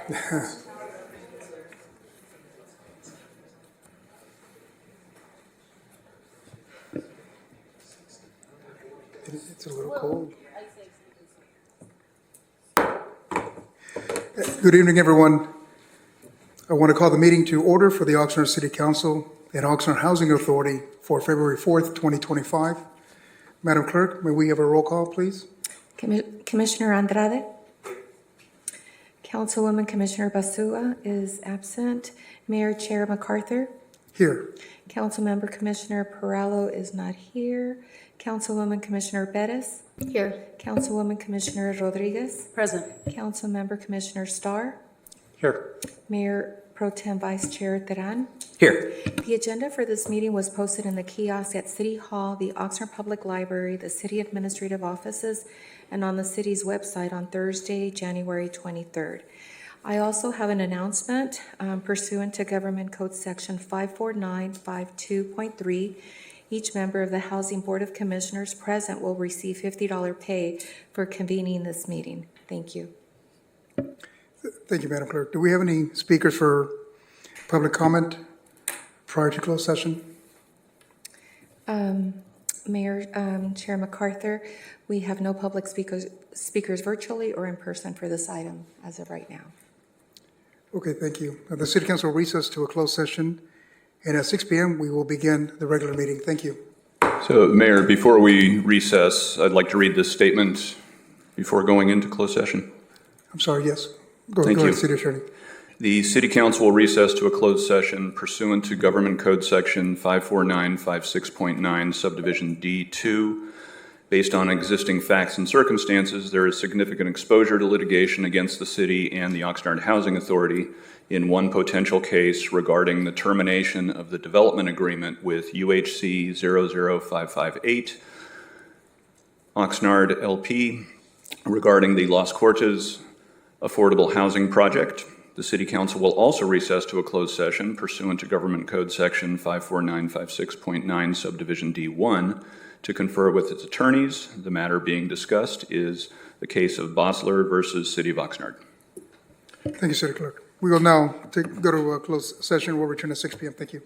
It's a little cold. Good evening, everyone. I want to call the meeting to order for the Oxnard City Council and Oxnard Housing Authority for February 4th, 2025. Madam Clerk, may we have a roll call, please? Commissioner Andrade? Councilwoman Commissioner Basua is absent. Mayor Chair MacArthur? Here. Councilmember Commissioner Perallo is not here. Councilwoman Commissioner Bettis? Here. Councilwoman Commissioner Rodriguez? Present. Councilmember Commissioner Starr? Here. Mayor Pro Tem Vice Chair Teran? Here. The agenda for this meeting was posted in the kiosk at City Hall, the Oxnard Public Library, the city administrative offices, and on the city's website on Thursday, January 23rd. I also have an announcement pursuant to Government Code Section 54952.3. Each member of the Housing Board of Commissioners present will receive $50 pay for convening this meeting. Thank you. Thank you, Madam Clerk. Do we have any speakers for public comment prior to closed session? Mayor, Chair MacArthur, we have no public speakers virtually or in person for this item as of right now. Okay, thank you. The City Council will recess to a closed session, and at 6 p.m. we will begin the regular meeting. Thank you. So, Mayor, before we recess, I'd like to read this statement before going into closed session. I'm sorry, yes. Go Thank ahead, you. City Attorney. The City Council will recess to a closed session pursuant to Government Code Section 54956.9, Subdivision D2. Based on existing facts and circumstances, there is significant exposure to litigation against the city and the Oxnard Housing Authority in one potential case regarding the termination of the development agreement with UHC 00558, Oxnard LP, regarding the Las Cortes Affordable Housing Project. The City Council will also recess to a closed session pursuant to Government Code Section 54956.9, Subdivision D1, to confer with its attorneys. The matter being discussed is the case of Bosler versus City of Oxnard. Thank you, City Clerk. We will now go to a closed session. We'll return at 6 p.m. Thank you.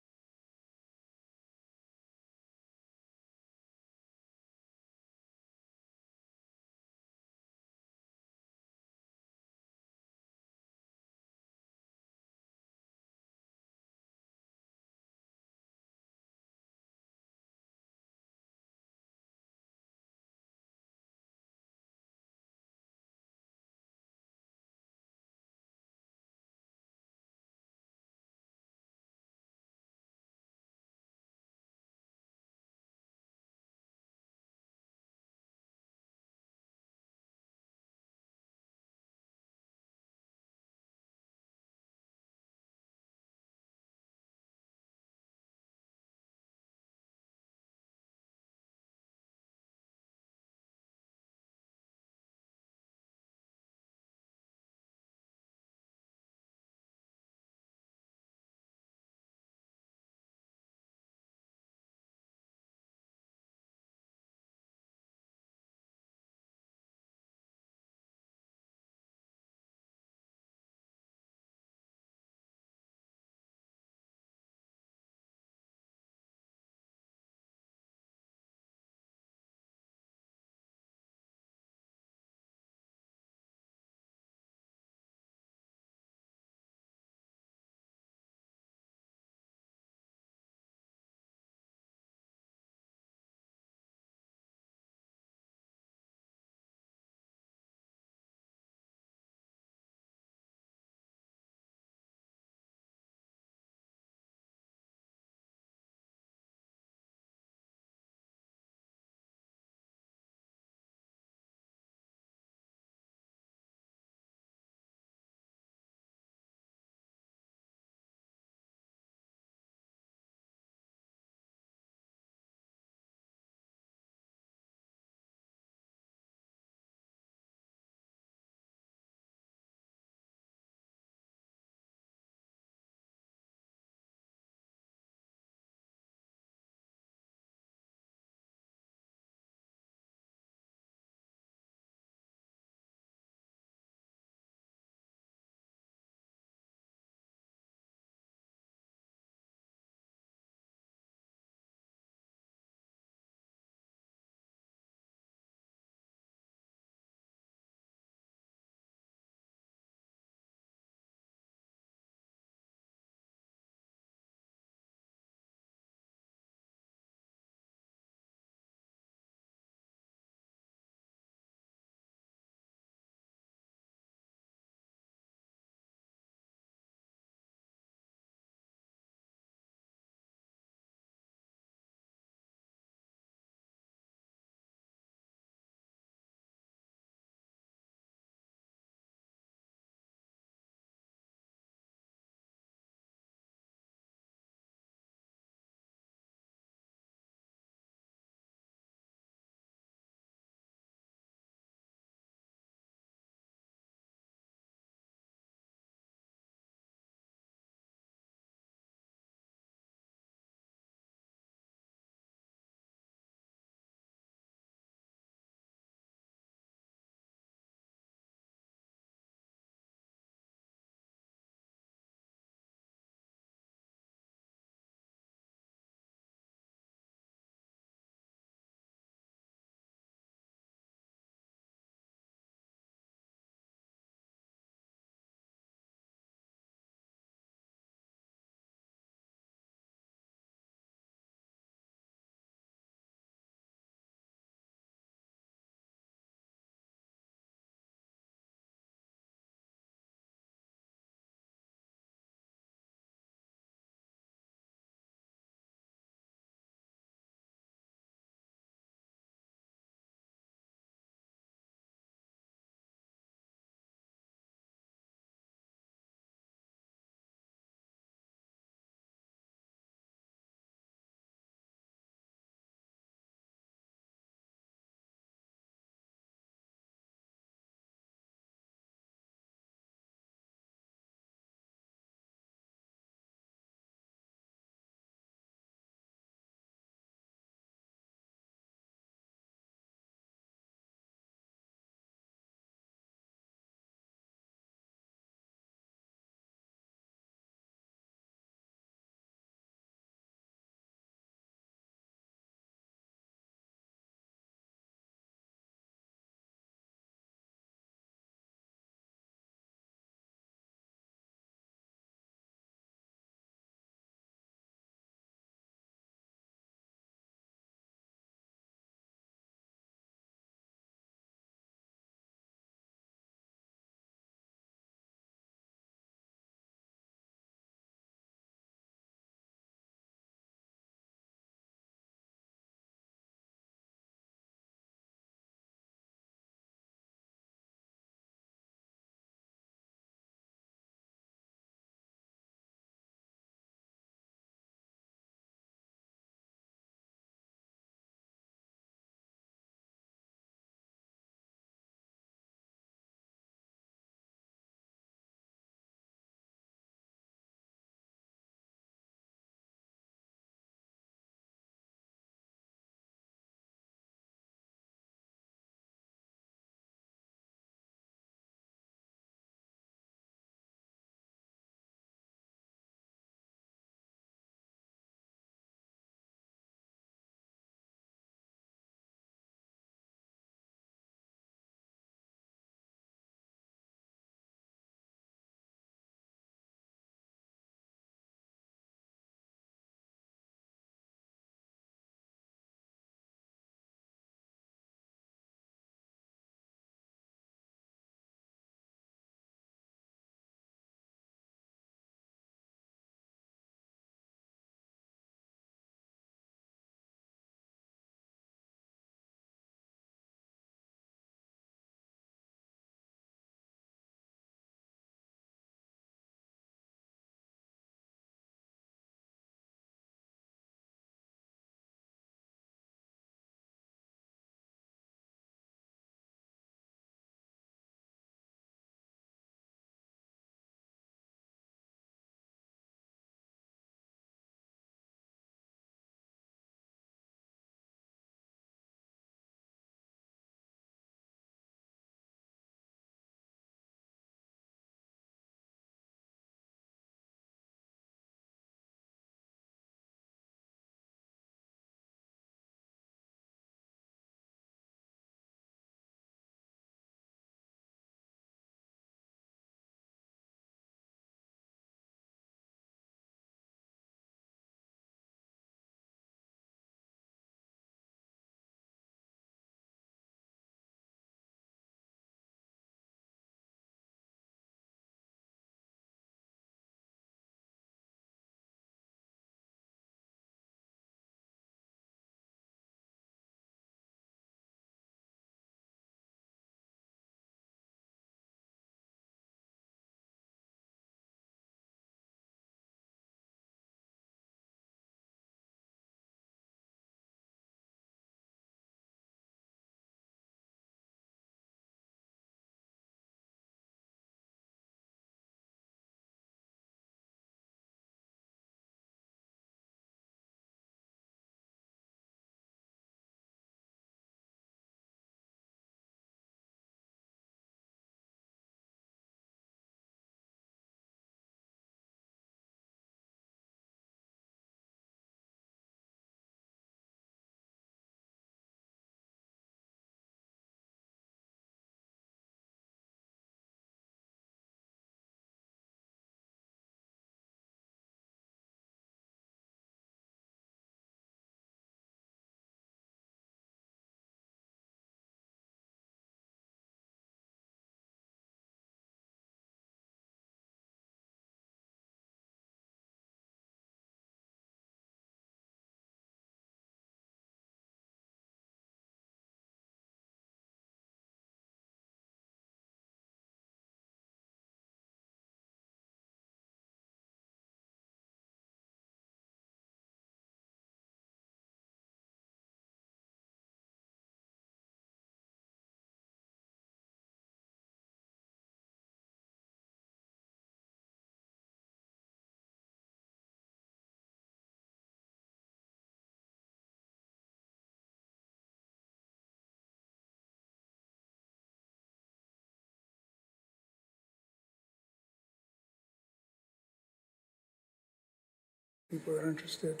People that are interested.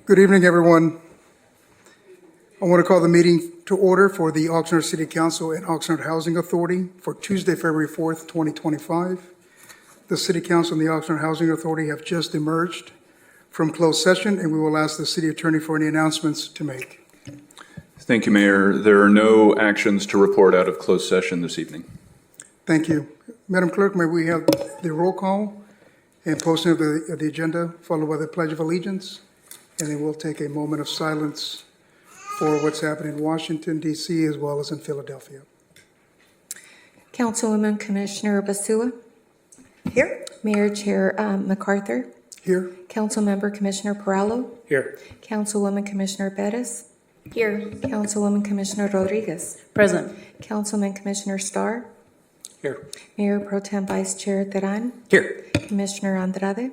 Good evening, everyone. I want to call the meeting to order for the Oxnard City Council and Oxnard Housing Authority for Tuesday, February 4th, 2025. The City Council and the Oxnard Housing Authority have just emerged from closed session, and we will ask the city attorney for any announcements to make. Thank you, Mayor. There are no actions to report out of closed session this evening. Thank you. Madam Clerk, may we have the roll call and posting of the agenda, followed by the Pledge of Allegiance, and then we'll take a moment of silence for what's happening in Washington, D.C., as well as in Philadelphia. Councilwoman Commissioner Basua. Here. Mayor Chair MacArthur. Here. Councilmember Commissioner Perallo. Here. Councilwoman Commissioner Bettis. Here. Councilwoman Commissioner Rodriguez. Present. Councilman Commissioner Starr. Here. Mayor Pro Tem Vice Chair Teran. Here. Commissioner Andrade.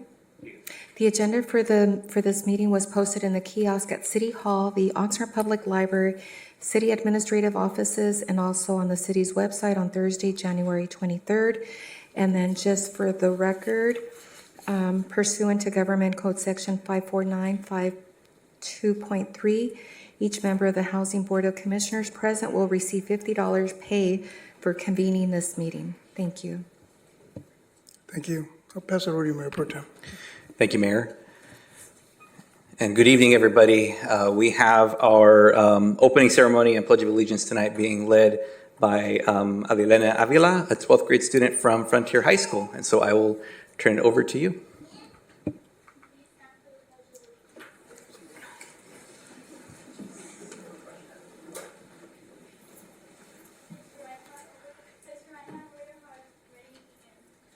The agenda for this meeting was posted in the kiosk at City Hall, the Oxnard Public Library, city administrative offices, and also on the city's website on Thursday, January 23rd. And then just for the record, pursuant to Government Code Section 54952.3, each member of the Housing Board of Commissioners present will receive $50 pay for convening this meeting. Thank you. Thank you. I'll pass it over to you, Mayor Pro Tem. Thank you, Mayor. And good evening, everybody. We have our opening ceremony and Pledge of Allegiance tonight being led by Adilena Avila, a 12th grade student from Frontier High School. And so I will turn it over to you.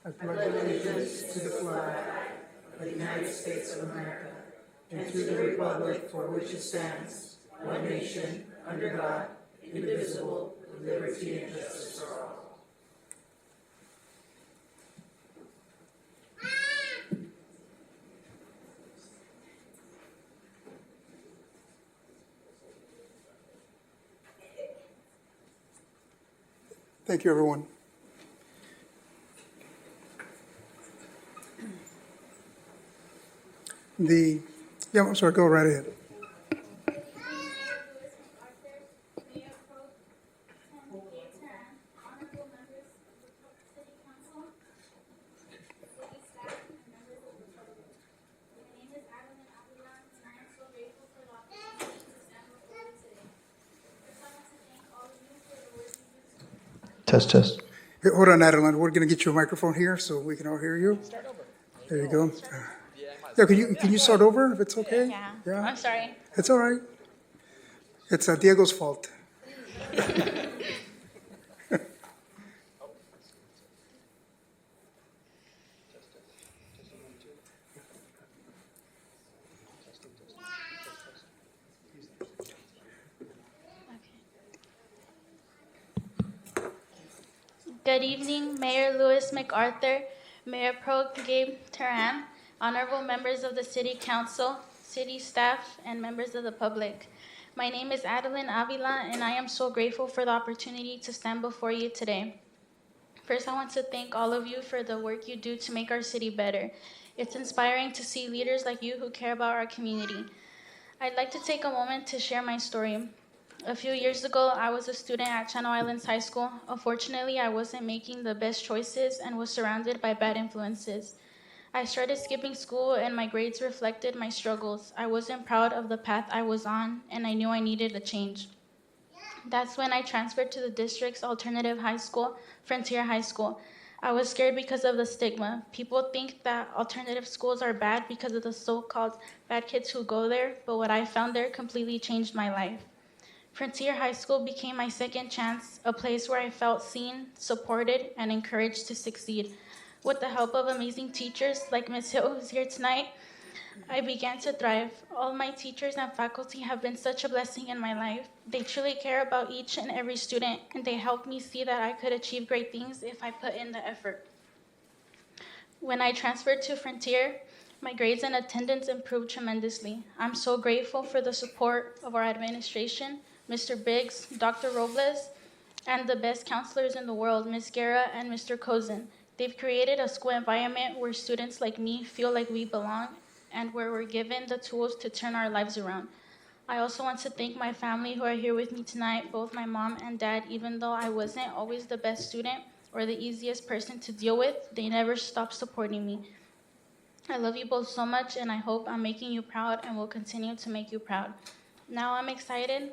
I pledge allegiance to the flag of the United States of America and to the republic for which it stands, one nation, under God, indivisible, with liberty and justice for all. Thank you, everyone. I'm sorry, go right ahead. Test, test. Hey, hold on, Adeline. We're going to get you a microphone here so we can all hear you. There you go. Yeah, can you start over if it's okay? Yeah. I'm sorry. It's all right. It's Diego's fault. Good evening, Mayor Louis MacArthur, Mayor Pro Gabe Teran, honorable members of the City Council, city staff, and members of the public. My name is Adeline Avila, and I am so grateful for the opportunity to stand before you today. First, I want to thank all of you for the work you do to make our city better. It's inspiring to see leaders like you who care about our community. I'd like to take a moment to share my story. A few years ago, I was a student at Channel Islands High School. Unfortunately, I wasn't making the best choices and was surrounded by bad influences. I started skipping school, and my grades reflected my struggles. I wasn't proud of the path I was on, and I knew I needed a change. That's when I transferred to the district's alternative high school, Frontier High School. I was scared because of the stigma. People think that alternative schools are bad because of the so-called bad kids who go there, but what I found there completely changed my life. Frontier High School became my second chance, a place where I felt seen, supported, and encouraged to succeed. With the help of amazing teachers like Ms. Hill, who's here tonight, I began to thrive. All my teachers and faculty have been such a blessing in my life. They truly care about each and every student, and they helped me see that I could achieve great things if I put in the effort. When I transferred to Frontier, my grades and attendance improved tremendously. I'm so grateful for the support of our administration, Mr. Biggs, Dr. Robles, and the best counselors in the world, Ms. Guerra and Mr. Kozin. They've created a school environment where students like me feel like we belong and where we're given the tools to turn our lives around. I also want to thank my family who are here with me tonight, both my mom and dad. Even though I wasn't always the best student or the easiest person to deal with, they never stopped supporting me. I love you both so much, and I hope I'm making you proud and will continue to make you proud. Now I'm excited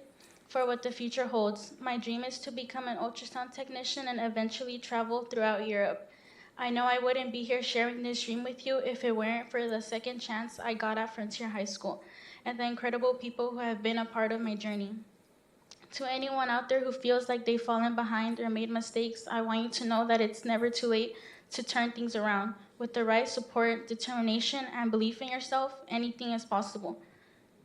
for what the future holds. My dream is to become an ultrasound technician and eventually travel throughout Europe. I know I wouldn't be here sharing this dream with you if it weren't for the second chance I got at Frontier High School and the incredible people who have been a part of my journey. To anyone out there who feels like they've fallen behind or made mistakes, I want you to know that it's never too late to turn things around. With the right support, determination, and belief in yourself, anything is possible.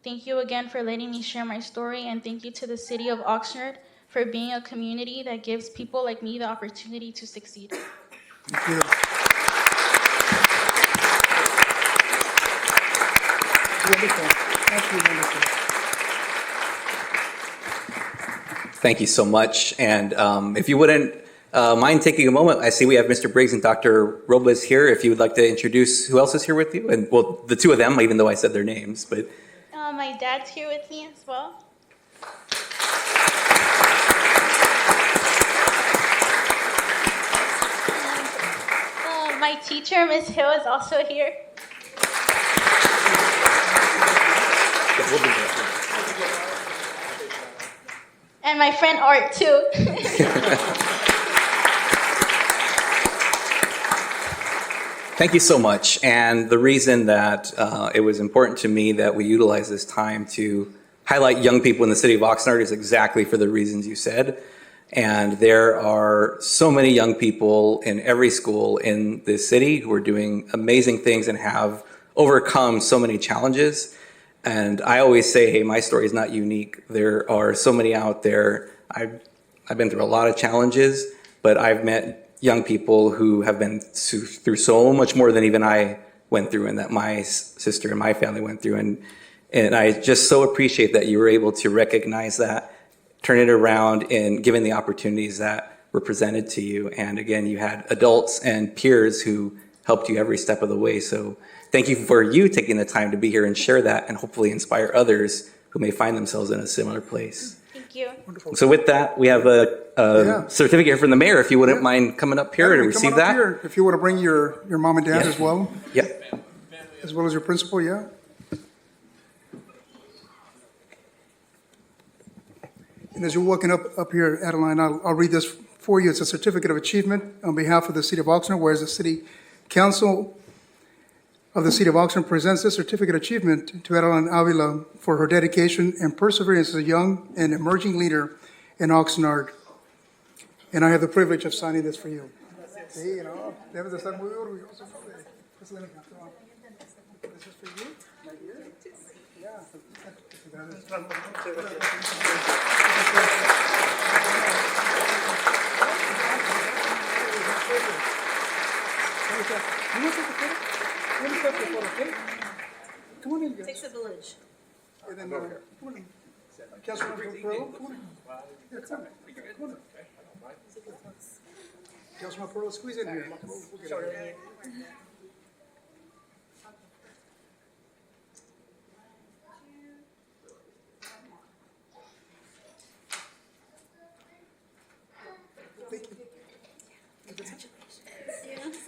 Thank you again for letting me share my story, and thank you to the city of Oxnard for being a community that gives people like me the opportunity to succeed. Thank you. Wonderful. Thank you, wonderful. Thank you so much. And if you wouldn't mind taking a moment, I see we have Mr. Briggs and Dr. Robles here. If you would like to introduce who else is here with you, and well, the two of them, even though I said their names, but. My dad's here with me as well. My teacher, Ms. Hill, is also here. And my friend Art, too. Thank you so much. And the reason that it was important to me that we utilize this time to highlight young people in the city of Oxnard is exactly for the reasons you said. And there are so many young people in every school in this city who are doing amazing things and have overcome so many challenges. And I always say, hey, my story is not unique. There are so many out there. I've been through a lot of challenges, but I've met young people who have been through so much more than even I went through and that my sister and my family went through. And I just so appreciate that you were able to recognize that, turn it around, and given the opportunities that were presented to you. And again, you had adults and peers who helped you every step of the way. So thank you for you taking the time to be here and share that and hopefully inspire others who may find themselves in a similar place. Thank you. Wonderful. So with that, we have a Yeah. certificate from the mayor, if you wouldn't mind coming up here to Come receive on up that. here, if you want to bring your mom and dad Yeah. as well, Yeah. as well as your principal, yeah? And as you're walking up here, Adeline, I'll read this for you. It's a certificate of achievement on behalf of the city of Oxnard, whereas the city council of the city of Oxnard presents this certificate of achievement to Adeline Avila for her dedication and perseverance as a young and emerging leader in Oxnard. And I have the privilege of signing this for you. Sí, no, debes de estar muy orgulloso. This is for you, right here. Yeah. Come on in, guys. Takes a village. And then, come on in. Councilman Pearl, come on in. Here, come on. Come on in. Councilman Pearl, squeeze in here. We'll get it. Thank you.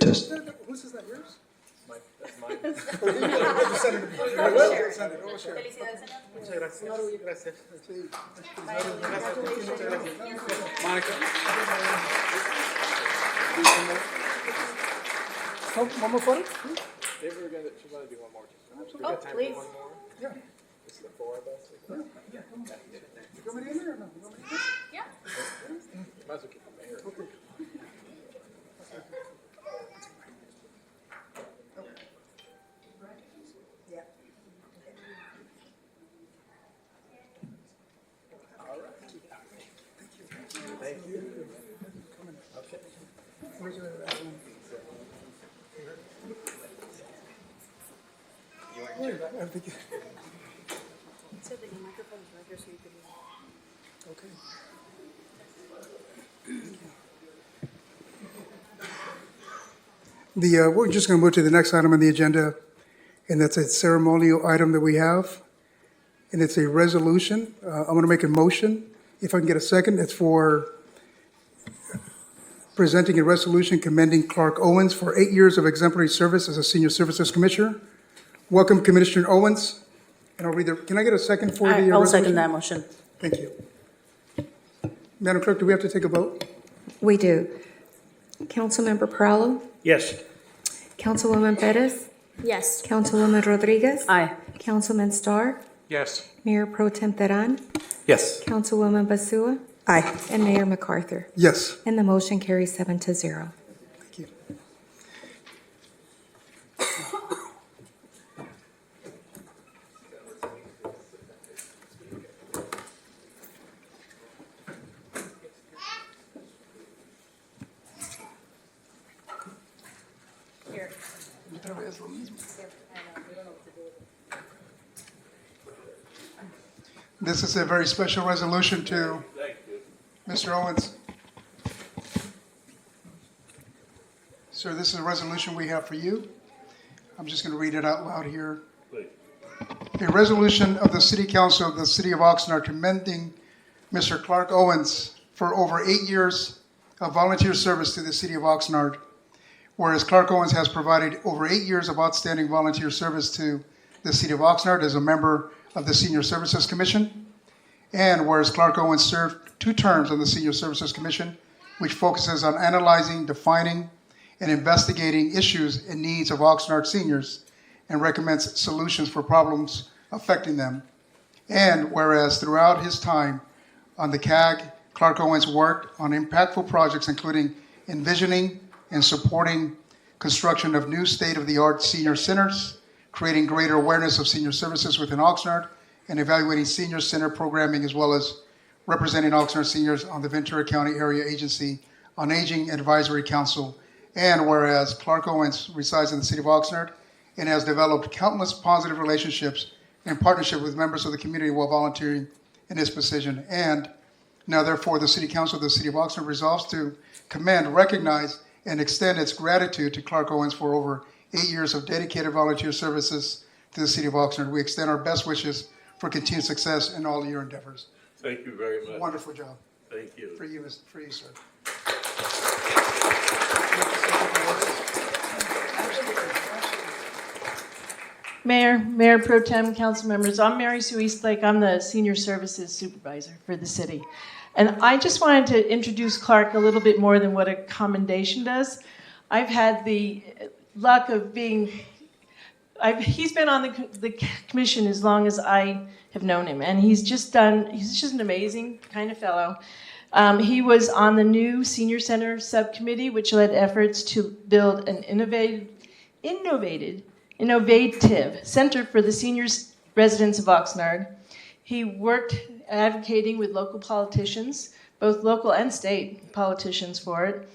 Test. Whose is that, yours? Mine. That's mine. Oh, sure. One more photo? Oh, please. Yeah. You want me in there or no? You want me in there? Yeah. Okay. Where's your, I think you- So the microphone is right here so you can. Okay. We're just going to move to the next item on the agenda, and that's a ceremonial item that we have, and it's a resolution. I'm going to make a motion. If I can get a second, it's for presenting a resolution commending Clark Owens for 8 years of exemplary service as a Senior Services Commissioner. Welcome, Commissioner Owens. And I'll read the, can I get a second for the resolution? I'll second that motion. Thank you. Madam Clerk, do we have to take a vote? We do. Councilmember Perallo, Yes. Councilwoman Perez, Yes. Councilwoman Rodriguez, Aye. Councilman Starr, Yes. Mayor Pro Tem Teran, Yes. Councilwoman Basua, Aye. and Mayor MacArthur. Yes. And the motion carries 7-0. Thank you. This is a very special resolution to Mr. Owens. Sir, this is a resolution we have for you. I'm just going to read it out loud here. A resolution of the City Council of the City of Oxnard commending Mr. Clark Owens for over 8 years of volunteer service to the City of Oxnard. Whereas Clark Owens has provided over 8 years of outstanding volunteer service to the City of Oxnard as a member of the Senior Services Commission. And whereas Clark Owens served 2 terms on the Senior Services Commission, which focuses on analyzing, defining, and investigating issues and needs of Oxnard seniors and recommends solutions for problems affecting them. And whereas throughout his time on the CAG, Clark Owens worked on impactful projects including envisioning and supporting construction of new state-of-the-art senior centers, creating greater awareness of senior services within Oxnard, and evaluating senior center programming, as well as representing Oxnard seniors on the Ventura County Area Agency on Aging Advisory Council. And whereas Clark Owens resides in the City of Oxnard and has developed countless positive relationships and partnership with members of the community while volunteering in his position. And now, therefore, the City Council of the City of Oxnard resolves to commend, recognize, and extend its gratitude to Clark Owens for over 8 years of dedicated volunteer services to the City of Oxnard. We extend our best wishes for continued success in all your endeavors. Thank you very much. Wonderful job. Thank you. For you, sir. Mayor Pro Tem, council members, I'm Mary Sue Eastlake. I'm the Senior Services Supervisor for the city. And I just wanted to introduce Clark a little bit more than what a commendation does. I've had the luck of being, he's been on the commission as long as I have known him. And he's just an amazing kind of fellow. He was on the new Senior Center subcommittee, which led efforts to build an innovative center for the seniors residents of Oxnard. He worked advocating with local politicians, both local and state politicians for it.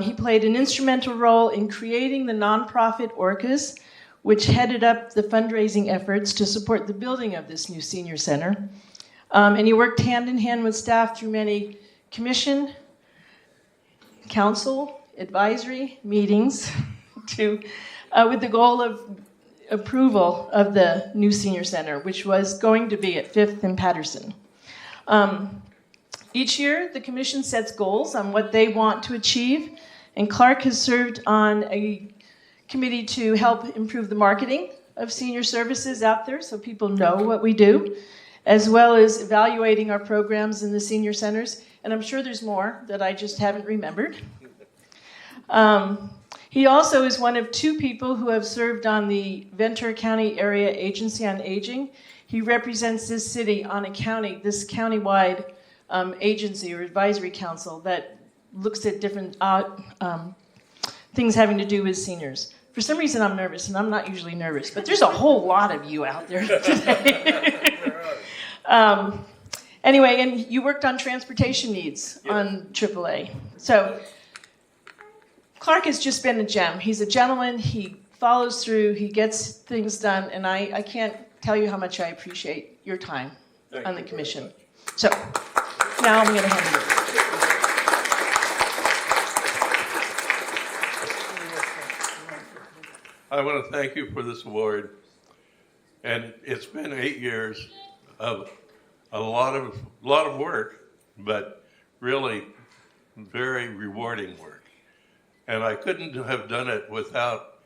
He played an instrumental role in creating the nonprofit Orcas, which headed up the fundraising efforts to support the building of this new senior center. And he worked hand in hand with staff through many commission, council, advisory meetings with the goal of approval of the new senior center, which was going to be at 5th and Patterson. Each year, the commission sets goals on what they want to achieve, and Clark has served on a committee to help improve the marketing of senior services out there so people know what we do, as well as evaluating our programs in the senior centers. And I'm sure there's more that I just haven't remembered. He also is one of 2 people who have served on the Ventura County Area Agency on Aging. He represents this city on this countywide agency or advisory council that looks at different things having to do with seniors. For some reason, I'm nervous, and I'm not usually nervous, but there's a whole lot of you out there today. Anyway, and you worked on transportation needs on AAA. So Clark has just been a gem. He's a gentleman. He follows through. He gets things done, and I can't tell you how much I appreciate your time on the commission. So now I'm going to hand it over. I want to thank you for this award. And it's been 8 years of a lot of work, but really very rewarding work. And I couldn't have done it without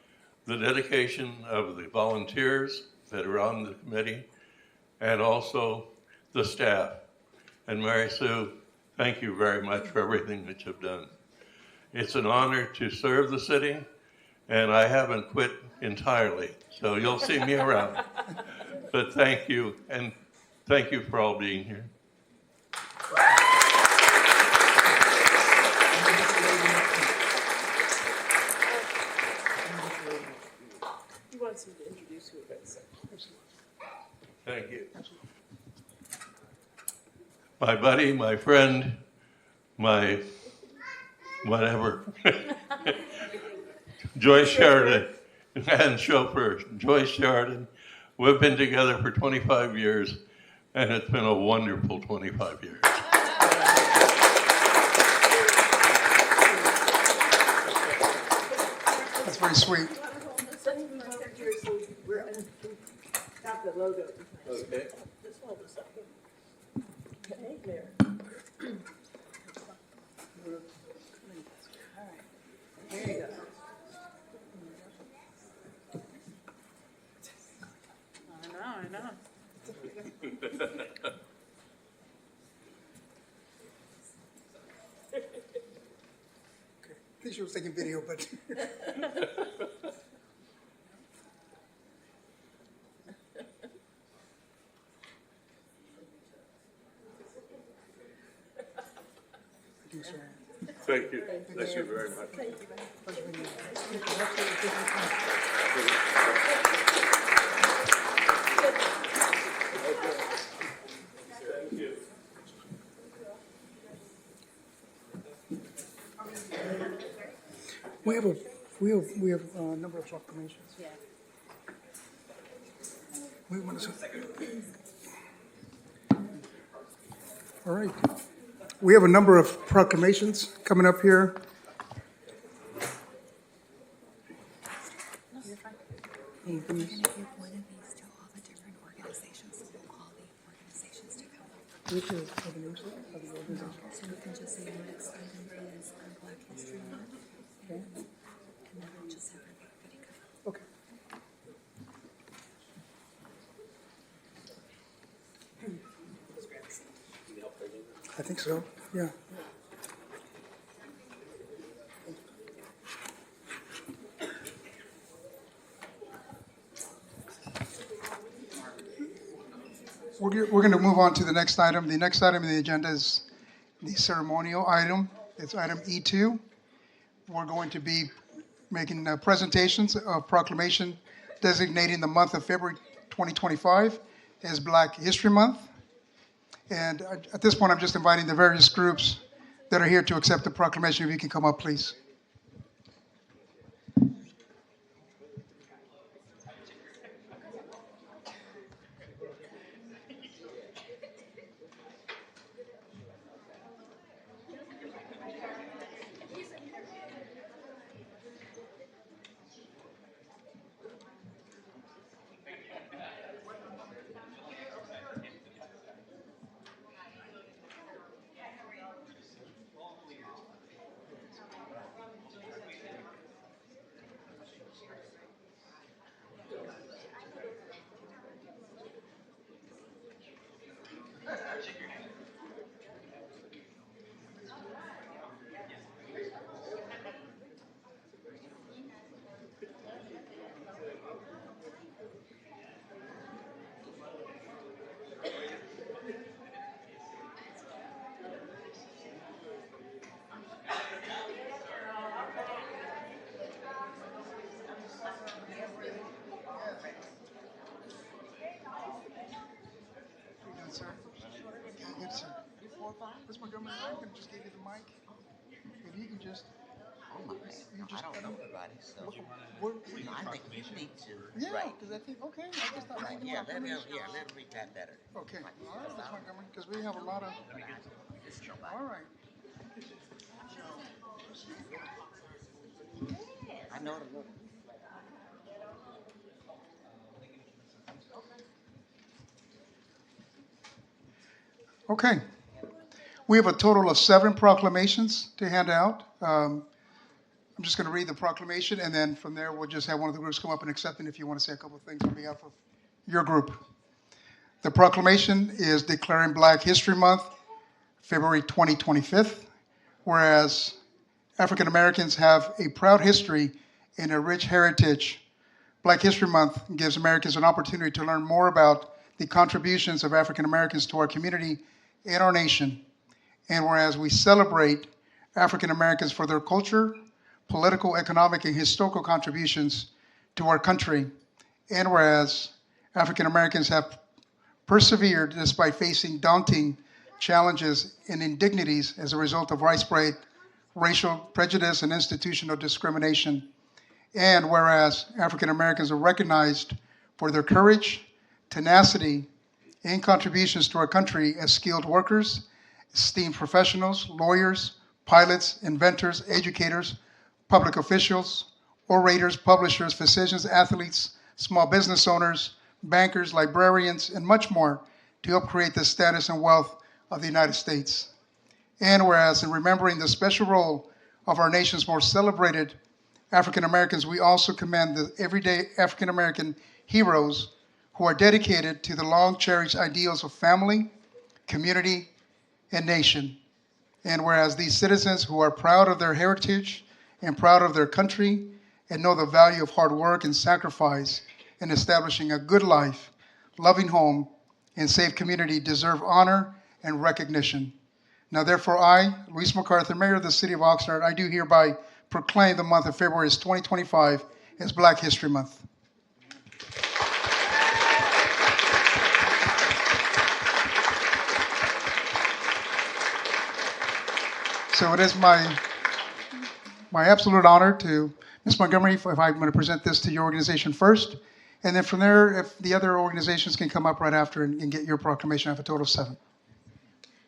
the dedication of the volunteers that are on the committee and also the staff. And Mary Sue, thank you very much for everything that you've done. It's an honor to serve the city, and I haven't quit entirely, so you'll see me around. But thank you, and thank you for all being here. He wants you to introduce who it is. Thank you. My buddy, my friend, my whatever, Joyce Sheridan, and chauffeur, Joyce Sheridan. We've been together for 25 years, and it's been a wonderful 25 years. That's very sweet. Got the logo. Okay. Just hold this up. Hey, Mayor. There you go. I know. I think she was taking video, but. Thank you. Thank you very much. We have a number of proclamations. Yeah. We want to. All right. We have a number of proclamations coming up here. We're going to give one of these to all the different organizations, so we'll call the organizations to come up. Which is for the names of the organization. So we can just say the next item is Black History Month, and then we'll just have everybody come up. Okay. I think so, yeah. We're going to move on to the next item. The next item on the agenda is the ceremonial item. It's item E2. We're going to be making presentations of proclamation designating the month of February 2025 as Black History Month. And at this point, I'm just inviting the various groups that are here to accept the proclamation. If you can come up, please. Sir. Good, sir. Ms. Montgomery, I'm going to just give you the mic. If you can just. Oh my God. I don't know everybody, so I think you need to. Yeah, Right. because I think, okay, I just thought maybe. Yeah, let me read that better. Okay, all right, Ms. Montgomery, because we have a lot of. All right. I know the little. Okay. We have a total of 7 proclamations to hand out. I'm just going to read the proclamation, and then from there, we'll just have one of the groups come up and accept it if you want to say a couple of things on behalf of your group. The proclamation is declaring Black History Month, February 25th, whereas African Americans have a proud history and a rich heritage. Black History Month gives Americans an opportunity to learn more about the contributions of African Americans to our community and our nation. And whereas we celebrate African Americans for their culture, political, economic, and historical contributions to our country, and whereas African Americans have persevered despite facing daunting challenges and indignities as a result of widespread racial prejudice and institutional discrimination. And whereas African Americans are recognized for their courage, tenacity, and contributions to our country as skilled workers, esteemed professionals, lawyers, pilots, inventors, educators, public officials, orators, publishers, physicians, athletes, small business owners, bankers, librarians, and much more to help create the status and wealth of the United States. And whereas in remembering the special role of our nation's most celebrated African Americans, we also commend the everyday African American heroes who are dedicated to the long-cherished ideals of family, community, and nation. And whereas these citizens who are proud of their heritage and proud of their country and know the value of hard work and sacrifice in establishing a good life, loving home, and safe community deserve honor and recognition. Now, therefore, I, Luis MacArthur, Mayor of the City of Oxnard, I do hereby proclaim the month of February as 2025 as Black History Month. So it is my absolute honor to, Ms. Montgomery, if I'm going to present this to your organization first, and then from there, if the other organizations can come up right after and get your proclamation. I have a total of 7.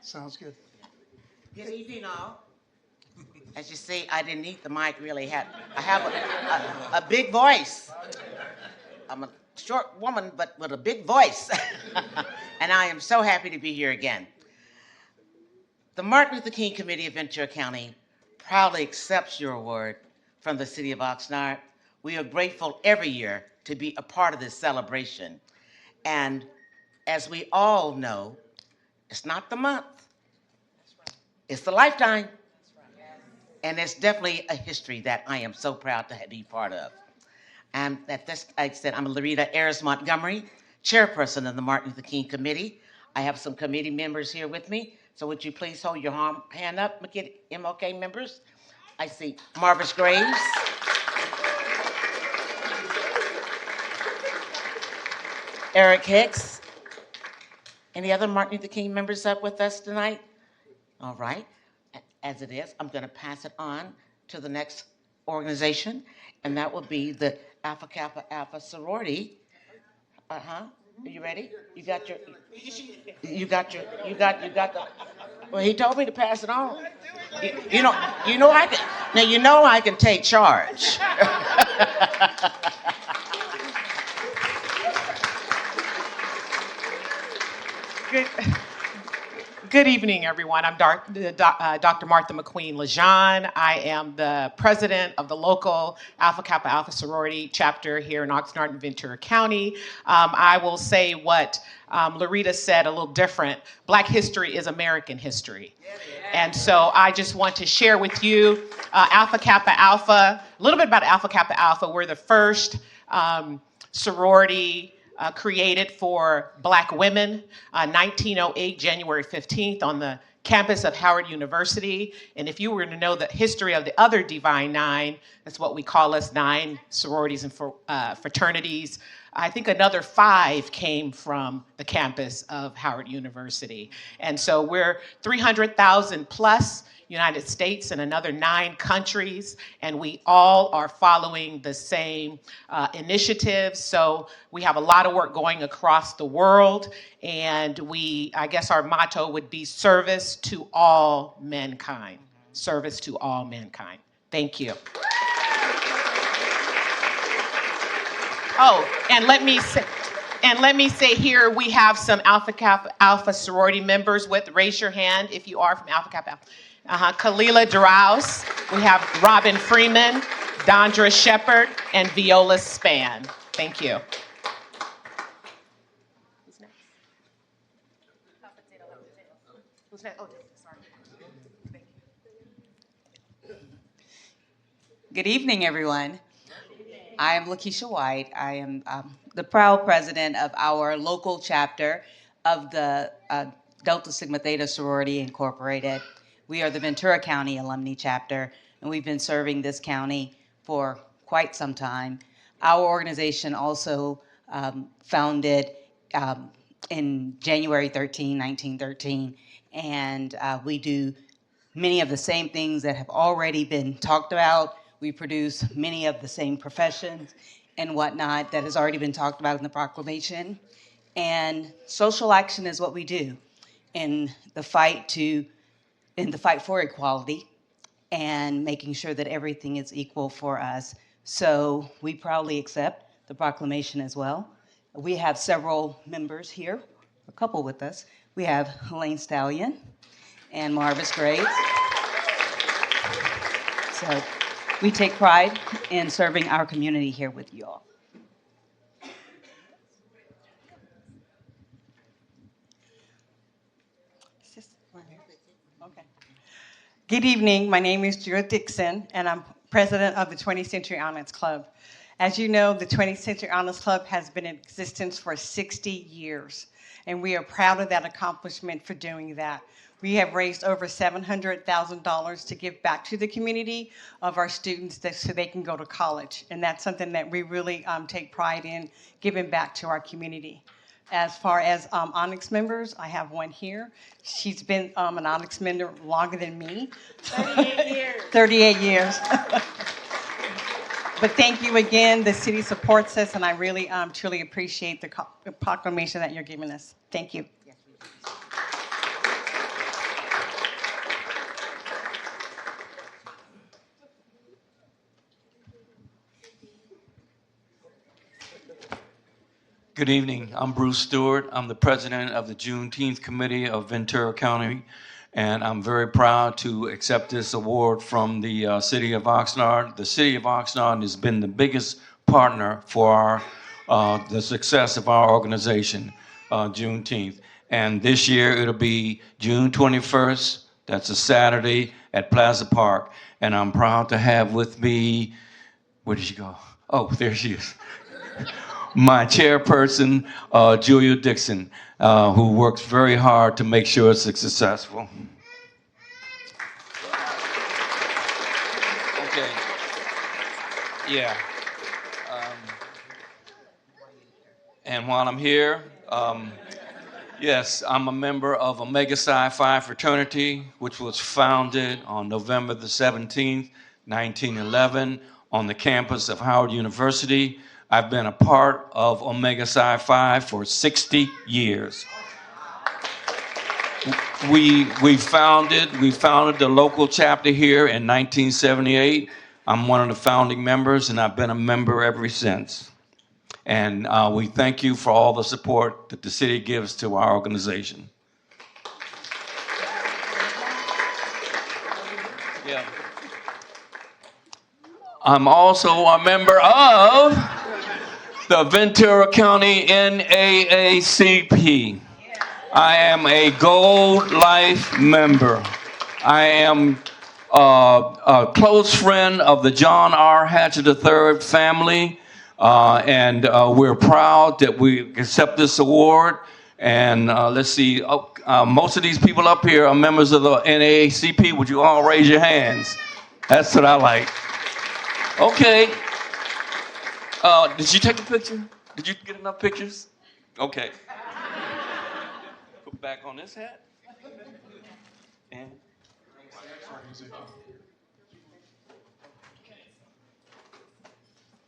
Sounds good. Good evening, all. As you see, I didn't need the mic really. I have a big voice. I'm a short woman, but with a big voice. And I am so happy to be here again. The Martin Luther King Committee of Ventura County proudly accepts your award from the City of Oxnard. We are grateful every year to be a part of this celebration. And as we all know, it's not the month, it's the lifetime. And it's definitely a history that I am so proud to be part of. And at this, like I said, I'm Larita Ayers Montgomery, chairperson of the Martin Luther King Committee. I have some committee members here with me. So would you please hold your hand up, MLK members? I see Marvis Graves. Eric Hicks. Any other Martin Luther King members up with us tonight? All right. As it is, I'm going to pass it on to the next organization, and that will be the Alpha Kappa Alpha sorority. Are you ready? You got the. Well, he told me to pass it on. You know I can. Now you know I can take charge. Good evening, everyone. I'm Dr. Martha McQueen Lejean. I am the president of the local Alpha Kappa Alpha sorority chapter here in Oxnard and Ventura County. I will say what Larita said a little different. Black history is American history. And so I just want to share with you Alpha Kappa Alpha, a little bit about Alpha Kappa Alpha. We're the first sorority created for Black women, 1908, January 15th, on the campus of Howard University. And if you were to know the history of the other Divine Nine, that's what we call us, 9 sororities and fraternities, I think another 5 came from the campus of Howard University. And so we're 300,000 plus United States and another 9 countries, and we all are following the same initiatives. So we have a lot of work going across the world, and I guess our motto would be service to all mankind. Service to all mankind. Thank you. Oh, and let me And let me say here, we have some Alpha Kappa Alpha sorority members with, raise your hand if you are from Alpha Kappa Alpha. Kalila Draus, we have Robin Freeman, Dondra Shepard, and Viola Span. Thank you. Who's next? Who's next? Oh, sorry. Thank you. Good evening, everyone. I am Lakeisha White. I am the proud president of our local chapter of the Delta Sigma Theta Sorority Incorporated. We are the Ventura County Alumni Chapter, and we've been serving this county for quite some time. Our organization also founded in January 1913, and we do many of the same things that have already been talked about. We produce many of the same professions and whatnot that has already been talked about in the proclamation. And social action is what we do in the fight for equality and making sure that everything is equal for us. So we proudly accept the proclamation as well. We have several members here, a couple with us. We have Helene Stallion and Marvis Graves. So we take pride in serving our community here with you all. Okay. Good evening. My name is Jill Dixon, and I'm president of the 20th Century Honors Club. As you know, the 20th Century Honors Club has been in existence for 60 years, and we are proud of that accomplishment for doing that. We have raised over $700,000 to give back to the community of our students so they can go to college. And that's something that we really take pride in, giving back to our community. As far as Onyx members, I have one here. She's been an Onyx member longer than me. 38 years. 38 years. But thank you again. The city supports us, and I really truly appreciate the proclamation that you're giving us. Thank you. Good evening. I'm Bruce Stewart. I'm the president of the Juneteenth Committee of Ventura County, and I'm very proud to accept this award from the city of Oxnard. The city of Oxnard has been the biggest partner for the success of our organization, Juneteenth. And this year it'll be June 21st. That's a Saturday at Plaza Park. And I'm proud to have with me, where did she go? Oh, there she is. My chairperson, Julia Dixon, who works very hard to make sure it's successful. Okay. Yeah. And while I'm here, yes, I'm a member of Omega Psi Phi fraternity, which was founded on November the 17th, 1911, on the campus of Howard University. I've been a part of Omega Psi Phi for 60 years. We founded the local chapter here in 1978. I'm one of the founding members, and I've been a member ever since. And we thank you for all the support that the city gives to our organization. Yeah. I'm also a member of the Ventura County NAACP. I am a Gold Life member. I am a close friend of the John R. Hatchett III family, and we're proud that we accept this award. And let's see, most of these people up here are members of the NAACP. Would you all raise your hands? That's what I like. Okay. Did you take a picture? Did you get enough pictures? Okay. Put back on this hat. And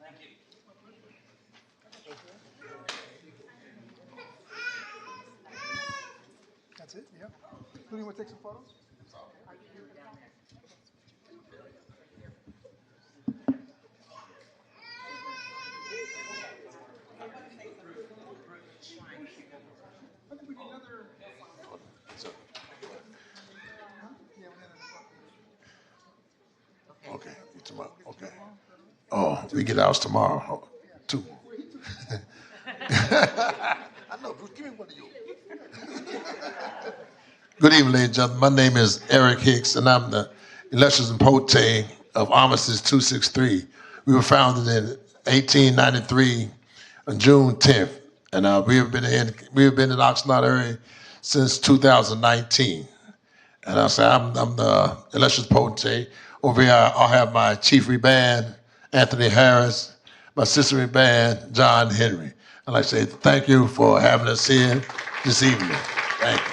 thank you. That's it, yeah. Who do you want to take some photos? Okay, tomorrow. Okay. Oh, we get ours tomorrow. Oh, 2. I know, Bruce. Give me one of yours. Good evening, ladies and gentlemen. My name is Eric Hicks, and I'm the elections and pote of Armistice 263. We were founded in 1893 on June 10th, and we have been in the Oxnard area since 2019. And I say I'm the elections potentate. Over here, I'll have my chief reband, Anthony Harris, my sister reband, John Henry. I'd like to say thank you for having us here this evening. Thank you.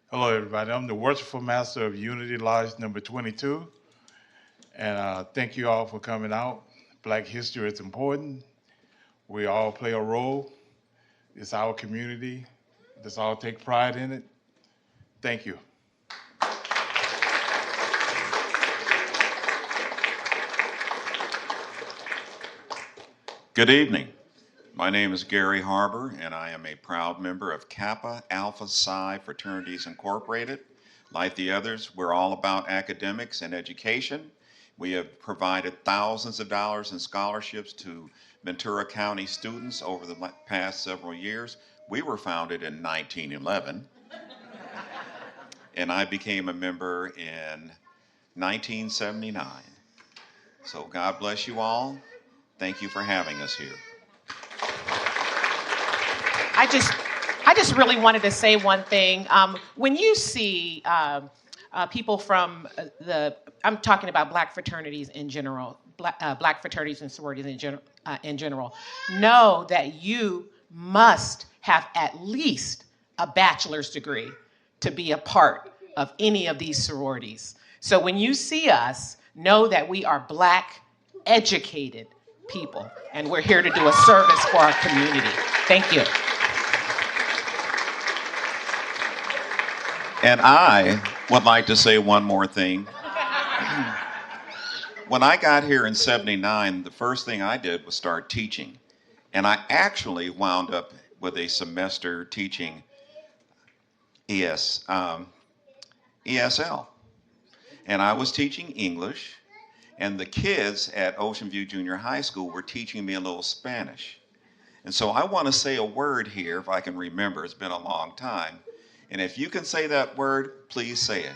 Hello, everybody. I'm the worshipful master of Unity Lodge number 22. And thank you all for coming out. Black history is important. We all play a role. It's our community. Let's all take pride in it. Thank you. Good evening. My name is Gary Harbor, and I am a proud member of Kappa Alpha Psi Fraternities Incorporated. Like the others, we're all about academics and education. We have provided thousands of dollars in scholarships to Ventura County students over the past several years. We were founded in 1911, and I became a member in 1979. So God bless you all. Thank you for having us here. I just really wanted to say one thing. When you see people from I'm talking about black fraternities in general, black fraternities and sororities in general, know that you must have at least a bachelor's degree to be a part of any of these sororities. So when you see us, know that we are black, educated people, and we're here to do a service for our community. Thank you. And I would like to say one more thing. When I got here in '79, the first thing I did was start teaching. And I actually wound up with a semester teaching ESL. And I was teaching English, and the kids at Ocean View Junior High School were teaching me a little Spanish. And so I want to say a word here, if I can remember. It's been a long time. And if you can say that word, please say it.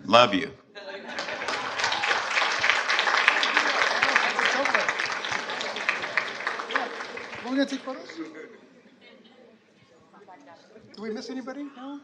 Love you. Are we gonna take photos? Do we miss anybody? No?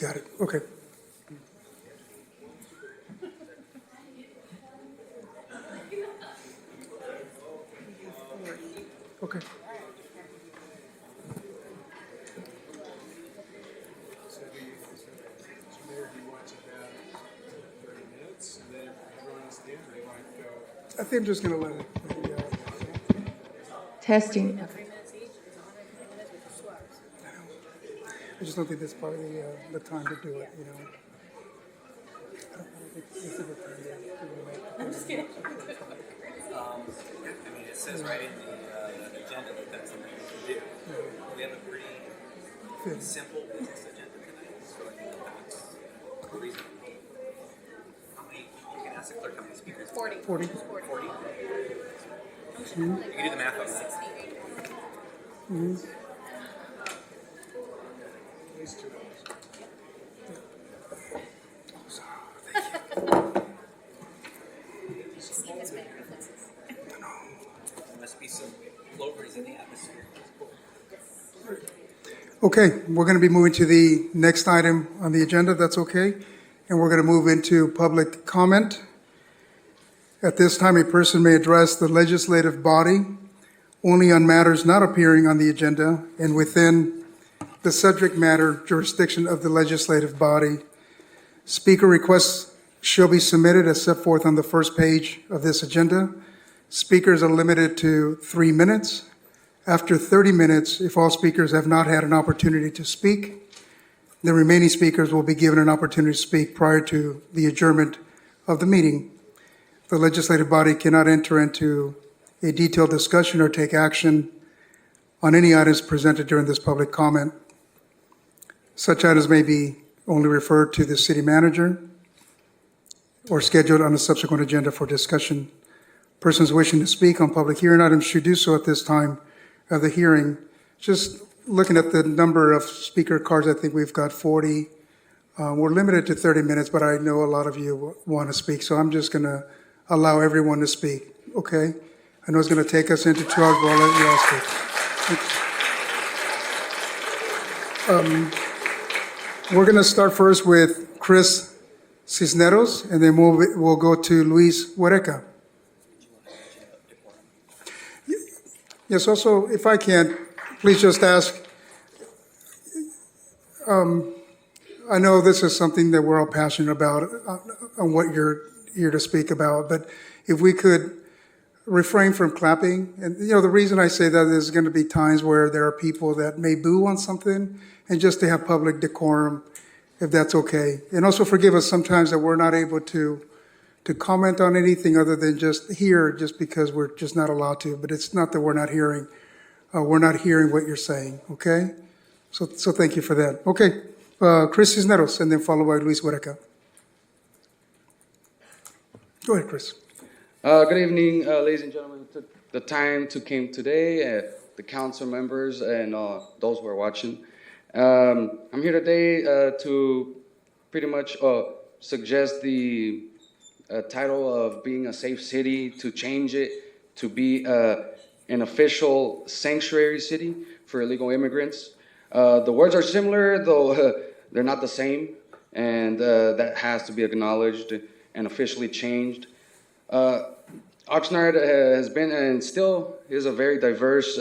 got it, okay. Okay. I think I'm just gonna let it. Testing. I just don't think that's probably the time to do it, you know. This is the time to I'm just kidding. I mean, it says right in the agenda that that's something we can do. We have a pretty simple business agenda tonight, so I think that's reasonable. How many, you can ask the clerk how many speakers? 40. 40. 40. Mm-hmm. You can do the math on that. Mm-hmm. There must be some lovers in the atmosphere. Okay, we're going to be moving to the next item on the agenda, that's okay? And we're going to move into public comment. At this time, a person may address the legislative body only on matters not appearing on the agenda and within the subject matter jurisdiction of the legislative body. Speaker requests shall be submitted as set forth on the first page of this agenda. Speakers are limited to 3 minutes. After 30 minutes, if all speakers have not had an opportunity to speak, the remaining speakers will be given an opportunity to speak prior to the adjournment of the meeting. The legislative body cannot enter into a detailed discussion or take action on any items presented during this public comment. Such items may be only referred to the city manager or scheduled on a subsequent agenda for discussion. Persons wishing to speak on public hearing items should do so at this time of the hearing. Just looking at the number of speaker cards, I think we've got 40. We're limited to 30 minutes, but I know a lot of you want to speak, so I'm just going to allow everyone to speak, okay? I know it's going to take us into 2 hours, but I'll let you all speak. We're going to start first with Chris Cisneros, and then we'll go to Luis Huereca. Yes, also, if I can, please just ask, I know this is something that we're all passionate about on what you're here to speak about, but if we could refrain from clapping. And, you know, the reason I say that is going to be times where there are people that may boo on something, and just to have public decorum, if that's okay. And also forgive us sometimes that we're not able to comment on anything other than just hear, just because we're just not allowed to. But it's not that we're not hearing what you're saying, okay? So thank you for that. Okay, Chris Cisneros, and then followed by Luis Huereca. Go ahead, Chris. Good evening, ladies and gentlemen. We took the time to came today, the council members and those who are watching. I'm here today to pretty much suggest the title of being a safe city, to change it to be an official sanctuary city for illegal immigrants. The words are similar, though they're not the same, and that has to be acknowledged and officially changed. Oxnard has been and still is a very diverse,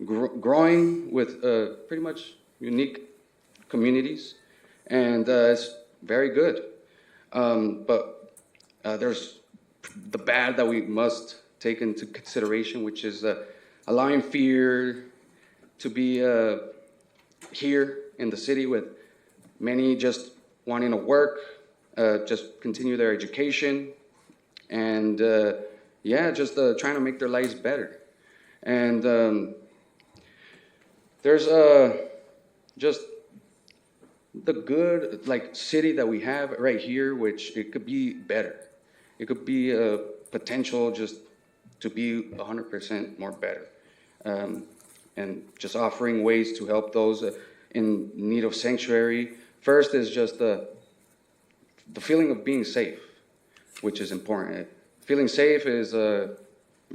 growing with pretty much unique communities, and it's very good. But there's the bad that we must take into consideration, which is allowing fear to be here in the city, with many just wanting to work, just continue their education, and just trying to make their lives better. And there's just the good city that we have right here, which it could be better. It could be a potential just to be 100% more better, and just offering ways to help those in need of sanctuary. First is just the feeling of being safe, which is important. Feeling safe is a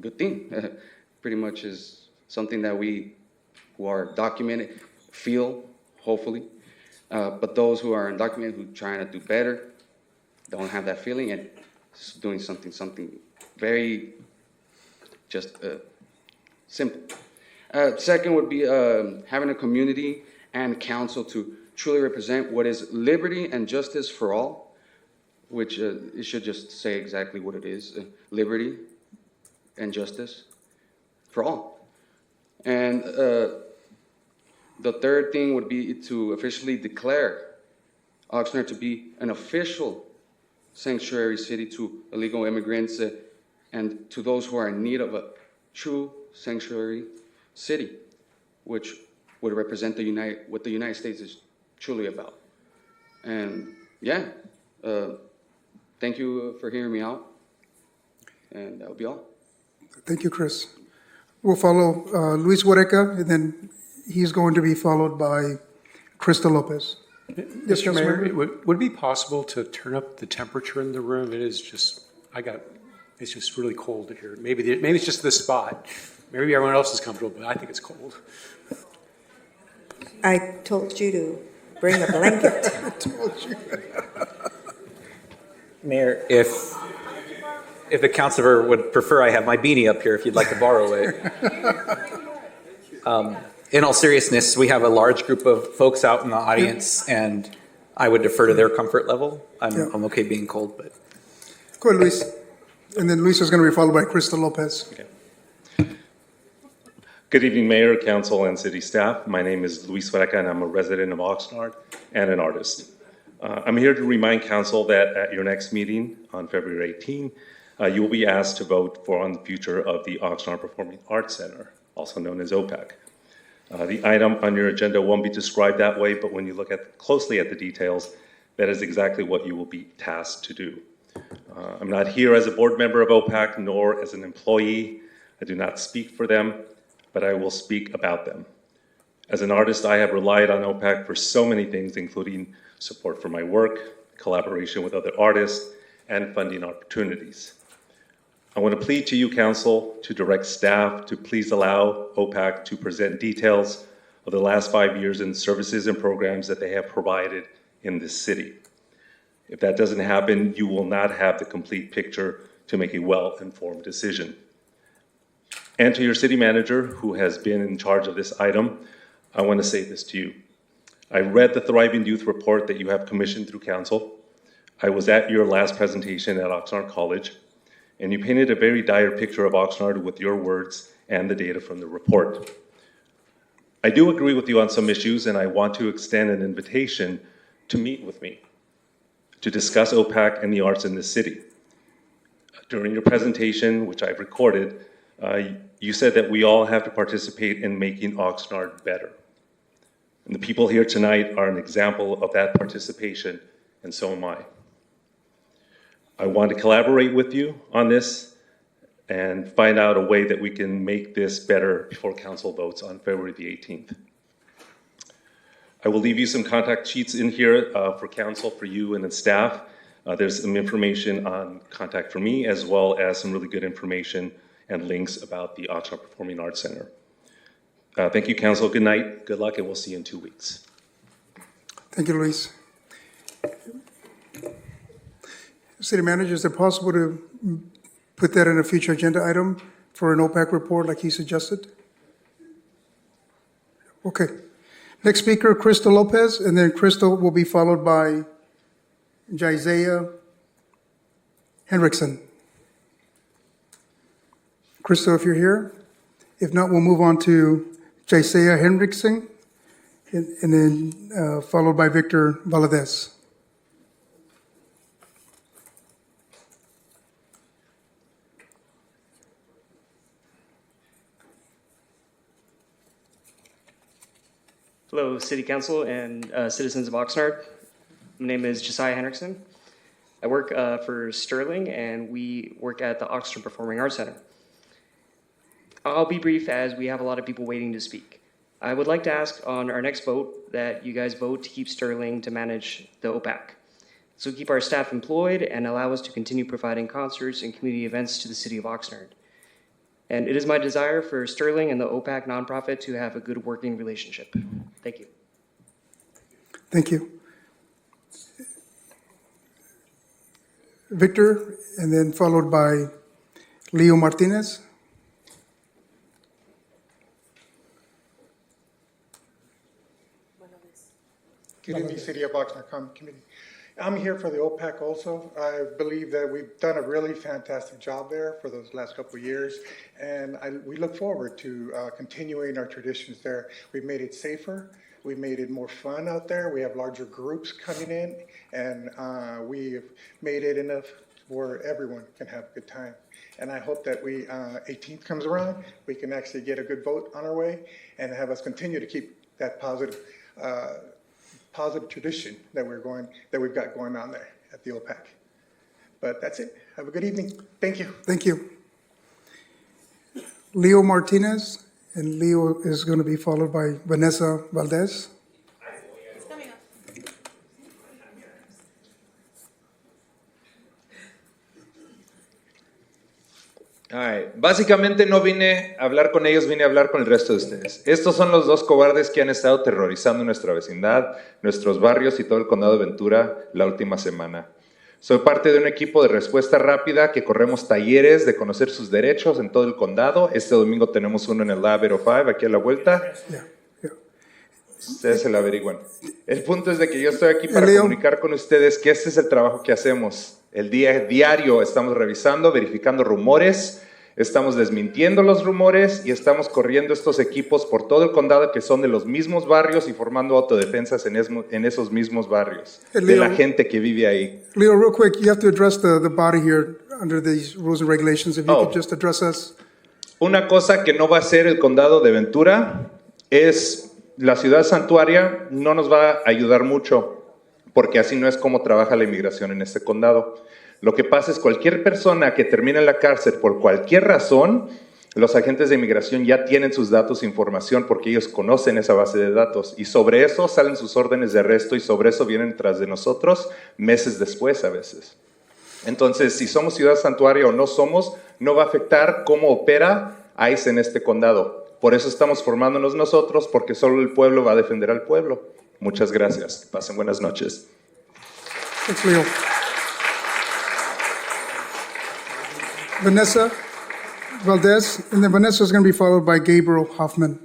good thing. Pretty much is something that we who are documented feel, hopefully. But those who are undocumented, who are trying to do better, don't have that feeling and doing something very just simple. Second would be having a community and council to truly represent what is liberty and justice for all, which it should just say exactly what it is, liberty and justice for all. And the third thing would be to officially declare Oxnard to be an official sanctuary city to illegal immigrants and to those who are in need of a true sanctuary city, which would represent what the United States is truly about. And yeah, thank you for hearing me out, and that would be all. Thank you, Chris. We'll follow Luis Huereca, and then he's going to be followed by Crystal Lopez. Yes, Mr. Mayor, Councilmember? would it be possible to turn up the temperature in the room? It is just, it's just really cold here. Maybe it's just this spot. Maybe everyone else is comfortable, but I think it's cold. I told you to bring a blanket. I told you. Mayor, if the councilor would prefer, I have my beanie up here if you'd like to borrow it. In all seriousness, we have a large group of folks out in the audience, and I would defer to their comfort level. I'm okay being cold, but. Go ahead, Luis. And then Luis is going to be followed by Crystal Lopez. Okay. Good evening, Mayor, Council, and City staff. My name is Luis Huereca, and I'm a resident of Oxnard and an artist. I'm here to remind Council that at your next meeting on February 18, you will be asked to vote on the future of the Oxnard Performing Arts Center, also known as OPAC. The item on your agenda won't be described that way, but when you look closely at the details, that is exactly what you will be tasked to do. I'm not here as a board member of OPAC, nor as an employee. I do not speak for them, but I will speak about them. As an artist, I have relied on OPAC for so many things, including support for my work, collaboration with other artists, and funding opportunities. I want to plead to you, Council, to direct staff to please allow OPAC to present details of the last 5 years in services and programs that they have provided in this city. If that doesn't happen, you will not have the complete picture to make a well-informed decision. And to your city manager, who has been in charge of this item, I want to say this to you. I read the Thriving Youth report that you have commissioned through Council. I was at your last presentation at Oxnard College, and you painted a very dire picture of Oxnard with your words and the data from the report. I do agree with you on some issues, and I want to extend an invitation to meet with me, to discuss OPAC and the arts in this city. During your presentation, which I've recorded, you said that we all have to participate in making Oxnard better. And the people here tonight are an example of that participation, and so am I. I want to collaborate with you on this and find out a way that we can make this better before Council votes on February the 18th. I will leave you some contact sheets in here for Council, for you and the staff. There's some information on contact for me, as well as some really good information and links about the Oxnard Performing Arts Center. Thank you, Council. Good night, good luck, and we'll see you in 2 weeks. Thank you, Luis. City Manager, is it possible to put that in a future agenda item for an OPAC report like he suggested? Okay. Next speaker, Crystal Lopez, and then Crystal will be followed by Jaiseya Henriksen. Crystal, if you're here. If not, we'll move on to Jaiseya Henriksen, and then followed by Victor Valadez. Hello, City Council and citizens of Oxnard. My name is Josiah Henriksen. I work for Sterling, and we work at the Oxnard Performing Arts Center. I'll be brief as we have a lot of people waiting to speak. I would like to ask on our next vote that you guys vote to keep Sterling to manage the OPAC. So keep our staff employed and allow us to continue providing concerts and community events to the city of Oxnard. And it is my desire for Sterling and the OPAC nonprofit to have a good working relationship. Thank you. Thank you. Victor, and then followed by Leo Martinez. Good evening, City of Oxnard Committee. I'm here for the OPEC also. I believe that we've done a really fantastic job there for those last couple of years, and we look forward to continuing our traditions there. We've made it safer. We've made it more fun out there. We have larger groups coming in, and we've made it enough where everyone can have a good time. And I hope that 18th comes around, we can actually get a good vote on our way and have us continue to keep that positive tradition that we've got going on there at the OPEC. But that's it. Have a good evening. Thank you. Thank you. Leo Martinez, and Leo is going to be followed by Vanessa Valdez. Básicamente no vine a hablar con ellos, vine a hablar con el resto de ustedes. Estos son los dos cobardes que han estado terrorizando nuestra vecindad, nuestros barrios y todo el condado de Ventura la última semana. Soy parte de un equipo de respuesta rápida que corremos talleres de conocer sus derechos en todo el condado. Este domingo tenemos uno en el Lab 805, aquí a la vuelta. Ustedes se lo averiguan. El punto es de que yo estoy aquí para comunicar con ustedes que este es el trabajo que hacemos. El diario estamos revisando, verificando rumores, estamos desmintiendo los rumores y estamos corriendo estos equipos por todo el condado que son de los mismos barrios y formando autodefensas en esos mismos barrios, de la gente que vive ahí. Leo, real quick, you have to address the body here under these rules and regulations. If you could just address us. Una cosa que no va a hacer el condado de Ventura es la ciudad santuaria, no nos va a ayudar mucho porque así no es como trabaja la inmigración en este condado. Lo que pasa es cualquier persona que termina en la cárcel por cualquier razón, los agentes de inmigración ya tienen sus datos e información porque ellos conocen esa base de datos y sobre eso salen sus órdenes de arresto y sobre eso vienen tras de nosotros meses después a veces. Entonces, si somos ciudad santuaria o no somos, no va a afectar cómo opera ICE en este condado. Por eso estamos formándonos nosotros, porque solo el pueblo va a defender al pueblo. Muchas gracias. Pasen buenas noches. Thanks, Leo. Vanessa Valdez, and then Vanessa is going to be followed by Gabriel Hoffman.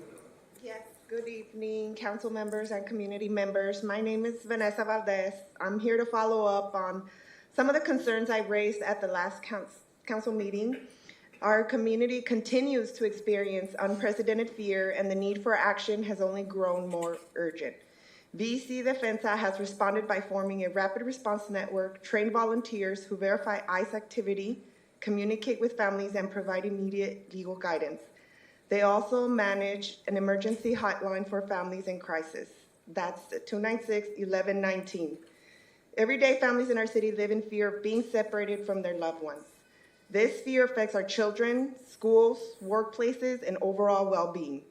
Yes, good evening, council members and community members. My name is Vanessa Valdez. I'm here to follow up on some of the concerns I raised at the last council meeting. Our community continues to experience unprecedented fear, and the need for action has only grown more urgent. VC Defensa has responded by forming a rapid response network, train volunteers who verify ICE activity, communicate with families, and provide immediate legal guidance. They also manage an emergency hotline for families in crisis. That's 296-1119. Every day, families in our city live in fear of being separated from their loved ones. This fear affects our children, schools, workplaces, and overall well-being.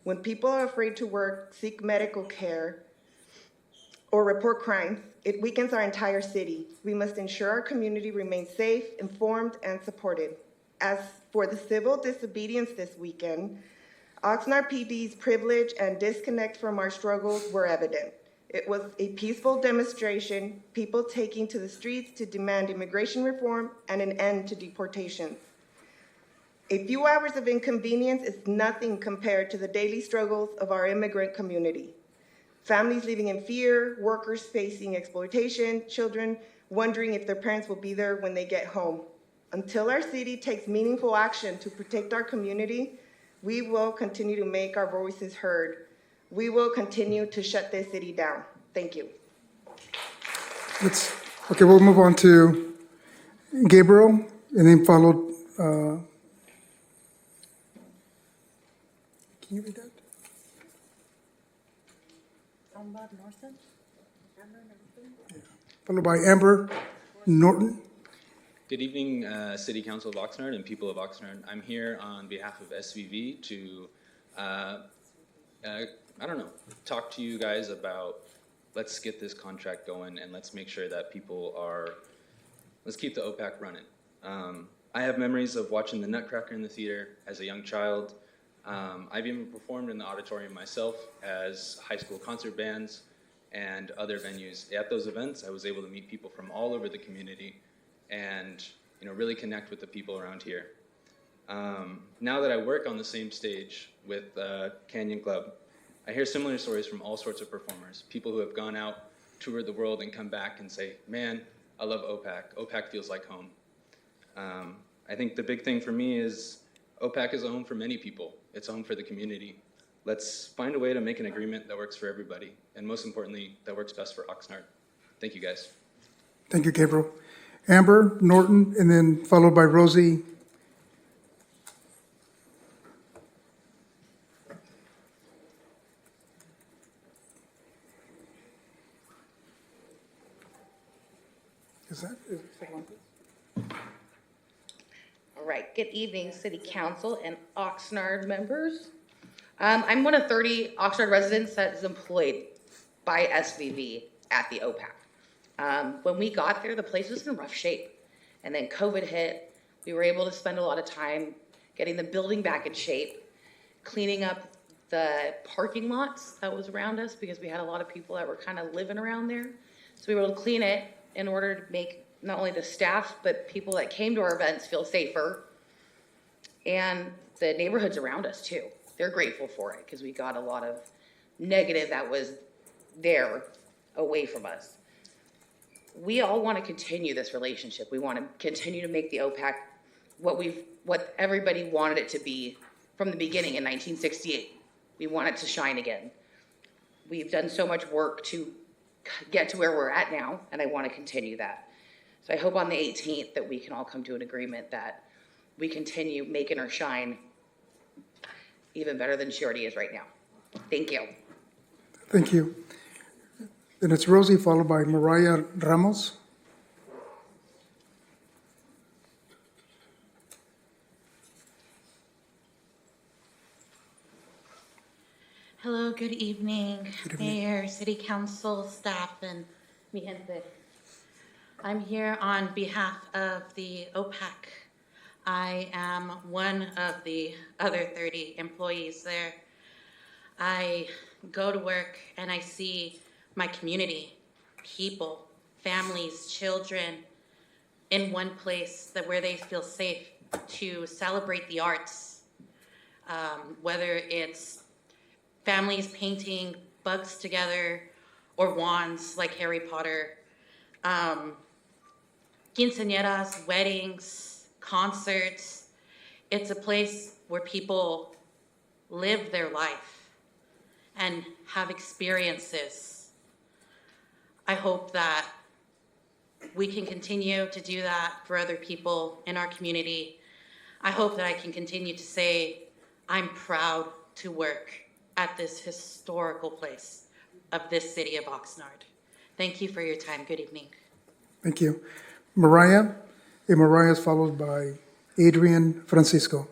When people are afraid to work, seek medical care, or report crimes, it weakens our entire city. We must ensure our community remains safe, informed, and supported. As for the civil disobedience this weekend, Oxnard PD's privilege and disconnect from our struggles were evident. It was a peaceful demonstration, people taking to the streets to demand immigration reform and an end to deportations. A few hours of inconvenience is nothing compared to the daily struggles of our immigrant community. Families living in fear, workers facing exploitation, children wondering if their parents will be there when they get home. Until our city takes meaningful action to protect our community, we will continue to make our voices heard. We will continue to shut this city down. Thank you. Okay, we'll move on to Gabriel, and then followed. Can you read that? Followed by Amber Norton. Good evening, City Council of Oxnard and people of Oxnard. I'm here on behalf of SVV to, talk to you guys about let's get this contract going and let's make sure that let's keep the OPAC running. I have memories of watching the Nutcracker in the theater as a young child. I've even performed in the auditorium myself as high school concert bands. and other venues. At those events, I was able to meet people from all over the community and really connect with the people around here. Now that I work on the same stage with Canyon Club, I hear similar stories from all sorts of performers, people who have gone out, toured the world, and come back and say, man, I love OPAC. OPAC feels like home. I think the big thing for me is OPAC is a home for many people. It's a home for the community. Let's find a way to make an agreement that works for everybody, and most importantly, that works best for Oxnard. Thank you, guys. Thank you, Gabriel. Amber, Norton, and then followed by Rosie. Is that one? All right, good evening, City Council and Oxnard members. I'm one of 30 Oxnard residents that is employed by SVV at the OPAC. When we got there, the place was in rough shape. And then COVID hit. We were able to spend a lot of time getting the building back in shape, cleaning up the parking lots that was around us because we had a lot of people that were kind of living around there. So we were able to clean it in order to make not only the staff, but people that came to our events feel safer. And the neighborhoods around us too. They're grateful for it because we got a lot of negative that was there away from us. We all want to continue this relationship. We want to continue to make the OPAC what everybody wanted it to be from the beginning in 1968. We want it to shine again. We've done so much work to get to where we're at now, and I want to continue that. So I hope on the 18th that we can all come to an agreement that we continue making her shine even better than she already is right now. Thank you. Thank you. Then it's Rosie, followed by Mariah Ramos. Hello, good evening, Mayor, City Council, staff, and mi gente. I'm here on behalf of the OPAC. I am one of the other 30 employees there. I go to work and I see my community, people, families, children in one place where they feel safe to celebrate the arts, whether it's families painting bugs together or wands like Harry Potter, quinceañeras, weddings, concerts. It's a place where people live their life and have experiences. I hope that we can continue to do that for other people in our community. I hope that I can continue to say I'm proud to work at this historical place of this city of Oxnard. Thank you for your time. Good evening. Thank you. Mariah, and Mariah is followed by Adrian Francisco.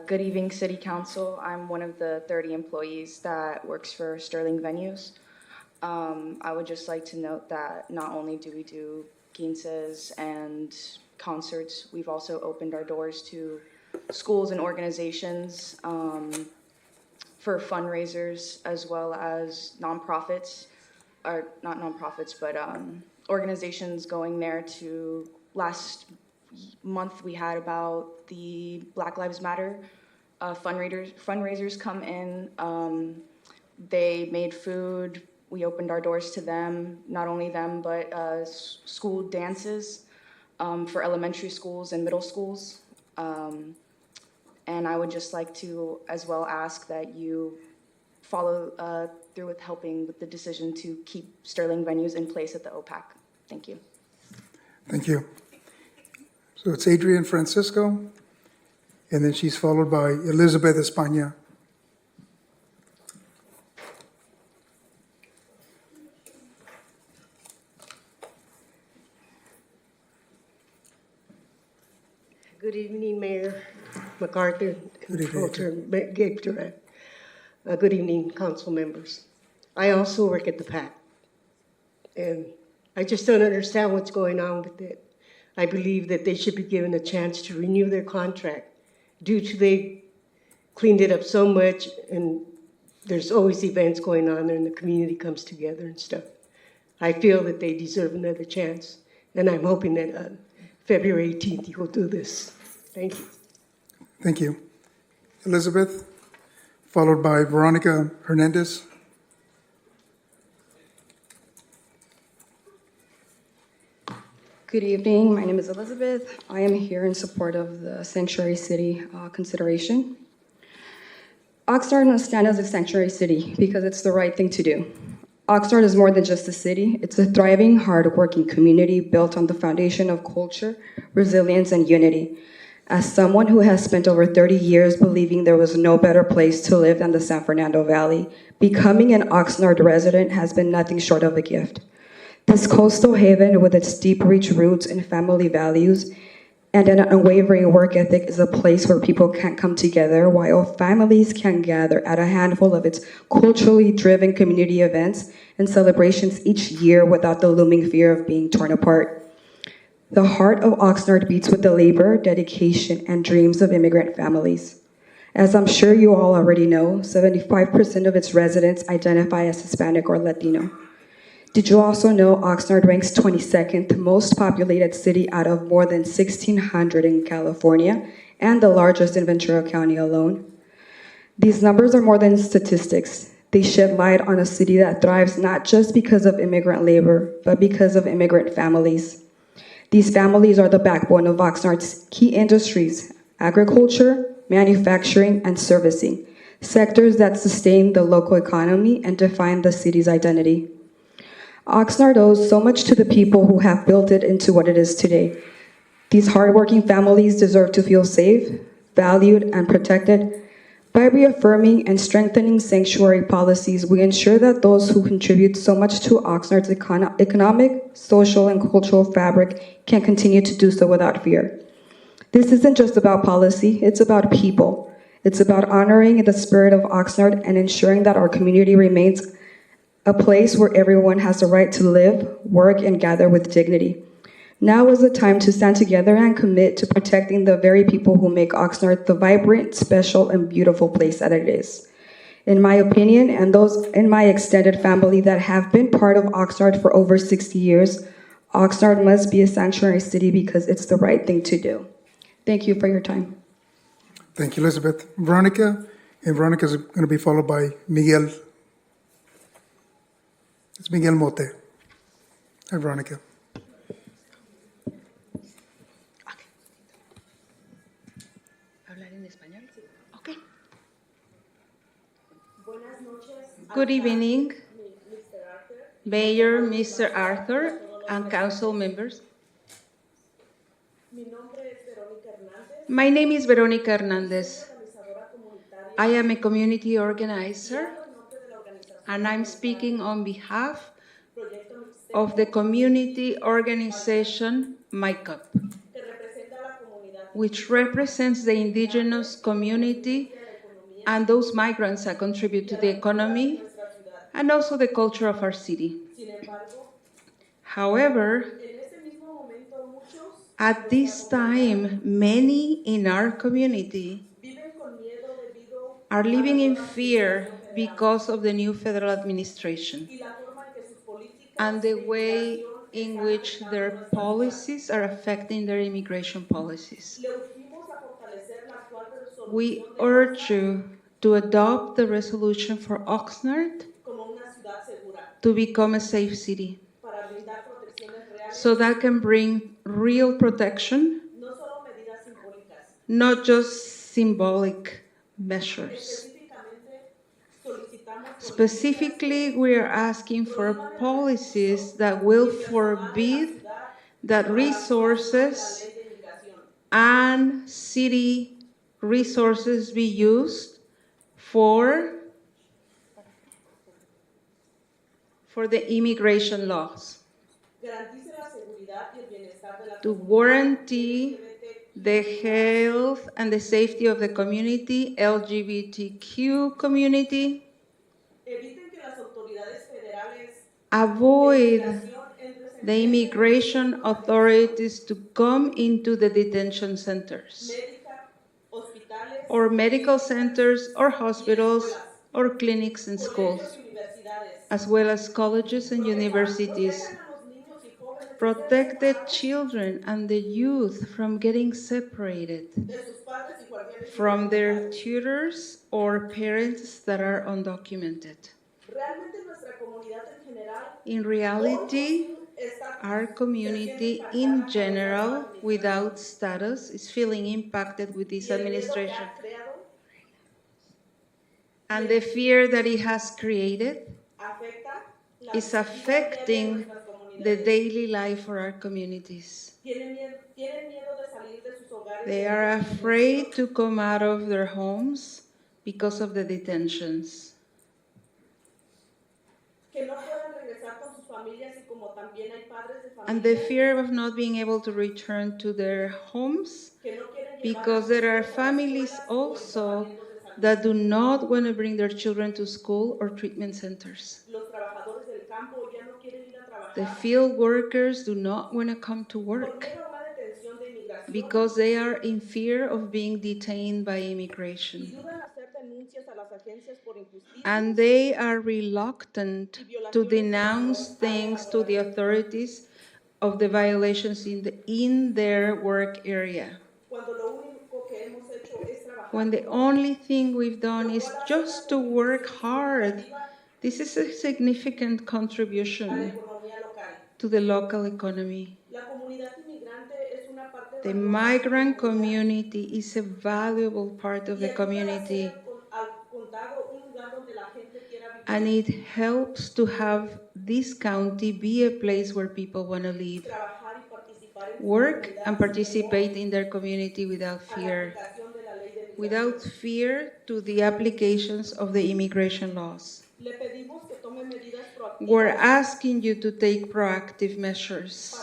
Good evening, City Council. I'm one of the 30 employees that works for Sterling Venues. I would just like to note that not only do we do quinces and concerts, we've also opened our doors to schools and organizations for fundraisers, as well as nonprofits, or not nonprofits, but organizations going there to. Last month we had about the Black Lives Matter fundraisers come in. They made food. We opened our doors to them, not only them, but school dances for elementary schools and middle schools. And I would just like to as well ask that you follow through with helping with the decision to keep Sterling Venues in place at the OPAC. Thank you. Thank you. So it's Adrian Francisco, and then she's followed by Elizabeth España. Good evening, Mayor MacArthur, and Gabe Durant. Good evening, council members. I also work at the PAC, and I just don't understand what's going on with it. I believe that they should be given a chance to renew their contract due to they cleaned it up so much, and there's always events going on there and the community comes together and stuff. I feel that they deserve another chance, and I'm hoping that February 18th you will do this. Thank you. Thank you. Elizabeth, followed by Veronica Hernandez. Good evening. My name is Elizabeth. I am here in support of the Sanctuary City consideration. Oxnard must stand as a sanctuary city because it's the right thing to do. Oxnard is more than just a city. It's a thriving, hard-working community built on the foundation of culture, resilience, and unity. As someone who has spent over 30 years believing there was no better place to live than the San Fernando Valley, becoming an Oxnard resident has been nothing short of a gift. This coastal haven, with its deep-rooted roots and family values and an unwavering work ethic, is a place where people can come together while families can gather at a handful of its culturally driven community events and celebrations each year without the looming fear of being torn apart. The heart of Oxnard beats with the labor, dedication, and dreams of immigrant families. As I'm sure you all already know, 75% of its residents identify as Hispanic or Latino. Did you also know Oxnard ranks 22nd most populated city out of more than 1,600 in California and the largest in Ventura County alone? These numbers are more than statistics. They shed light on a city that thrives not just because of immigrant labor, but because of immigrant families. These families are the backbone of Oxnard's key industries: agriculture, manufacturing, and servicing, sectors that sustain the local economy and define the city's identity. Oxnard owes so much to the people who have built it into what it is today. These hardworking families deserve to feel safe, valued, and protected. By reaffirming and strengthening sanctuary policies, we ensure that those who contribute so much to Oxnard's economic, social, and cultural fabric can continue to do so without fear. This isn't just about policy, it's about people. It's about honoring the spirit of Oxnard and ensuring that our community remains a place where everyone has the right to live, work, and gather with dignity. Now is the time to stand together and commit to protecting the very people who make Oxnard the vibrant, special, and beautiful place that it is. In my opinion, and those in my extended family that have been part of Oxnard for over 60 years, Oxnard must be a sanctuary city because it's the right thing to do. Thank you for your time. Thank you, Elizabeth. Veronica, and Veronica is going to be followed by Miguel. It's Miguel Mote. Hi, Veronica. Good evening, Mayor, Mr. Arthur, and council members. My name is Veronica Hernandez. I am a community organizer, and I'm speaking on behalf of the community organization MyCup, which represents the indigenous community and those migrants that contribute to the economy and also the culture of our city. However, at this time, many in our community are living in fear because of the new federal administration and the way in which their policies are affecting their immigration policies. We urge you to adopt the resolution for Oxnard to become a safe city, so that can bring real protection, not just symbolic measures. Specifically, we are asking for policies that will forbid that resources and city resources be used for the immigration laws, to guarantee the health and the safety of the community, LGBTQ avoid the immigration authorities to come into the detention centers, or medical centers, or hospitals, or clinics and schools, as well as colleges and universities. Protect the children and the youth from getting separated from their tutors or parents that are undocumented. In reality, our community in general, without status, is feeling impacted with this administration. And the fear that it has created is affecting the daily life for our communities. They are afraid to come out of their homes because of the detentions. And the fear of not being able to return to their homes, because there are families also that do not want to bring their children to school or treatment centers. The field workers do not want to come to work because they are in fear of being detained by immigration. And they are reluctant to denounce things to the authorities of the violations in their work area, when the only thing we've done is just to work hard. This is a significant contribution to the local economy. The migrant community is a valuable part of the community, and it helps to have this county be a place where people want to live, work, and participate in their community without fear to the applications of the immigration laws. We're asking you to take proactive measures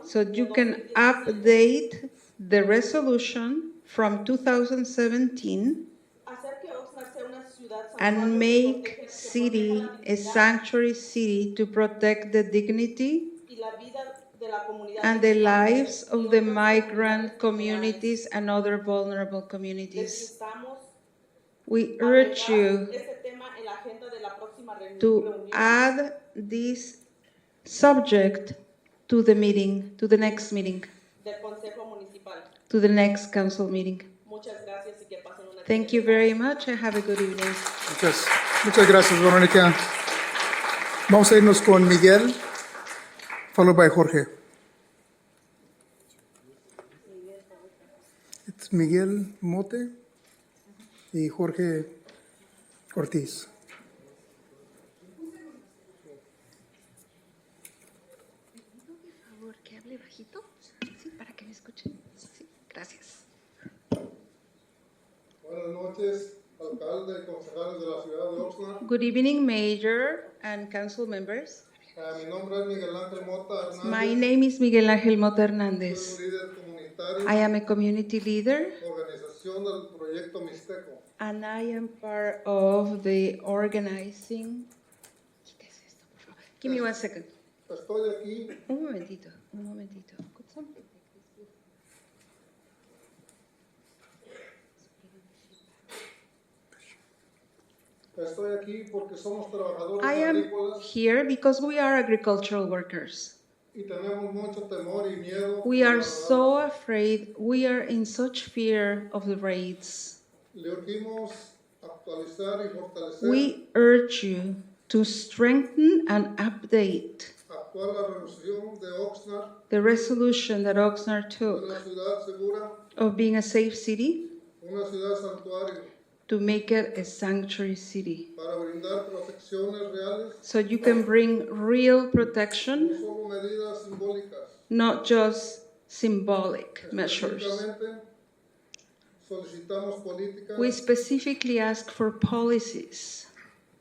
so you can update the resolution from 2017 and make city a sanctuary city to protect the dignity and the lives of the migrant communities and other vulnerable communities. We urge you to add this subject to the meeting, to the next meeting, to the next council meeting. Thank you very much and have a good evening. Muchas gracias, Verónica. Vamos a irnos con Miguel, followed by Jorge. It's Miguel Mote y Jorge Ortiz. Que hable bajito, sí, para que me escuchen. Sí, gracias. Buenas noches, alcalde y concejales de la ciudad de Oxnard. Good evening, Mayor and council members. Mi nombre es Miguel Ángel Mota Hernández. My name is Miguel Ángel Mota Hernández. Soy un líder comunitario. I am a community leader. Organización del proyecto Mixteco. And I am part of the organizing. Give me 1 second. Estoy aquí. Un momentito. Estoy aquí porque somos trabajadores I am agrícolas. here because we are agricultural workers. Y tenemos mucho temor y miedo. We are so afraid, we are in such fear of the raids. Le urgimos actualizar y fortalecer. We urge you to strengthen and update Actual la resolución de Oxnard. The resolution that Oxnard took Una ciudad segura. of being a safe city Una ciudad santuario. to make it a sanctuary city. Para brindar protecciones reales. So you can bring real protection, No solo medidas simbólicas. not just symbolic measures. Solicitamos políticas. We specifically ask for policies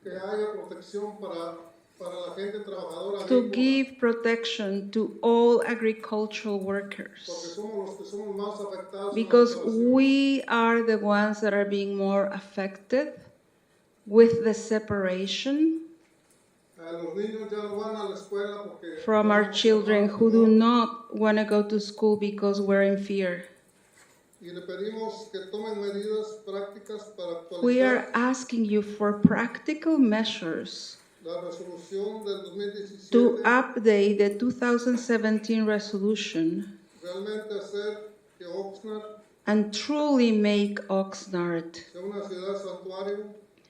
Que haya protección para la gente trabajadora to agrícola. give protection to all agricultural workers, Porque somos los que somos más afectados. because we are the ones that are being more affected with the separation. from our children who do not want to go to school because we're in fear. We are asking you for practical measures to update the 2017 resolution and truly make Oxnard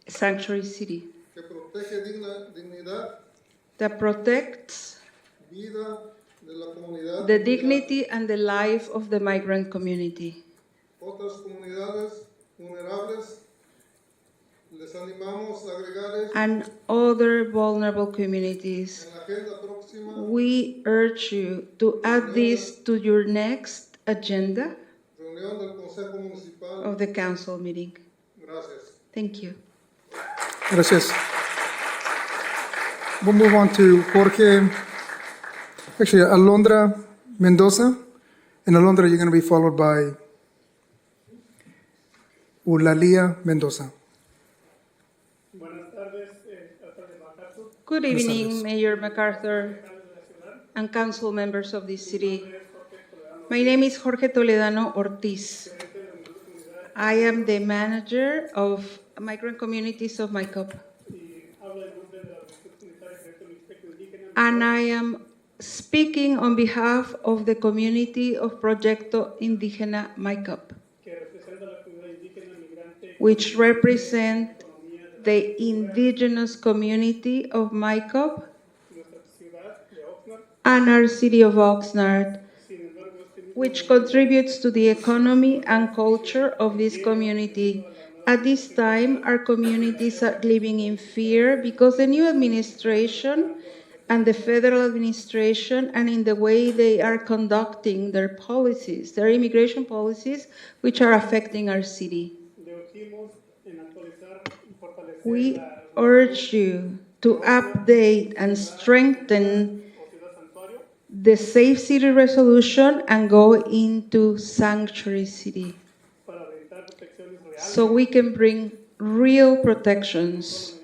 a sanctuary city that protects the dignity and the life of the migrant community. And other vulnerable communities. We urge you to add this to your next agenda of the council meeting. Thank you. Gracias. We'll move on to Alondra Mendoza. And Alondra, you're going to be followed by Eulalia Mendoza. Good evening, Mayor MacArthur and council members of this city. My name is Jorge Toledano Ortiz. I am the manager of migrant communities of MyCup. And I am speaking on behalf of the community of Proyecto Indígena MyCup, which represent the indigenous community of MyCup and our city of Oxnard, which contributes to the economy and culture of this community. At this time, our communities are living in fear because the new administration and the federal administration and in the way they are conducting their policies, their immigration policies, which are affecting our city. We urge you to update and strengthen the Safe City Resolution and go into Sanctuary City so we can bring real protections,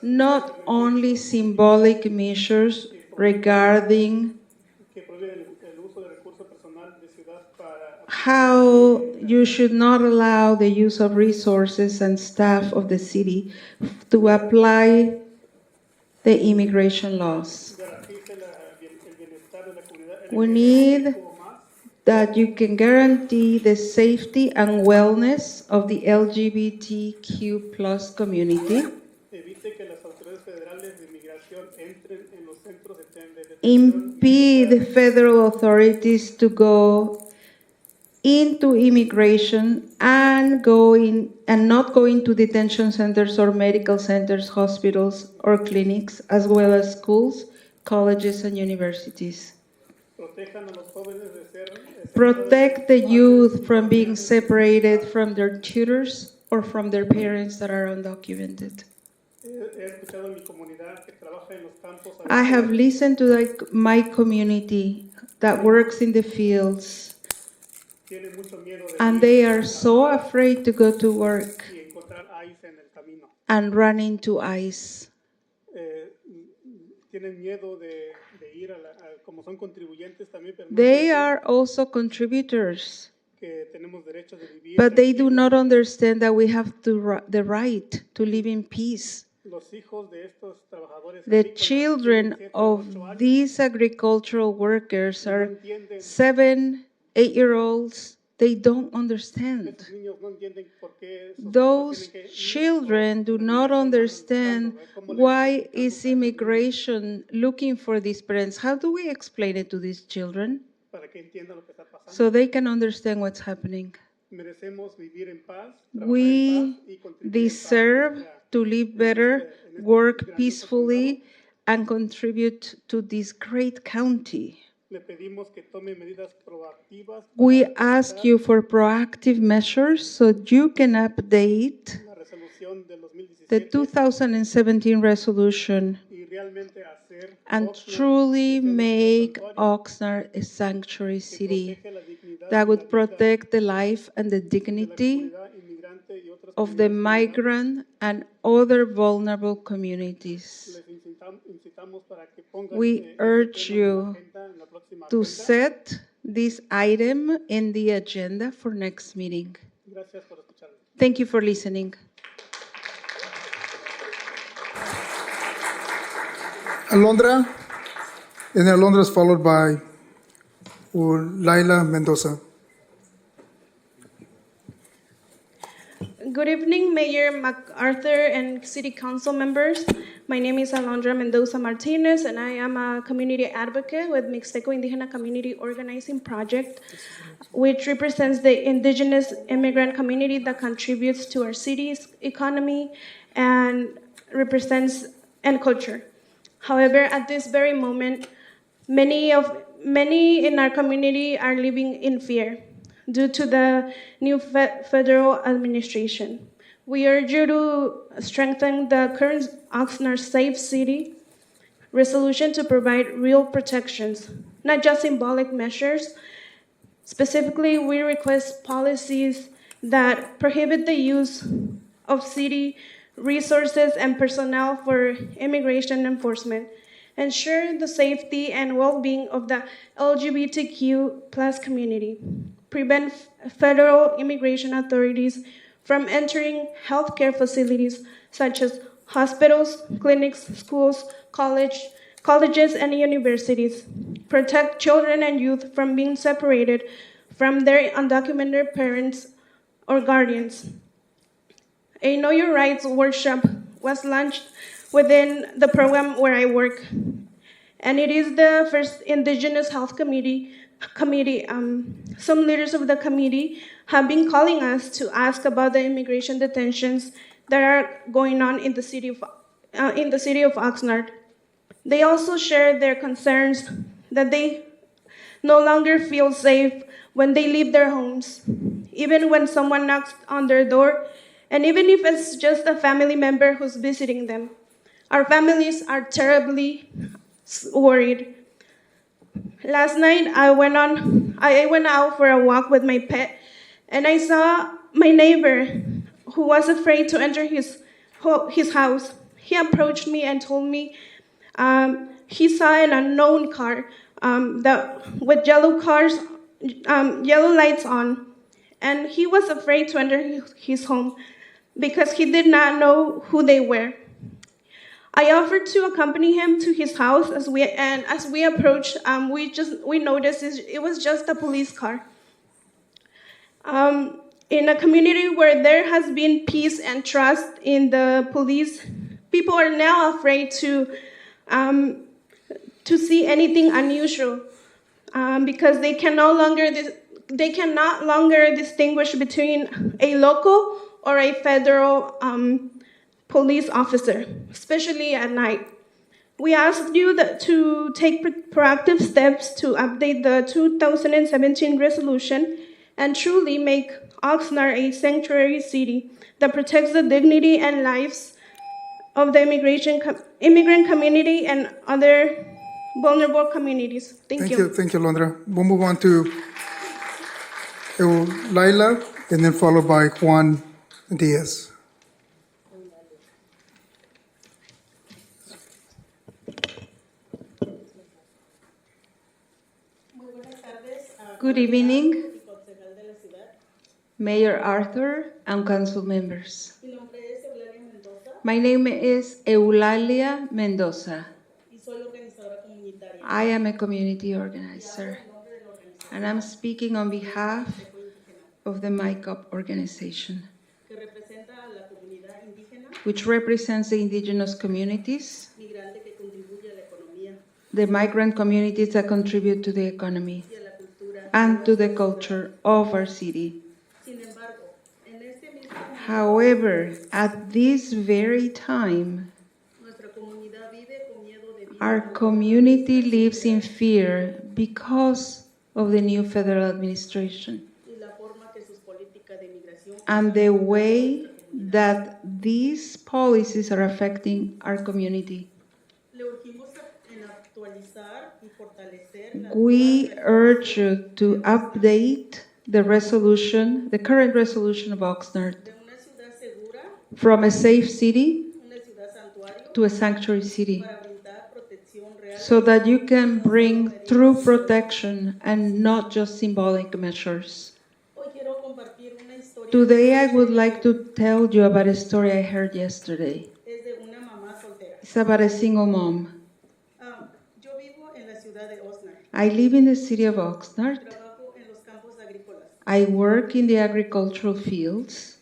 not only symbolic measures regarding how you should not allow the use of resources and staff of the city to apply the immigration laws. We need that you can guarantee the safety and wellness of the LGBTQ plus community, impede federal authorities to go into immigration and not go into detention centers or medical centers, hospitals or clinics, as well as schools, colleges and universities. Protect the youth from being separated from their tutors or from their parents that are undocumented. I have listened to my community that works in the fields, and they are so afraid to go to work and run into ICE. They are also contributors, but they do not understand that we have the right to live in peace. The children of these agricultural workers are 7, 8-year-olds. They don't understand. Those children do not understand why is immigration looking for these parents. How do we explain it to these children so they can understand what's happening? We deserve to live better, work peacefully, and contribute to this great county. We ask you for proactive measures so you can update the 2017 resolution and truly make Oxnard a sanctuary city that would protect the life and the dignity of the migrant and other vulnerable communities. we urge you to set this item in the agenda for next meeting. Thank you for listening. Alondra, and then Alondra is followed by Laila Mendoza. Good evening, Mayor MacArthur and City Council members. My name is Alondra Mendoza Martinez, and I am a community advocate with Mixteco Indígena Community Organizing Project, which represents the indigenous immigrant community that contributes to our city's economy and represents and culture. However, at this very moment, many in our community are living in fear due to the new federal administration. We urge you to strengthen the current Oxnard Safe City resolution to provide real protections, not just symbolic measures. Specifically, we request policies that prohibit the use of city resources and personnel for immigration enforcement, ensure the safety and well-being of the LGBTQ plus community, prevent federal immigration authorities from entering healthcare facilities such as hospitals, clinics, schools, colleges, and universities, protect children and youth from being separated from their undocumented parents or guardians. A Know Your Rights workshop was launched within the program where I work, and it is the first Indigenous Health Committee. Some leaders of the committee have been calling us to ask about the immigration detentions that are going on in the city of Oxnard. They also shared their concerns that they no longer feel safe when they leave their homes, even when someone knocks on their door, and even if it's just a family member who's visiting them. Our families are terribly worried. Last night, I went out for a walk with my pet, and I saw my neighbor who was afraid to enter his house. He approached me and told me he saw an unknown car with yellow lights on, and he was afraid to enter his home because he did not know who they were. I offered to accompany him to his house as we approached, we noticed it was just a police car. In a community where there has been peace and trust in the police, people are now afraid to see anything unusual because they can no longer distinguish between a local or a federal police officer, especially at night. We asked you to take proactive steps to update the 2017 resolution and truly make Oxnard a sanctuary city that protects the dignity and lives of the immigrant community and other vulnerable communities. Thank you. Thank you, Londra. We'll move on to Laila, and then followed by Juan Diaz. Good evening, Mayor Arthur and council members. My name is Eulalia Mendoza. I am a community organizer, and I'm speaking on behalf of the MICOP organization, which represents the indigenous communities, the migrant communities that contribute to the economy and to the culture of our city. However, at this very time, our community lives in fear because of the new federal administration and the way that these policies are affecting our community. We urge you to update the resolution, the current resolution of Oxnard, from a safe city to a sanctuary city, so that you can bring true protection and not just symbolic measures. Today, I would like to tell you about a story I heard yesterday. It's about a single mom. I live in the city of Oxnard. I work in the agricultural fields.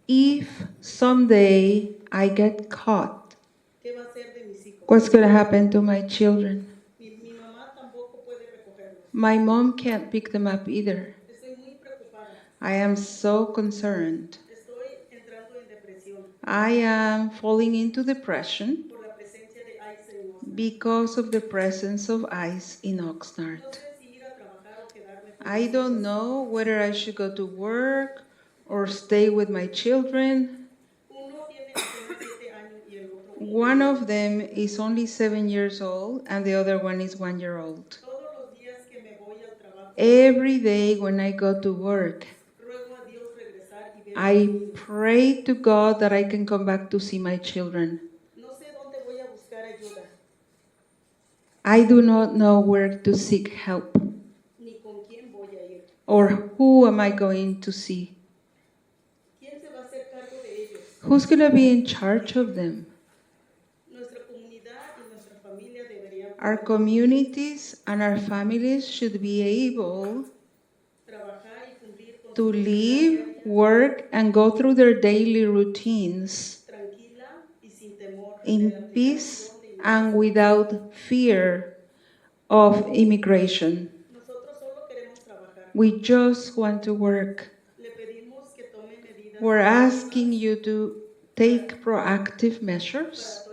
If someday I get caught, what's going to happen to my children? My mom can't pick them up either. I am so concerned. I am falling into depression because of the presence of ICE in Oxnard. I don't know whether I should go to work or stay with my children. One of them is only 7 years old and the other one is 1 year old. Every day when I go to work, I pray to God that I can come back to see my children. I do not know where to seek help or who am I going to see. Who's going to be in charge of them? Our communities and our families should be able to live, work, and go through their daily routines in peace and without fear of immigration. We just want to work. We're asking you to take proactive measures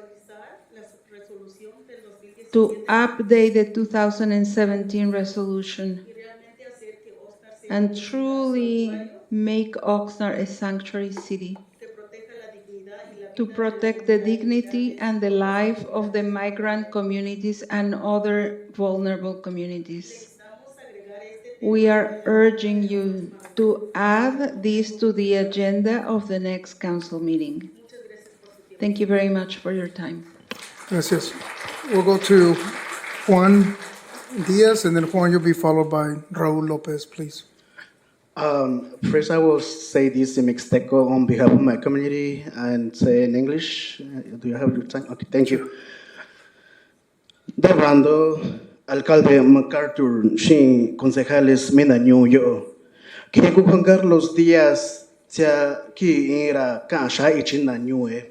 to update the 2017 resolution and truly make Oxnard a sanctuary city to protect the dignity and the life of the migrant communities and other vulnerable communities. We are urging you to add this to the agenda of the next council meeting. Thank you very much for your time. Gracias. We'll go to Juan Diaz, and then Juan, you'll be followed by Raul Lopez, please. First, I will say this in Mixteco on behalf of my community and say in English. Do you have your time? Okay, thank you. Derrando, alcalde MacArthur, Shin, concejales Menaño, yo. Que Juan Carlos Díaz, sea que era Kasha y Chinañue.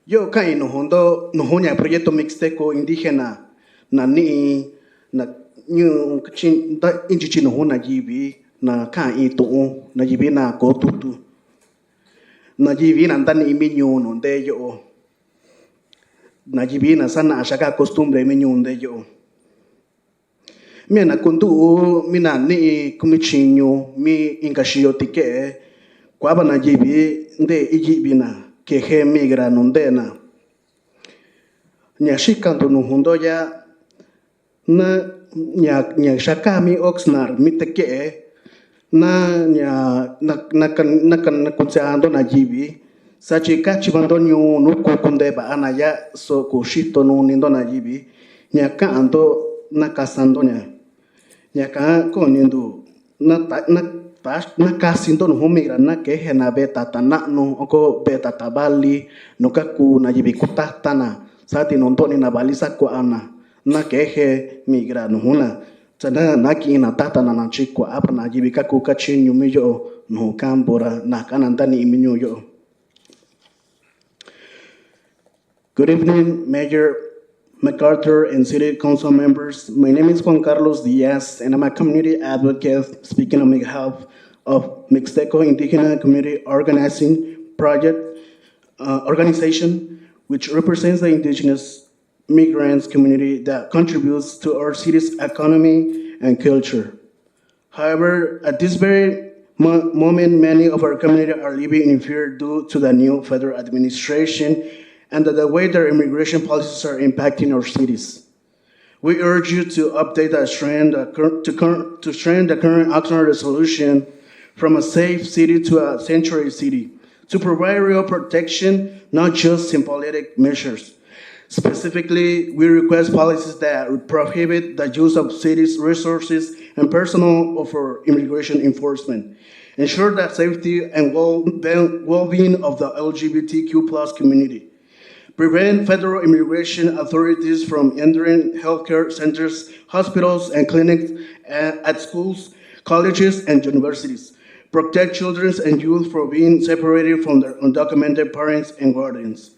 Yo caí no hondo, no hoña proyecto Mixteco indígena, na ni, na ñu chin da inchichino hona jibi. Na ka ito na jibi na ko tutu na jibi na tani iminyo no de yo na jibi na sana ashaka costumbre iminyo de yo mina kuntu mina ni kumichinyo mi inkashio tike kwaba na jibi de ijibi na que he migra nondena nyashikando no hundo ya na nya shaka mi Oxnard mi teke na kunsando na jibi sachi kachi bando nyu no kunde ba anaya so kushito no nindo na jibi nya ka ando na kasando nya ka ko nindu na kasindo no migra na ke hena beta tana no ko beta tabali no kaku na jibi kutatana sati no ntoni na balisa ko ana na ke he migra no huna Sana naki na tata na nachikwa apa na jibika kuka chinyu miyo no kambora na kanantani iminyo yo. Good evening, Mayor MacArthur and City Council members. My name is Juan Carlos Diaz, and I'm a community advocate speaking on behalf of Mixteco Indígena Community Organization, which represents the indigenous migrants community that contributes to our city's economy and culture. However, at this very moment, many of our community are living in fear due to the new federal administration and the way their immigration policies are impacting our cities. We urge you to update the trend the current Oxnard resolution from a safe city to a sanctuary city to provide real protection, not just symbolic measures. Specifically, we request policies that prohibit the use of city's resources and personnel for immigration enforcement. Ensure that safety and well-being of the LGBTQ+ community. Prevent federal immigration authorities from entering healthcare centers, hospitals, and clinics at schools, colleges, and universities. Protect children and youth from being separated from their undocumented parents and guardians.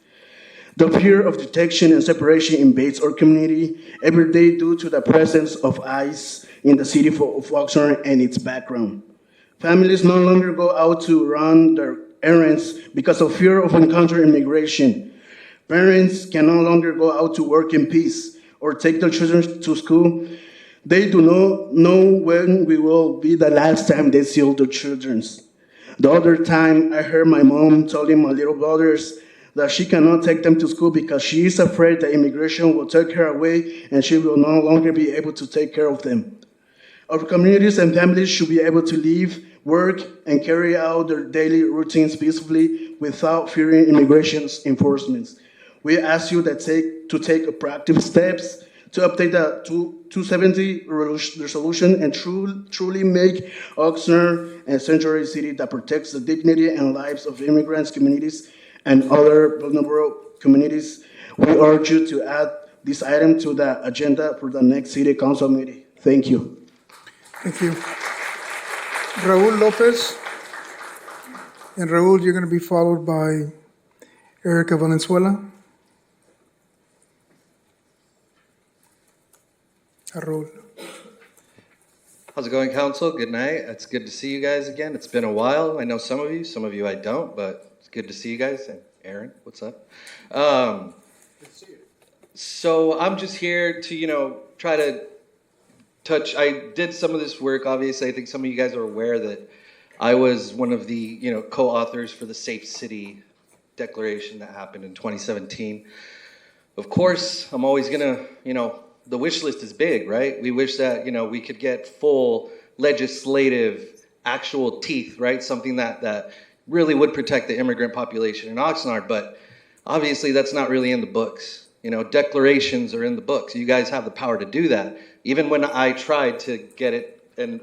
The fear of detection and separation invades our community every day due to the presence of ICE in the city of Oxnard and its background. Families no longer go out to run their errands because of fear of encountering immigration. Parents can no longer go out to work in peace or take their children to school. They do not know when we will be the last time they see their children. The other time, I heard my mom telling my little brothers that she cannot take them to school because she is afraid that immigration will take her away and she will no longer be able to take care of them. Our communities and families should be able to live, work, and carry out their daily routines peacefully without fearing immigration enforcement. We ask you to take proactive steps to update the 270 resolution and truly make Oxnard a sanctuary city that protects the dignity and lives of immigrants, communities, and other vulnerable communities. We urge you to add this item to the agenda for the next City Council meeting. Thank you. Thank you. Raul Lopez. And Raul, you're going to be followed by Erica Valenzuela. Raul. How's it going, Council? Good night. It's good to see you guys again. It's been a while. I know some of you I don't, but it's good to see you guys. And Aaron, what's up? So I'm just here to, try to touch. I did some of this work. Obviously, I think some of you guys are aware that I was one of the, co-authors for the Safe City Declaration that happened in 2017. Of course, I'm always gonna, the wish list is big, right? We wish that, we could get full legislative, actual teeth, right? Something that really would protect the immigrant population in Oxnard, but obviously that's not really in the books. Declarations are in the books. You guys have the power to do that. Even when I tried to get it, and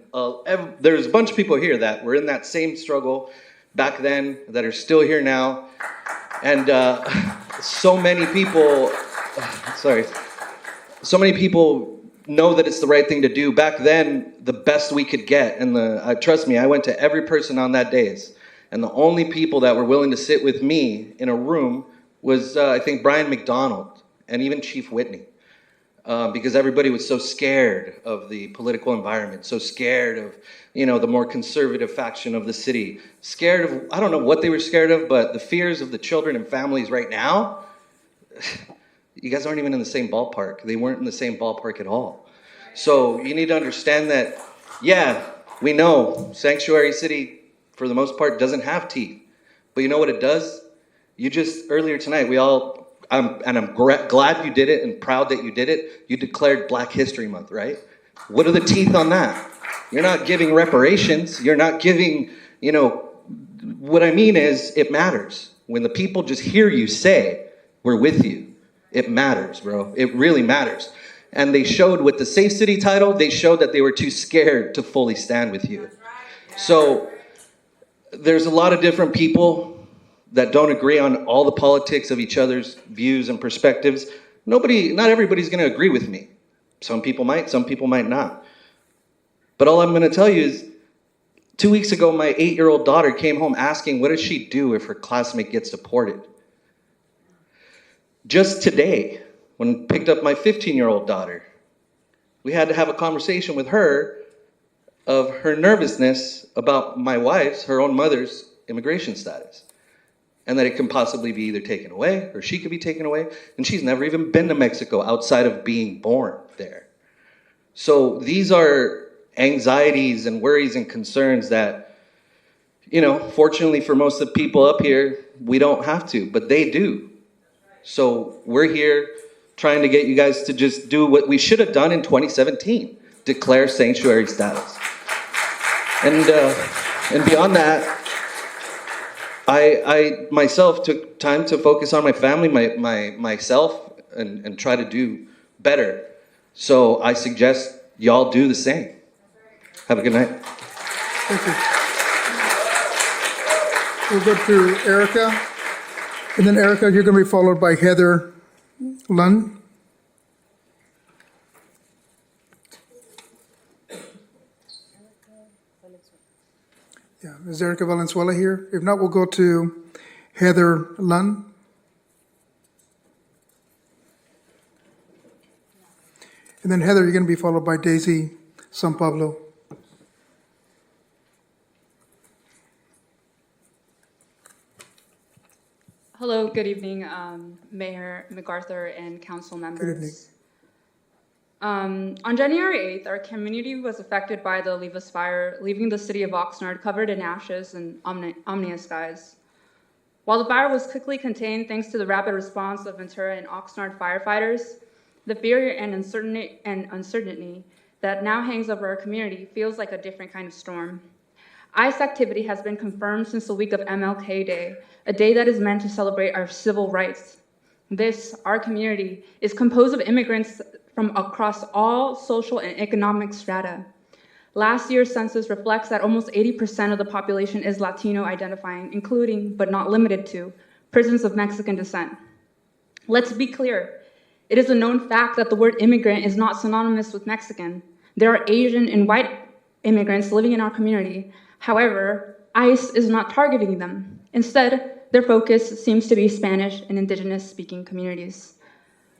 there's a bunch of people here that were in that same struggle back then that are still here now. And so many people know that it's the right thing to do. Back then, the best we could get, and trust me, I went to every person on that days, and the only people that were willing to sit with me in a room was, I think, Brian McDonald and even Chief Whitney, because everybody was so scared of the political environment, so scared of, the more conservative faction of the city, scared of, I don't know what they were scared of, but the fears of the children and families right now, you guys aren't even in the same ballpark. They weren't in the same ballpark at all. So you need to understand that, yeah, we know Sanctuary City, for the most part, doesn't have teeth. But you know what it does? You just, earlier tonight, I'm glad you did it and proud that you did it. You declared Black History Month, right? What are the teeth on that? You're not giving reparations. You're not giving, what I mean is it matters. When the people just hear you say, we're with you, it matters, bro. It really matters. And they showed with the Safe City title, they showed that they were too scared to fully stand with you. So there's a lot of different people that don't agree on all the politics of each other's views and perspectives. Not everybody's going to agree with me. Some people might not. But all I'm going to tell you is 2 weeks ago, my 8-year-old daughter came home asking, what does she do if her classmate gets deported? Just today, when I picked up my 15-year-old daughter, we had to have a conversation with her of her nervousness about my wife's, her own mother's, immigration status. And that it can possibly be either taken away or she could be taken away. And she's never even been to Mexico outside of being born there. So these are anxieties and worries and concerns that, fortunately for most of the people up here, we don't have to, but they do. So we're here trying to get you guys to just do what we should have done in 2017, declare sanctuary status. And beyond that, I myself took time to focus on my family, myself, and try to do better. So I suggest y'all do the same. Have a good night. Thank you. We'll go to Erica. And then Erica, you're going to be followed by Heather Lunn. Yeah, is Erica Valenzuela here? If not, we'll go to Heather Lunn. And then Heather, you're going to be followed by Daisy San Pablo. Hello, good evening, Mayor MacArthur and council members. evening. On January 8th, our community was affected by the Levis fire, leaving the city of Oxnard covered in ashes and ominous skies. While the fire was quickly contained thanks to the rapid response of Ventura and Oxnard firefighters, the fear and uncertainty that now hangs over our community feels like a different kind of storm. ICE activity has been confirmed since the week of MLK Day, a day that is meant to celebrate our civil rights. This, our community, is composed of immigrants from across all social and economic strata. Last year's census reflects that almost 80% of the population is Latino identifying, including, but not limited to, persons of Mexican descent. Let's be clear. It is a known fact that the word immigrant is not synonymous with Mexican. There are Asian and white immigrants living in our community. However, ICE is not targeting them. Instead, their focus seems to be Spanish and indigenous-speaking communities.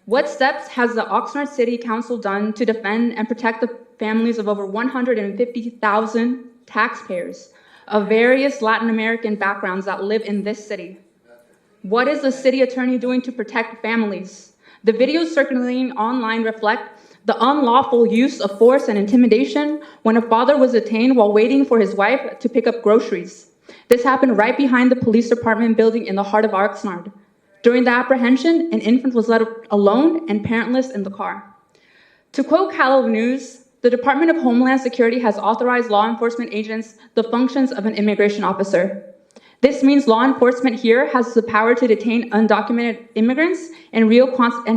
What steps has the Oxnard City Council done to defend and protect the families of over 150,000 taxpayers of various Latin American backgrounds that live in this city? What is the city attorney doing to protect families? The videos circulating online reflect the unlawful use of force and intimidation when a father was detained while waiting for his wife to pick up groceries. This happened right behind the police department building in the heart of Oxnard. During the apprehension, an infant was left alone and parentless in the car. To quote Callo News, the Department of Homeland Security has authorized law enforcement agents the functions of an immigration officer. This means law enforcement here has the power to detain undocumented immigrants and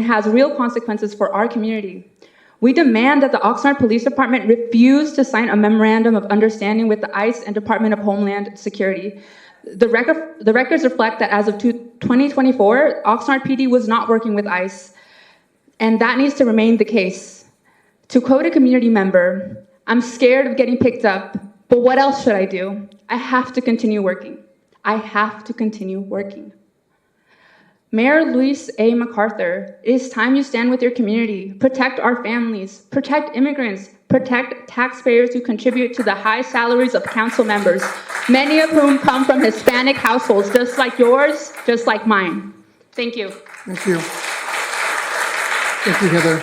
has real consequences for our community. We demand that the Oxnard Police Department refuse to sign a memorandum of understanding with the ICE and Department of Homeland Security. The records reflect that as of 2024, Oxnard PD was not working with ICE, and that needs to remain the case. To quote a community member, "I'm scared of getting picked up, but what else should I do? I have to continue working. I have to continue working." Mayor Luis A. MacArthur, it is time you stand with your community. Protect our families, protect immigrants, protect taxpayers who contribute to the high salaries of council members, many of whom come from Hispanic households, just like yours, just like mine. Thank you. Thank you. Thank you, Heather.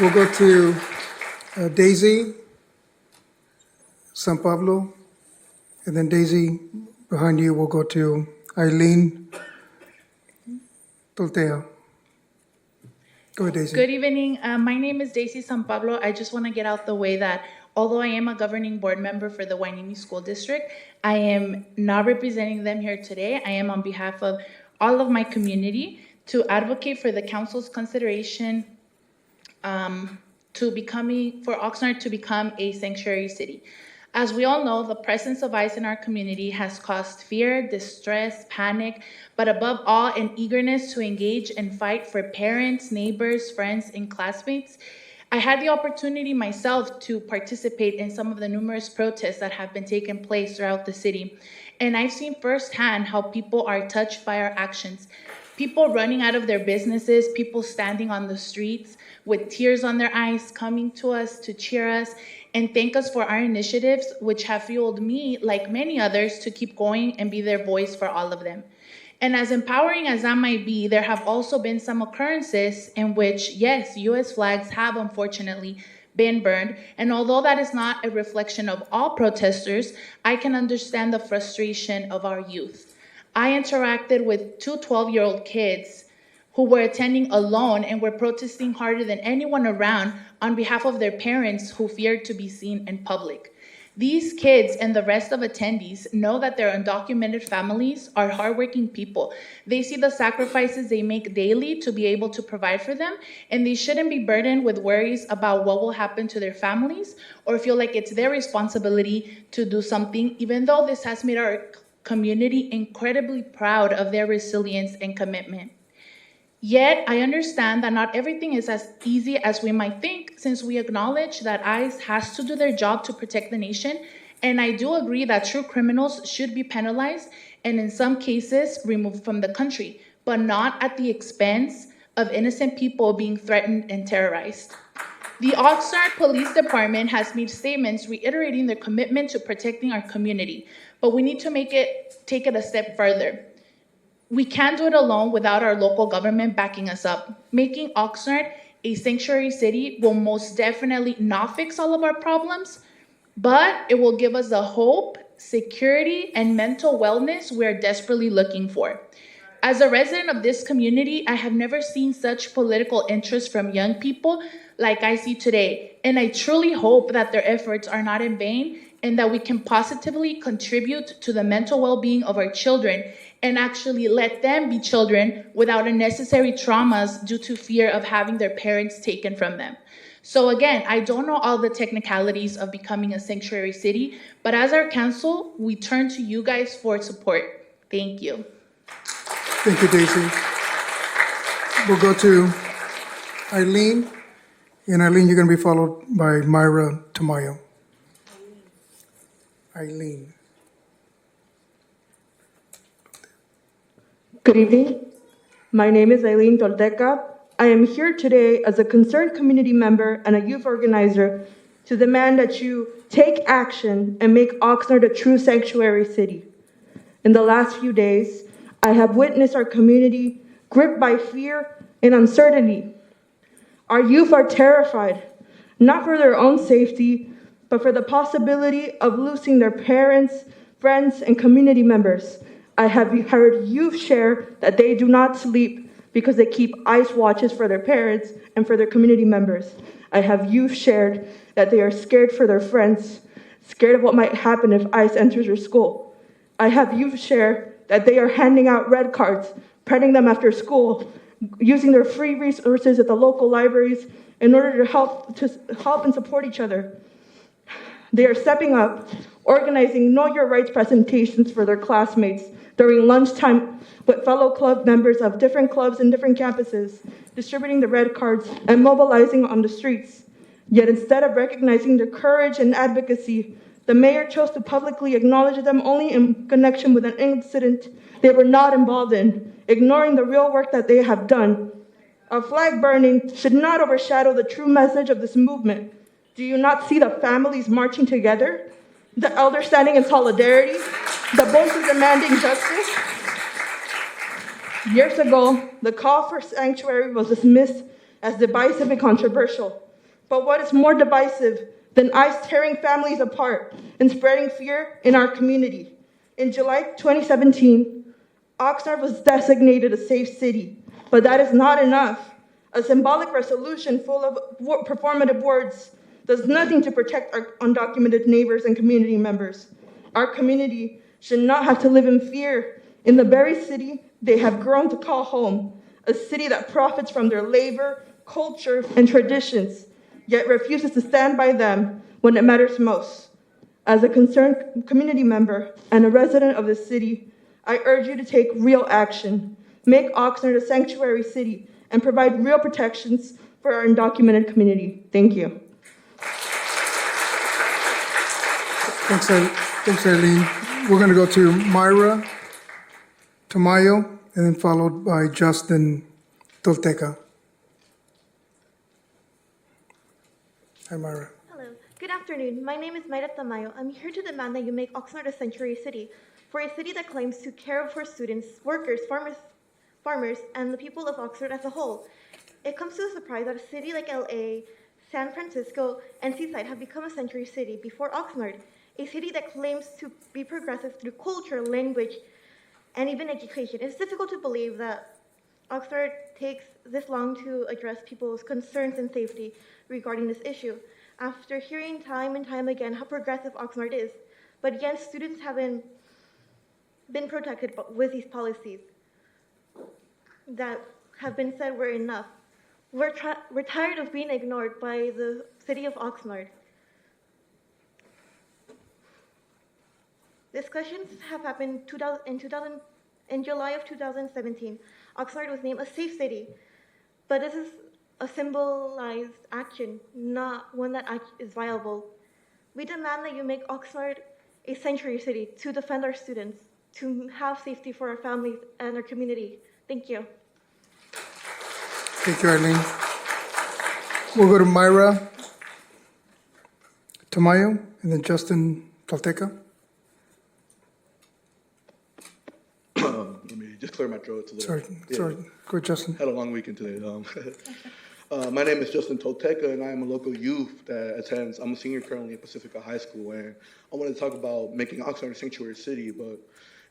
We'll go to Daisy San Pablo, and then Daisy, behind you, we'll go to Eileen Toltea. Go ahead, Daisy. Good evening. My name is Daisy San Pablo. I just want to get out the way that although I am a governing board member for the Wainini School District, I am not representing them here today. I am on behalf of all of my community to advocate for the council's consideration for Oxnard to become a sanctuary city. As we all know, the presence of ICE in our community has caused fear, distress, panic, but above all, an eagerness to engage and fight for parents, neighbors, friends, and classmates. I had the opportunity myself to participate in some of the numerous protests that have been taking place throughout the city, and I've seen firsthand how people are touched by our actions. People running out of their businesses, people standing on the streets with tears on their eyes, coming to us to cheer us and thank us for our initiatives, which have fueled me, like many others, to keep going and be their voice for all of them. And as empowering as that might be, there have also been some occurrences in which, yes, U.S. flags have unfortunately been burned. And although that is not a reflection of all protesters, I can understand the frustration of our youth. I interacted with two 12-year-old kids who were attending alone and were protesting harder than anyone around on behalf of their parents who feared to be seen in public. These kids and the rest of attendees know that their undocumented families are hardworking people. They see the sacrifices they make daily to be able to provide for them, and they shouldn't be burdened with worries about what will happen to their families or feel like it's their responsibility to do something, even though this has made our community incredibly proud of their resilience and commitment. Yet, I understand that not everything is as easy as we might think, since we acknowledge that ICE has to do their job to protect the nation, and I do agree that true criminals should be penalized and in some cases removed from the country, but not at the expense of innocent people being threatened and terrorized. The Oxnard Police Department has made statements reiterating their commitment to protecting our community, but we need to take it a step further. We can't do it alone without our local government backing us up. Making Oxnard a sanctuary city will most definitely not fix all of our problems, but it will give us the hope, security, and mental wellness we are desperately looking for. As a resident of this community, I have never seen such political interest from young people like I see today, and I truly hope that their efforts are not in vain and that we can positively contribute to the mental well-being of our children and actually let them be children without unnecessary traumas due to fear of having their parents taken from them. So again, I don't know all the technicalities of becoming a sanctuary city, but as our council, we turn to you guys for support. Thank you. Thank you, Daisy. We'll go to Eileen, and Eileen, you're going to be followed by Myra Tamayo. Eileen. Good evening. My name is Eileen Tolteca. I am here today as a concerned community member and a youth organizer to demand that you take action and make Oxnard a true sanctuary city. In the last few days, I have witnessed our community gripped by fear and uncertainty. Our youth are terrified, not for their own safety, but for the possibility of losing their parents, friends, and community members. I have heard youth share that they do not sleep because they keep ICE watches for their parents and for their community members. I have youth shared that they are scared for their friends, scared of what might happen if ICE enters their school. I have youth share that they are handing out red cards, printing them after school, using their free resources at the local libraries in order to help and support each other. They are stepping up, organizing Know Your Rights presentations for their classmates during lunchtime with fellow club members of different clubs and different campuses, distributing the red cards and mobilizing on the streets. Yet instead of recognizing their courage and advocacy, the mayor chose to publicly acknowledge them only in connection with an incident they were not involved in, ignoring the real work that they have done. A flag burning should not overshadow the true message of this movement. Do you not see the families marching together? The elders standing in solidarity? The voices demanding justice? Years ago, the call for sanctuary was dismissed as divisive and controversial. But what is more divisive than ICE tearing families apart and spreading fear in our community? In July 2017, Oxnard was designated a safe city, but that is not enough. A symbolic resolution full of performative words does nothing to protect our undocumented neighbors and community members. Our community should not have to live in fear in the very city they have grown to call home, a city that profits from their labor, culture, and traditions, yet refuses to stand by them when it matters most. As a concerned community member and a resident of the city, I urge you to take real action, make Oxnard a sanctuary city, and provide real protections for our undocumented community. Thank you. Thanks, Eileen. We're going to go to Myra Tamayo, and then followed by Justin Tolteca. Hi, Myra. Hello. Good afternoon. My name is Mayra Tamayo. I'm here to demand that you make Oxnard a sanctuary city, for a city that claims to care for students, workers, farmers, and the people of Oxnard as a whole. It comes to a surprise that a city like LA, San Francisco, and Seaside have become a sanctuary city before Oxnard, a city that claims to be progressive through culture, language, and even education. It's difficult to believe that Oxnard takes this long to address people's concerns and safety regarding this issue. After hearing time and time again how progressive Oxnard is, but yet students haven't been protected with these policies that have been said were enough. We're tired of being ignored by the city of Oxnard. Discussions have happened in July of 2017. Oxnard was named a safe city, but this is a symbolized action, not one that is viable. We demand that you make Oxnard a sanctuary city to defend our students, to have safety for our families and our community. Thank you. Thank you, Eileen. We'll go to Myra Tamayo and then Justin Tolteca. Let me just clear my throat. Sorry. Go ahead, Justin. Had a long weekend today. My name is Justin Tolteca, and I am a local youth that attends. I'm a senior currently at Pacifica High School, and I want to talk about making Oxnard a sanctuary city. But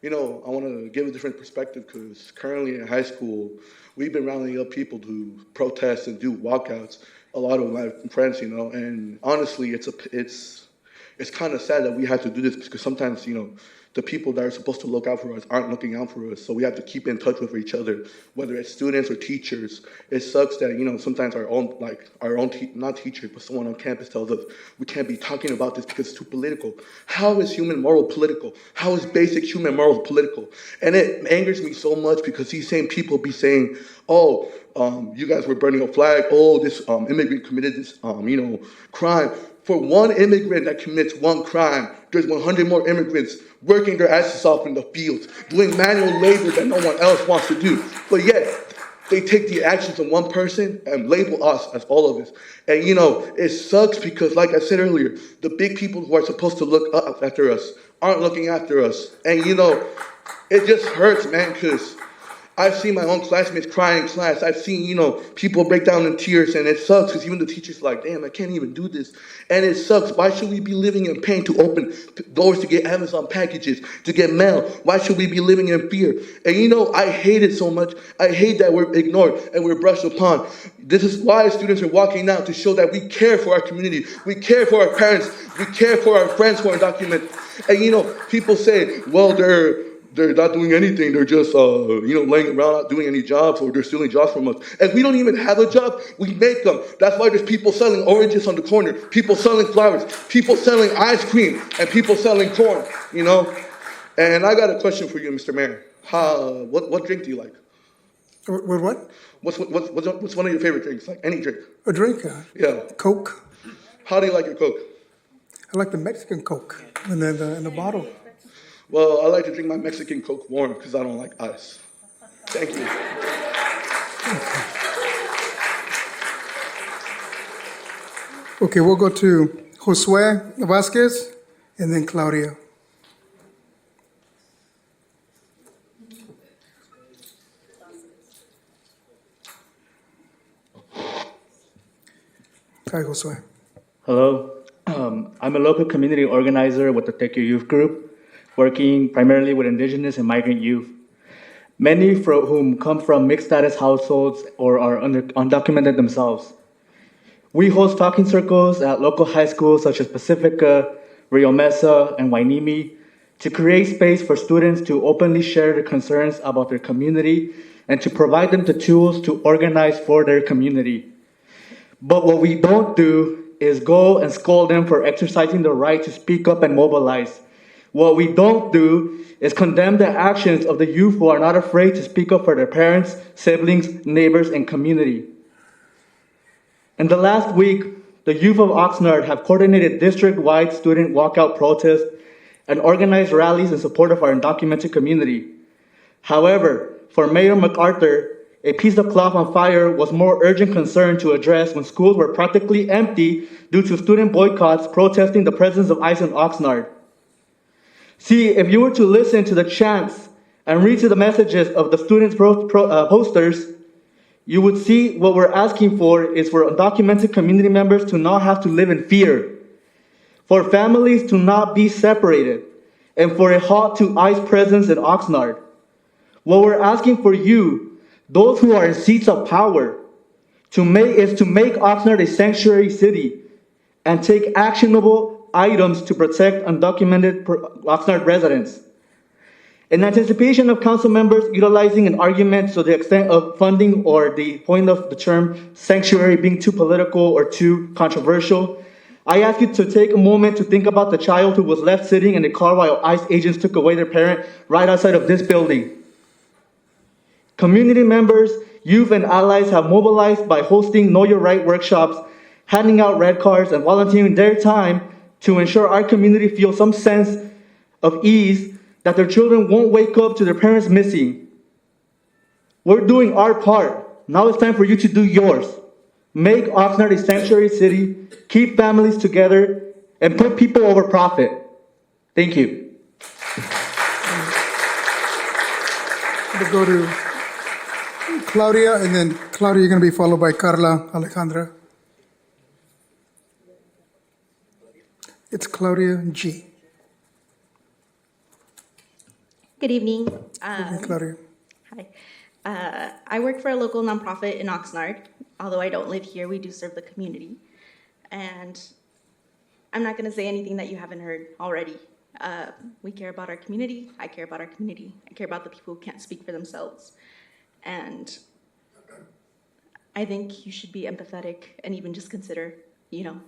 I want to give a different perspective because currently in high school, we've been rounding up people to protest and do walkouts. A lot of my friends, and honestly, it's kind of sad that we have to do this because sometimes, the people that are supposed to look out for us aren't looking out for us. So we have to keep in touch with each other, whether it's students or teachers. It sucks that, sometimes not teacher, but someone on campus tells us we can't be talking about this because it's too political. How is human moral political? How is basic human moral political? And it angers me so much because these same people be saying, you guys were burning a flag. Oh, this immigrant committed this, crime. For one immigrant that commits one crime, there's 100 more immigrants working their asses off in the fields, doing manual labor that no one else wants to do. But yet, they take the actions of one person and label us as all of us. And, it sucks because, like I said earlier, the big people who are supposed to look up after us aren't looking after us. And, it just hurts, man, because I've seen my own classmates cry in class. I've seen, people break down in tears, and it sucks because even the teacher's like, damn, I can't even do this. And it sucks. Why should we be living in pain to open doors to get Amazon packages, to get mail? Why should we be living in fear? And I hate it so much. I hate that we're ignored and we're brushed upon. This is why students are walking out to show that we care for our community. We care for our parents. We care for our friends who are undocumented. And, people say, well, they're not doing anything. They're just, laying around, not doing any jobs, or they're stealing jobs from us. And we don't even have a job. We make them. That's why there's people selling oranges on the corner, people selling flowers, people selling ice cream, and people selling corn, And I got a question for you, Mr. Mayor. What drink do you like? What? What's one of your favorite drinks? Like any drink? A drink? Yeah. Coke. How do you like your Coke? I like the Mexican Coke in the bottle. Well, I like to drink my Mexican Coke warm because I don't like ice. Thank you. Okay, we'll go to Josue Vasquez and then Claudia. Hi, Josue. Hello. I'm a local community organizer with the Tequio Youth Group, working primarily with indigenous and migrant youth, many from whom come from mixed status households or are undocumented themselves. We host talking circles at local high schools such as Pacifica, Rio Mesa, and Wainimi to create space for students to openly share their concerns about their community and to provide them the tools to organize for their community. But what we don't do is go and scold them for exercising the right to speak up and mobilize. What we don't do is condemn the actions of the youth who are not afraid to speak up for their parents, siblings, neighbors, and community. In the last week, the youth of Oxnard have coordinated district-wide student walkout protests and organized rallies in support of our undocumented community. However, for Mayor MacArthur, a piece of cloth on fire was more urgent concern to address when schools were practically empty due to student boycotts protesting the presence of ICE in Oxnard. See, if you were to listen to the chants and read to the messages of the students' posters, you would see what we're asking for is for undocumented community members to not have to live in fear, for families to not be separated, and for a halt to ICE presence in Oxnard. What we're asking for you, those who are in seats of power, is to make Oxnard a sanctuary city and take actionable items to protect undocumented Oxnard residents. In anticipation of council members utilizing an argument to the extent of funding or the point of the term sanctuary being too political or too controversial, I ask you to take a moment to think about the child who was left sitting in a car while ICE agents took away their parent right outside of this building. Community members, youth, and allies have mobilized by hosting Know Your Right workshops, handing out red cards, and volunteering their time to ensure our community feels some sense of ease that their children won't wake up to their parents missing. We're doing our part. Now it's time for you to do yours. Make Oxnard a sanctuary city, keep families together, and put people over profit. Thank you. We'll go to Claudia, and then Claudia, you're going to be followed by Carla Alejandra. It's Claudia G. Good evening. Claudia. Hi. I work for a local nonprofit in Oxnard. Although I don't live here, we do serve the community. And I'm not going to say anything that you haven't heard already. We care about our community. I care about our community. I care about the people who can't speak for themselves. And I think you should be empathetic and even just consider,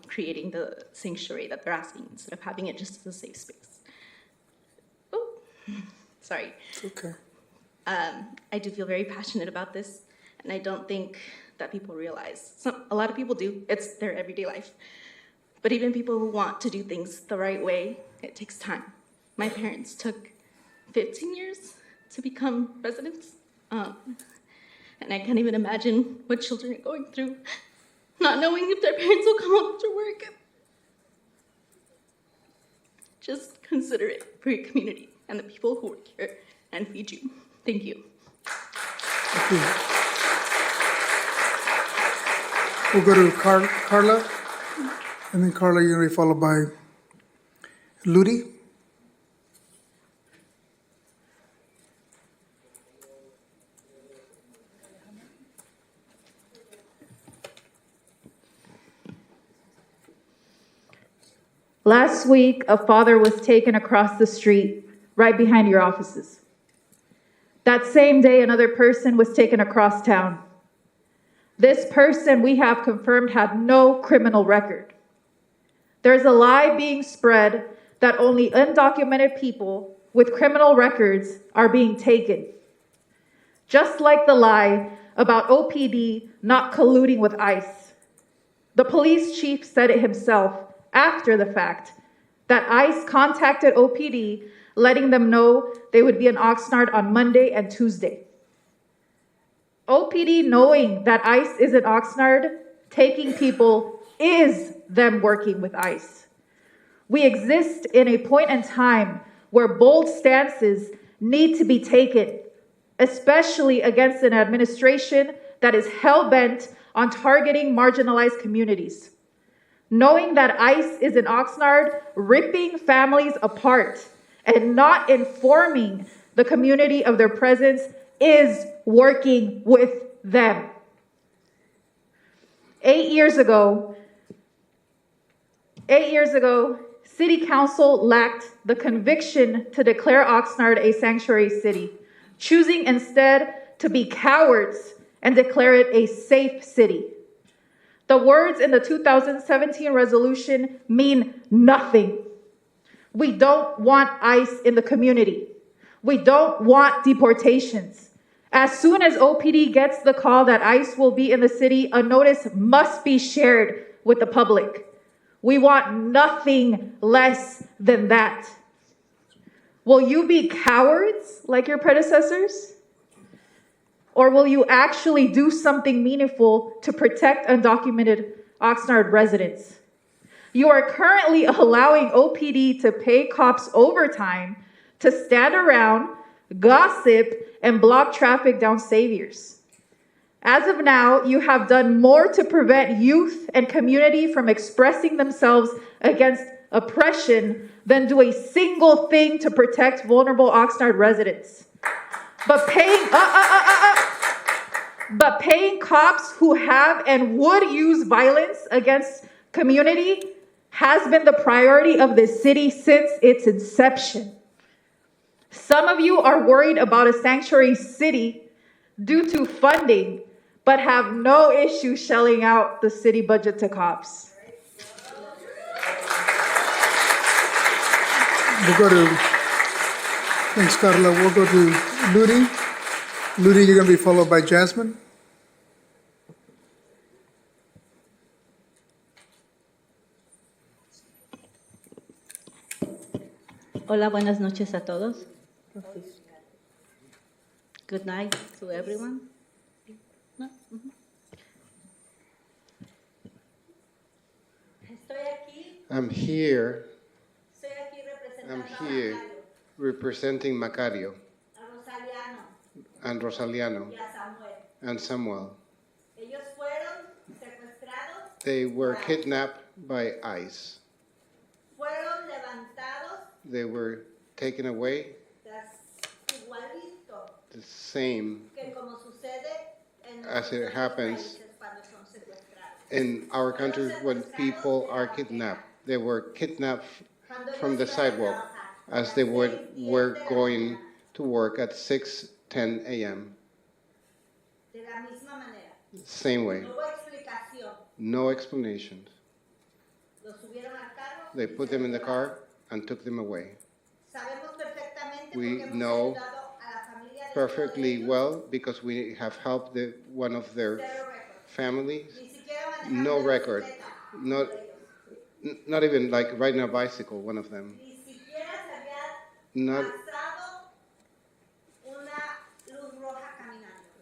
creating the sanctuary that they're asking instead of having it just as a safe space. Oh, sorry. It's okay. I do feel very passionate about this, and I don't think that people realize. A lot of people do. It's their everyday life. But even people who want to do things the right way, it takes time. My parents took 15 years to become residents, and I can't even imagine what children are going through, not knowing if their parents will come home to work. Just consider it for your community and the people who work here and feed you. Thank you. Thank you. We'll go to Carla, and then Carla, you're going to be followed by Ludi. Last week, a father was taken across the street right behind your offices. That same day, another person was taken across town. This person, we have confirmed, had no criminal record. There's a lie being spread that only undocumented people with criminal records are being taken. Just like the lie about OPD not colluding with ICE. The police chief said it himself after the fact that ICE contacted OPD, letting them know they would be in Oxnard on Monday and Tuesday. OPD, knowing that ICE is in Oxnard, taking people is them working with ICE. We exist in a point in time where bold stances need to be taken, especially against an administration that is hell-bent on targeting marginalized communities. Knowing that ICE is in Oxnard, ripping families apart and not informing the community of their presence is working with them. 8 years ago, City Council lacked the conviction to declare Oxnard a sanctuary city, choosing instead to be cowards and declare it a safe city. The words in the 2017 resolution mean nothing. We don't want ICE in the community. We don't want deportations. As soon as OPD gets the call that ICE will be in the city, a notice must be shared with the public. We want nothing less than that. Will you be cowards like your predecessors? Or will you actually do something meaningful to protect undocumented Oxnard residents? You are currently allowing OPD to pay cops overtime to stand around, gossip, and block traffic down Saviors. As of now, you have done more to prevent youth and community from expressing themselves against oppression than do a single thing to protect vulnerable Oxnard residents. But paying cops who have and would use violence against community has been the priority of this city since its inception. Some of you are worried about a sanctuary city due to funding, but have no issue shelling out the city budget to cops. We'll go to, thanks, Carla. We'll go to Ludi. Ludi, you're going to be followed by Jasmine. Hola, buenas noches a todos. Good night to everyone. No? I'm here representing Macario and Rosaliano and Samuel. They were kidnapped by ICE. They were taken away the same as it happens in our country when people are kidnapped. They were kidnapped from the sidewalk as they were going to work at 6:10 a.m. Same way. No explanations. They put them in the car and took them away. We know perfectly well because we have helped one of their families. No record. Not even like riding a bicycle, one of them. Not.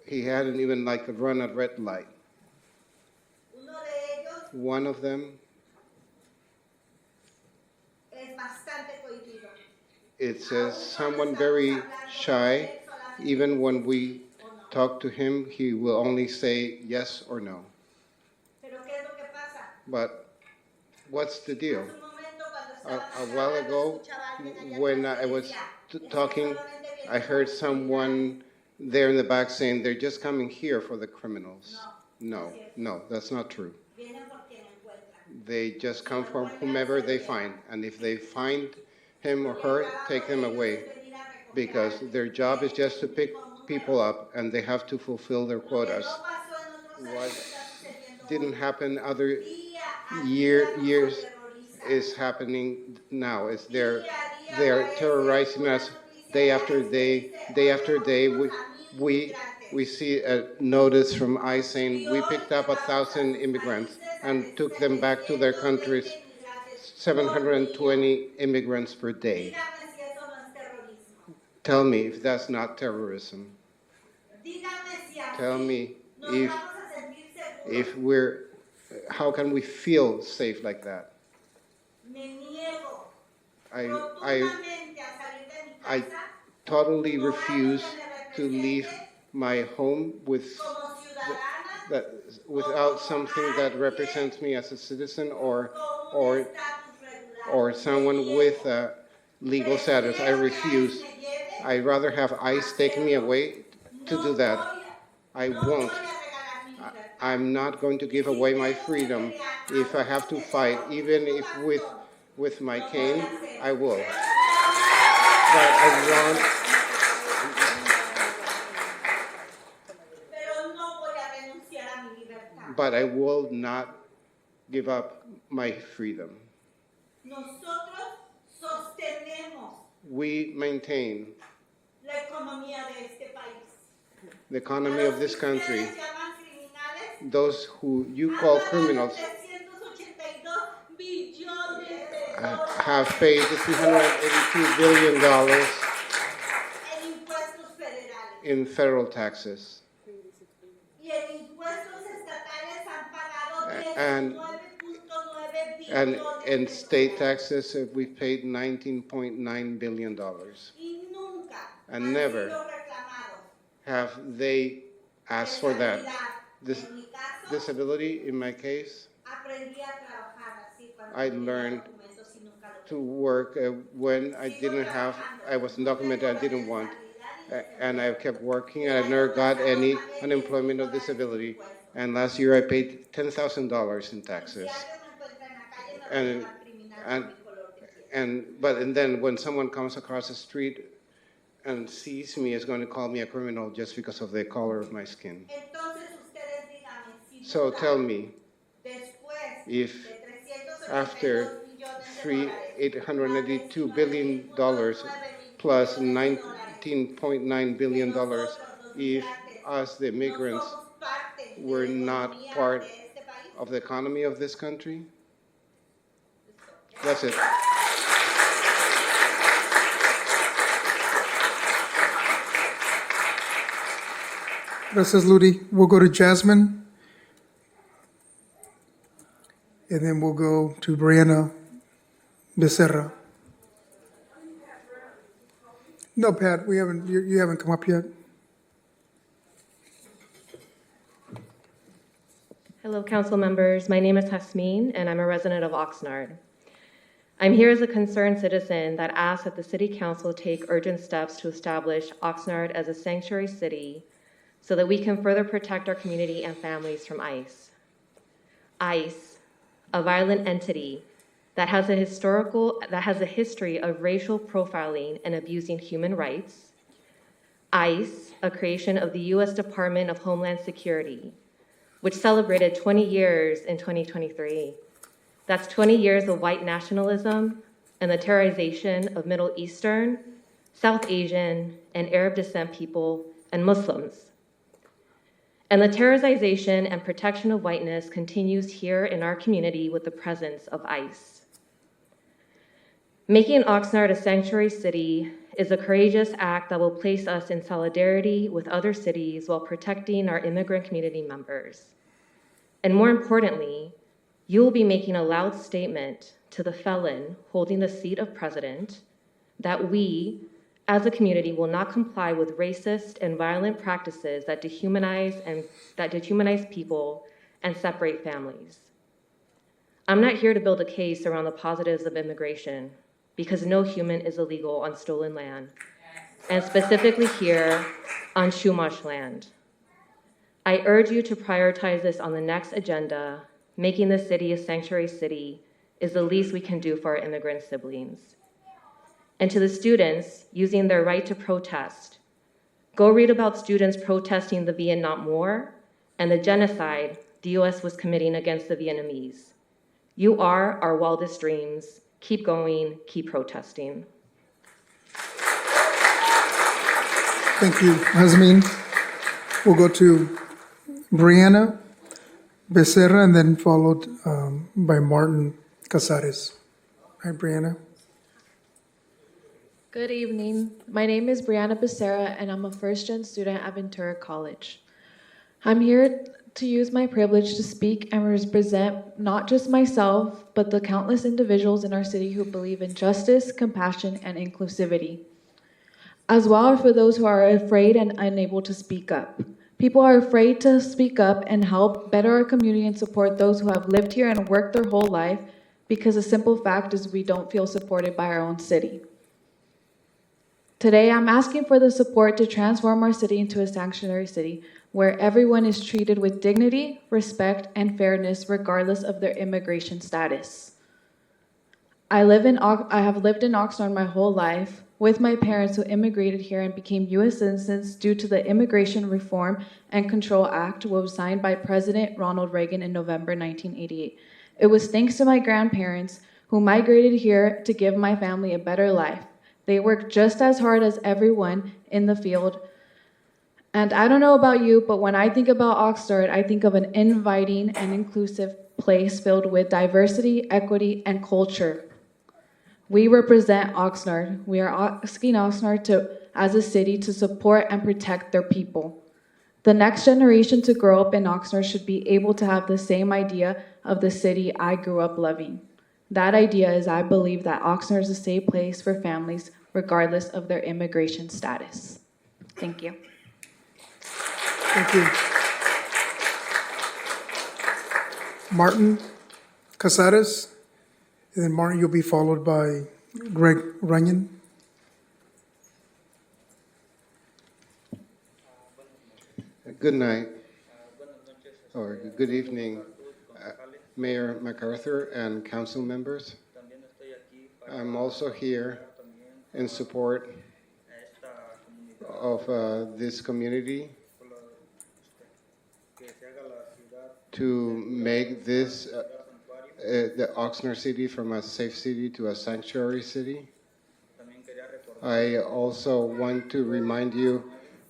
He hadn't even like run a red light. One of them, it says someone very shy. Even when we talk to him, he will only say yes or no. But what's the deal? A while ago, when I was talking, I heard someone there in the back saying they're just coming here for the criminals. No, that's not true. They just come from whomever they find, and if they find him or her, take them away, because their job is just to pick people up, and they have to fulfill their quotas. What didn't happen other years is happening now. Is they're terrorizing us day after day, day after day. We see a notice from ICE saying we picked up 1,000 immigrants and took them back to their countries, 720 immigrants per day. Tell me if that's not terrorism. Tell me if how can we feel safe like that? I totally refuse to leave my home without something that represents me as a citizen or someone with a legal status. I refuse. I'd rather have ICE take me away to do that. I won't. I'm not going to give away my freedom. If I have to fight, even if with my cane, I will. But I will not give up my freedom. We maintain the economy of this country. Those who you call criminals have paid $382 billion in federal taxes. And in state taxes, we paid $19.9 billion. And never have they asked for that. This disability, in my case, I learned to work when I was undocumented, I didn't want. And I kept working, and I never got any unemployment or disability. And last year I paid $10,000 in taxes. And and then when someone comes across the street and sees me, is going to call me a criminal just because of the color of my skin. So tell me, if after $882 billion plus $19.9 billion, if us, the immigrants, were not part of the economy of this country? That's it. Gracias, Ludi. We'll go to Jasmine. And then we'll go to Brianna Becerra. No, Pat, you haven't come up yet. Hello, council members. My name is Hasmin, and I'm a resident of Oxnard. I'm here as a concerned citizen that asks that the City Council take urgent steps to establish Oxnard as a sanctuary city so that we can further protect our community and families from ICE. ICE, a violent entity that has a history of racial profiling and abusing human rights. ICE, a creation of the U.S. Department of Homeland Security, which celebrated 20 years in 2023. That's 20 years of white nationalism and the terrorization of Middle Eastern, South Asian, and Arab descent people and Muslims. And the terrorization and protection of whiteness continues here in our community with the presence of ICE. Making Oxnard a sanctuary city is a courageous act that will place us in solidarity with other cities while protecting our immigrant community members. And more importantly, you will be making a loud statement to the felon holding the seat of president that we, as a community, will not comply with racist and violent practices that dehumanize people and separate families. I'm not here to build a case around the positives of immigration, because no human is illegal on stolen land, and specifically here on Chumash land. I urge you to prioritize this on the next agenda. Making the city a sanctuary city is the least we can do for our immigrant siblings. And to the students using their right to protest, go read about students protesting the Vietnam War and the genocide the US was committing against the Vietnamese. You are our wildest dreams. Keep going, keep protesting. Thank you, Hasmin. We'll go to Brianna Becerra and then followed by Martin Casares. Hi, Brianna. Good evening. My name is Brianna Becerra, and I'm a first-gen student at Ventura College. I'm here to use my privilege to speak and represent not just myself, but the countless individuals in our city who believe in justice, compassion, and inclusivity, as well as for those who are afraid and unable to speak up. People are afraid to speak up and help better our community and support those who have lived here and worked their whole life, because the simple fact is we don't feel supported by our own city. Today, I'm asking for the support to transform our city into a sanctuary city where everyone is treated with dignity, respect, and fairness regardless of their immigration status. I have lived in Oxnard my whole life with my parents who immigrated here and became U.S. citizens due to the Immigration Reform and Control Act, which was signed by President Ronald Reagan in November 1988. It was thanks to my grandparents who migrated here to give my family a better life. They worked just as hard as everyone in the field. And I don't know about you, but when I think about Oxnard, I think of an inviting and inclusive place filled with diversity, equity, and culture. We represent Oxnard. We are asking Oxnard as a city to support and protect their people. The next generation to grow up in Oxnard should be able to have the same idea of the city I grew up loving. That idea is I believe that Oxnard is a safe place for families regardless of their immigration status. Thank you. Thank you. Martin Casares, and then Martin, you'll be followed by Greg Runyon. Good night, or good evening, Mayor MacArthur and council members. I'm also here in support of this community to make this the Oxnard city from a safe city to a sanctuary city. I also want to remind you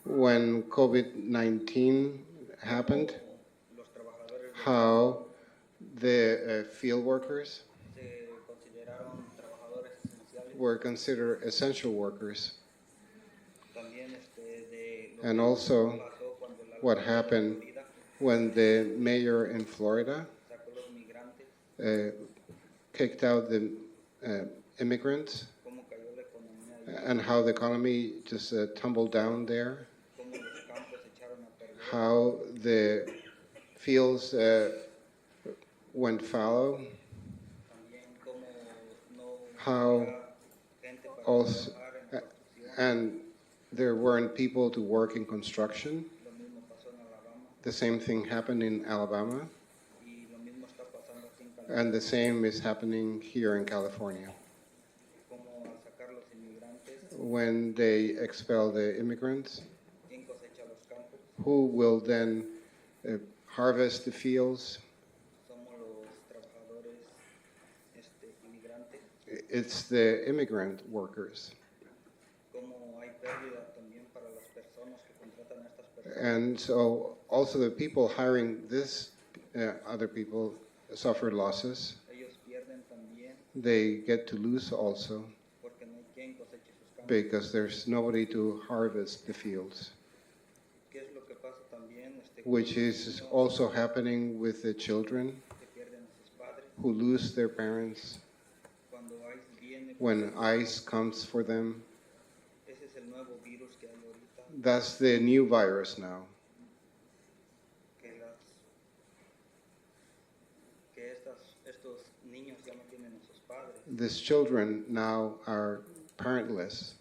when COVID-19 happened, how the field workers were considered essential workers. And also what happened when the mayor in Florida kicked out the immigrants, and how the economy just tumbled down there, how the fields went fallow, how also, and there weren't people to work in construction. The same thing happened in Alabama, and the same is happening here in California. When they expel the immigrants, who will then harvest the fields? It's the immigrant workers. And so also the people hiring this, other people suffer losses. They get to lose also because there's nobody to harvest the fields, which is also happening with the children who lose their parents when ICE comes for them. That's the new virus now. These children now are parentless,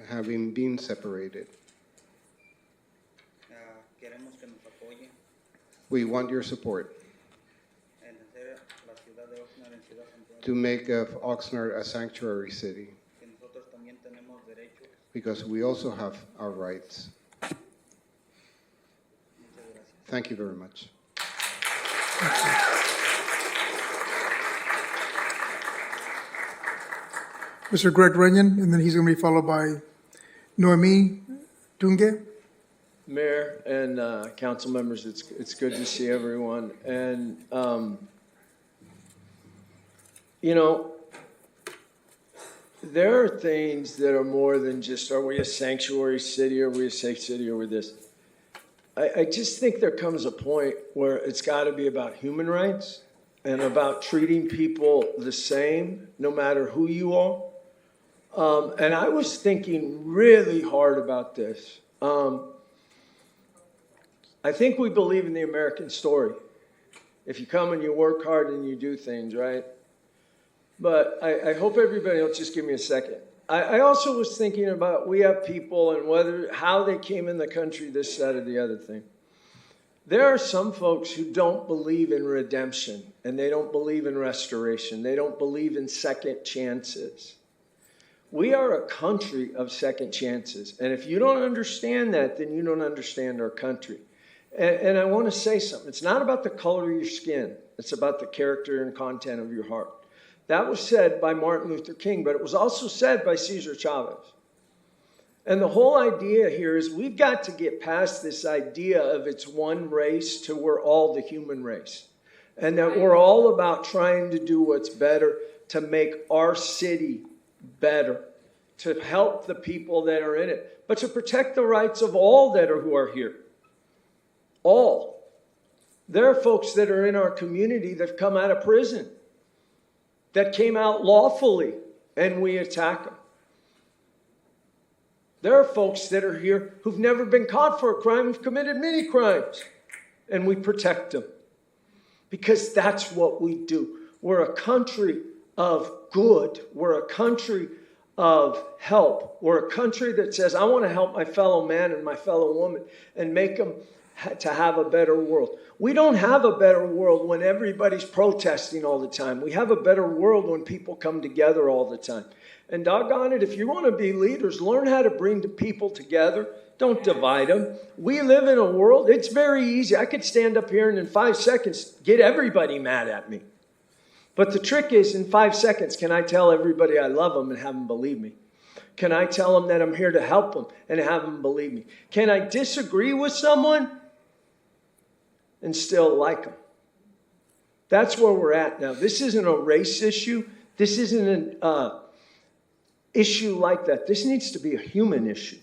having been separated. We want your support to make of Oxnard a sanctuary city, because we also have our rights. Thank you very much. Mr. Greg Runyon, and then he's going to be followed by Noemi Dunge. Mayor and council members, it's good to see everyone. And, you know, there are things that are more than just, are we a sanctuary city, are we a safe city, or this? I just think there comes a point where it's got to be about human rights and about treating people the same, no matter who you are. And I was thinking really hard about this. I think we believe in the American story. If you come and you work hard and you do things, right? But I hope everybody will just give me a second. I also was thinking about, we have people and how they came in the country, this, that, or the other thing. There are some folks who don't believe in redemption, and they don't believe in restoration. They don't believe in second chances. We are a country of second chances. And if you don't understand that, then you don't understand our country. And I want to say something. It's not about the color of your skin. It's about the character and content of your heart. That was said by Martin Luther King, but it was also said by Cesar Chavez. And the whole idea here is we've got to get past this idea of it's one race to we're all the human race. And that we're all about trying to do what's better to make our city better, to help the people that are in it, but to protect the rights of all who are here. All. There are folks that are in our community that have come out of prison, that came out lawfully, and we attack them. There are folks that are here who've never been caught for a crime, who've committed many crimes, and we protect them. Because that's what we do. We're a country of good. We're a country of help. We're a country that says, I want to help my fellow man and my fellow woman and make them to have a better world. We don't have a better world when everybody's protesting all the time. We have a better world when people come together all the time. And doggone it, if you want to be leaders, learn how to bring the people together. Don't divide them. We live in a world, it's very easy. I could stand up here and in 5 seconds get everybody mad at me. But the trick is, in 5 seconds, can I tell everybody I love them and have them believe me? Can I tell them that I'm here to help them and have them believe me? Can I disagree with someone and still like them? That's where we're at now. This isn't a race issue. This isn't an issue like that. This needs to be a human issue.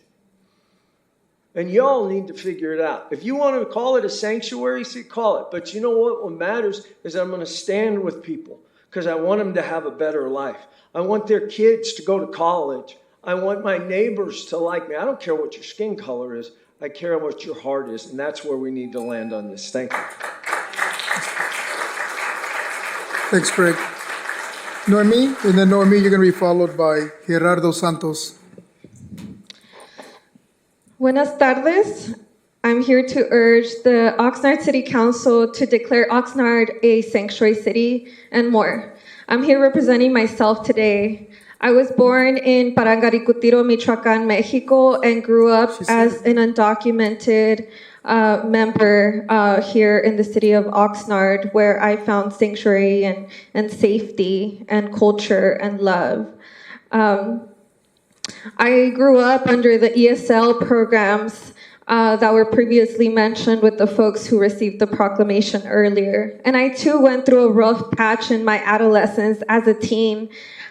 And y'all need to figure it out. If you want to call it a sanctuary, call it. But you know what matters is I'm going to stand with people because I want them to have a better life. I want their kids to go to college. I want my neighbors to like me. I don't care what your skin color is. I care what your heart is. And that's where we need to land on this. Thank you. Thanks, Greg. Noemi, and then Noemi, you're going to be followed by Gerardo Santos. Buenas tardes. I'm here to urge the Oxnard City Council to declare Oxnard a sanctuary city and more. I'm here representing myself today. I was born in Parangaricutiro, Michoacán, Mexico, and grew up as an undocumented member here in the city of Oxnard, where I found sanctuary and safety and culture and love. I grew up under the ESL programs that were previously mentioned with the folks who received the proclamation earlier. And I too went through a rough patch in my adolescence as a teen,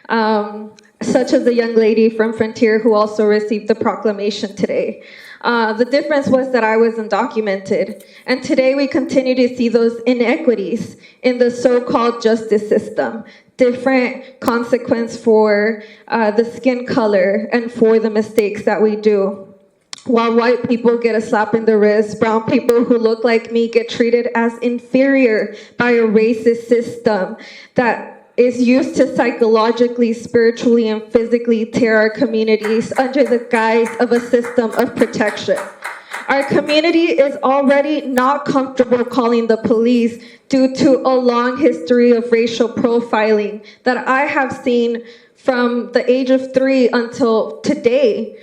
such as the young lady from Frontier who also received the proclamation today. The difference was that I was undocumented. And today we continue to see those inequities in the so-called justice system. Different consequence for the skin color and for the mistakes that we do. While white people get a slap in the wrist, brown people who look like me get treated as inferior by a racist system that is used to psychologically, spiritually, and physically tear our communities under the guise of a system of protection. Our community is already not comfortable calling the police due to a long history of racial profiling that I have seen from the age of 3 until today.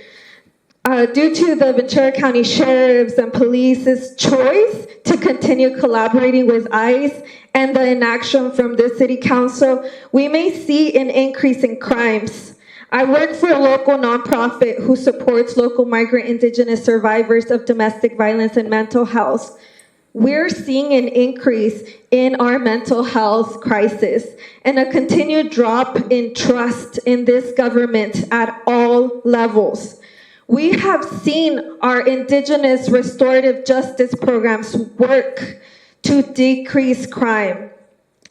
Due to the Ventura County Sheriff's and Police's choice to continue collaborating with ICE and the inaction from this City Council, we may see an increase in crimes. I work for a local nonprofit who supports local migrant indigenous survivors of domestic violence and mental health. We're seeing an increase in our mental health crisis and a continued drop in trust in this government at all levels. We have seen our indigenous restorative justice programs work to decrease crime.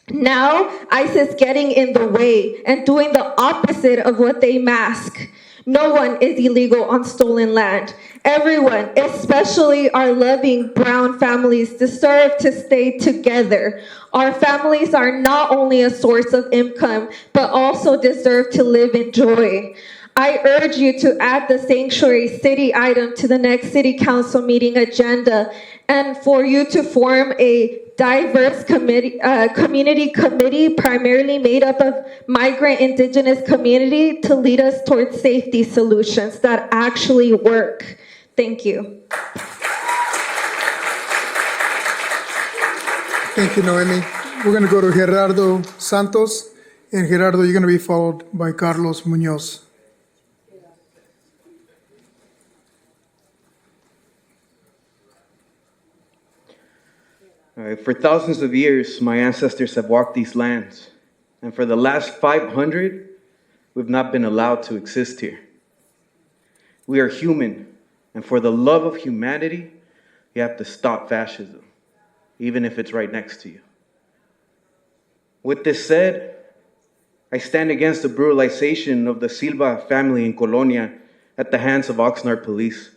Now, ICE is getting in the way and doing the opposite of what they mask. No one is illegal on stolen land. Everyone, especially our loving brown families, deserve to stay together. Our families are not only a source of income, but also deserve to live in joy. I urge you to add the sanctuary city item to the next city council meeting agenda and for you to form a diverse community committee primarily made up of migrant indigenous community to lead us towards safety solutions that actually work. Thank you. Thank you, Noemi. We're going to go to Gerardo Santos. And Gerardo, you're going to be followed by Carlos Munoz. For thousands of years, my ancestors have walked these lands. And for the last 500, we've not been allowed to exist here. We are human. And for the love of humanity, you have to stop fascism, even if it's right next to you. With this said, I stand against the brutalization of the Silva family in Colonia at the hands of Oxnard police.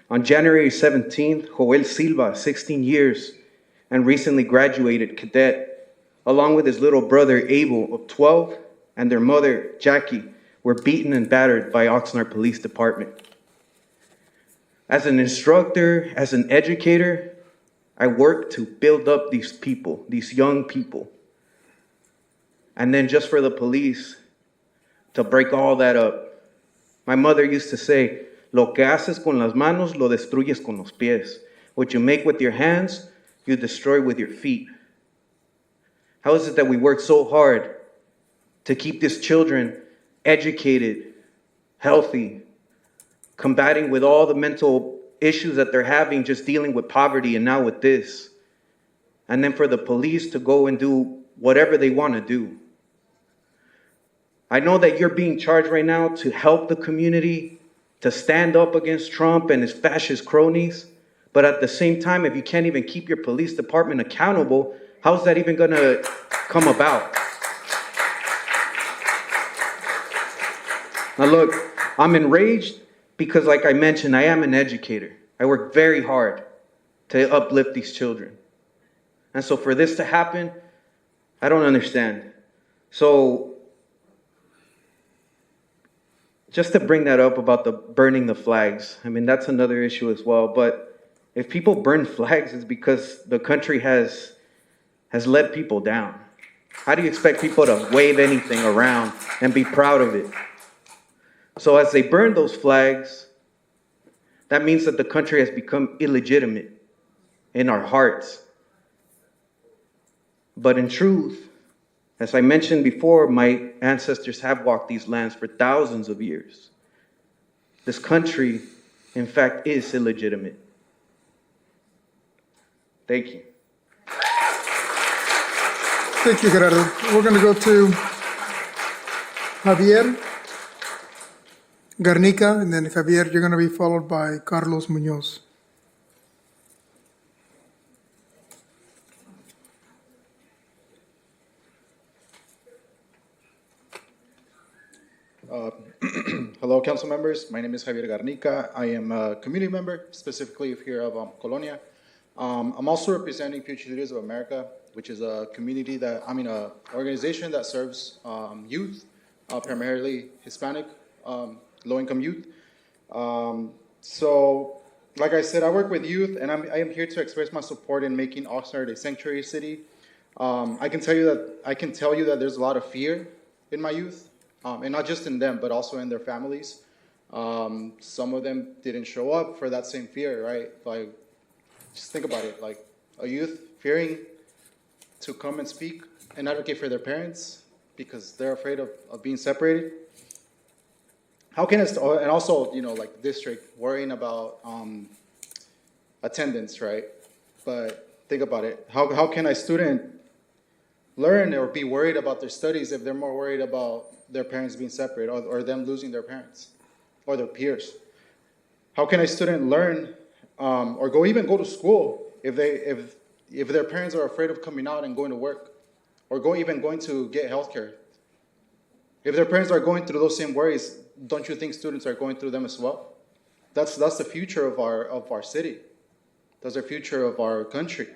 On January 17th, Joel Silva, 16 years, and recently graduated cadet, along with his little brother Abel of 12 and their mother Jackie, were beaten and battered by Oxnard Police Department. As an instructor, as an educator, I worked to build up these people, these young people. And then just for the police to break all that up. My mother used to say, lo que haces con las manos, lo destruyes con los pies. What you make with your hands, you destroy with your feet. How is it that we work so hard to keep these children educated, healthy, combating with all the mental issues that they're having, just dealing with poverty and now with this? And then for the police to go and do whatever they want to do. I know that you're being charged right now to help the community, to stand up against Trump and his fascist cronies. But at the same time, if you can't even keep your police department accountable, how's that even going to come about? Now look, I'm enraged because, like I mentioned, I am an educator. I work very hard to uplift these children. And so for this to happen, I don't understand. So just to bring that up about the burning the flags, I mean, that's another issue as well. But if people burn flags, it's because the country has let people down. How do you expect people to wave anything around and be proud of it? So as they burn those flags, that means that the country has become illegitimate in our hearts. But in truth, as I mentioned before, my ancestors have walked these lands for thousands of years. This country, in fact, is illegitimate. Thank you. Thank you, Gerardo. We're going to go to Javier Garnica, and then Javier, you're going to be followed by Carlos Munoz. Hello, council members. My name is Javier Garnica. I am a community member, specifically here of Colonia. I'm also representing Future Leaders of America, which is a community that, a organization that serves youth, primarily Hispanic, low-income youth. So, like I said, I work with youth, and I am here to express my support in making Oxnard a sanctuary city. I can tell you that there's a lot of fear in my youth. And not just in them, but also in their families. Some of them didn't show up for that same fear, right? Like, just think about it. Like, a youth fearing to come and speak and advocate for their parents because they're afraid of being separated. How can it, and also, like the district worrying about attendance, right? But think about it. How can a student learn or be worried about their studies if they're more worried about their parents being separated or them losing their parents or their peers? How can a student learn or go to school if their parents are afraid of coming out and going to work or going to get health care? If their parents are going through those same worries, don't you think students are going through them as well? That's the future of our city. That's the future of our country.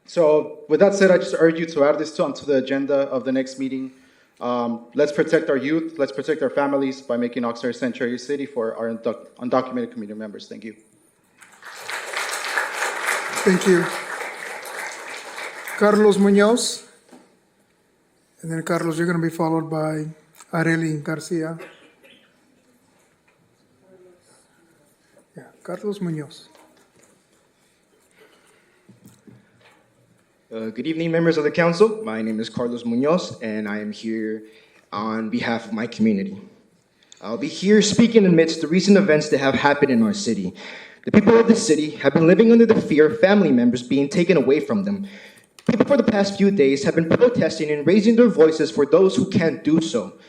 So with that said, I just urge you to add this onto the agenda of the next meeting. Let's protect our youth. Let's protect our families by making Oxnard a sanctuary city for our undocumented community members. Thank you. Thank you. Carlos Munoz. And then, Carlos, you're going to be followed by Arely Garcia. Yeah, Carlos Munoz. Good evening, members of the council. My name is Carlos Munoz, and I am here on behalf of my community. I'll be here speaking amidst the recent events that have happened in our city. The people of this city have been living under the fear of family members being taken away from them. People for the past few days have been protesting and raising their voices for those who can't do so,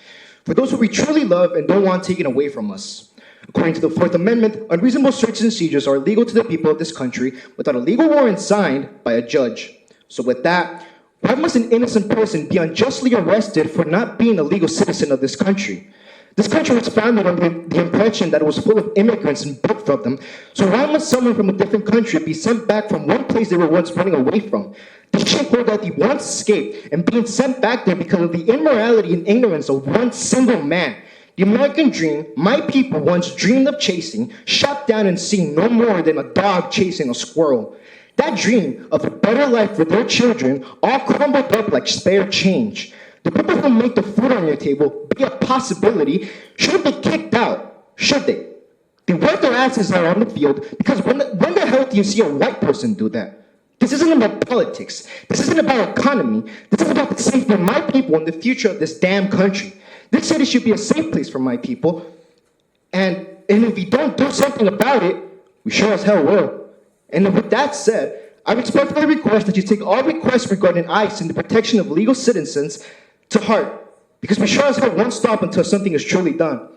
for those who we truly love and don't want taken away from us. According to the Fourth Amendment, unreasonable searches and seizures are illegal to the people of this country without a legal warrant signed by a judge. So with that, why must an innocent person be unjustly arrested for not being a legal citizen of this country? This country was founded on the impression that it was full of immigrants and built from them. So why must someone from a different country be sent back from one place they were once running away from? They should hold that they once escaped and being sent back there because of the immorality and ignorance of one single man. The American dream, my people once dreamed of chasing, shot down and seen no more than a dog chasing a squirrel. That dream of a better life for their children all crumbled up like spare change. The people who make the food on your table be a possibility should be kicked out, should they? They work their asses out on the field because when the hell do you see a white person do that? This isn't about politics. This isn't about economy. This is about the safety of my people and the future of this damn country. This city should be a safe place for my people. And if we don't do something about it, we sure as hell will. And with that said, I respectfully request that you take all requests regarding ICE and the protection of legal citizens to heart, because we sure as hell won't stop until something is truly done.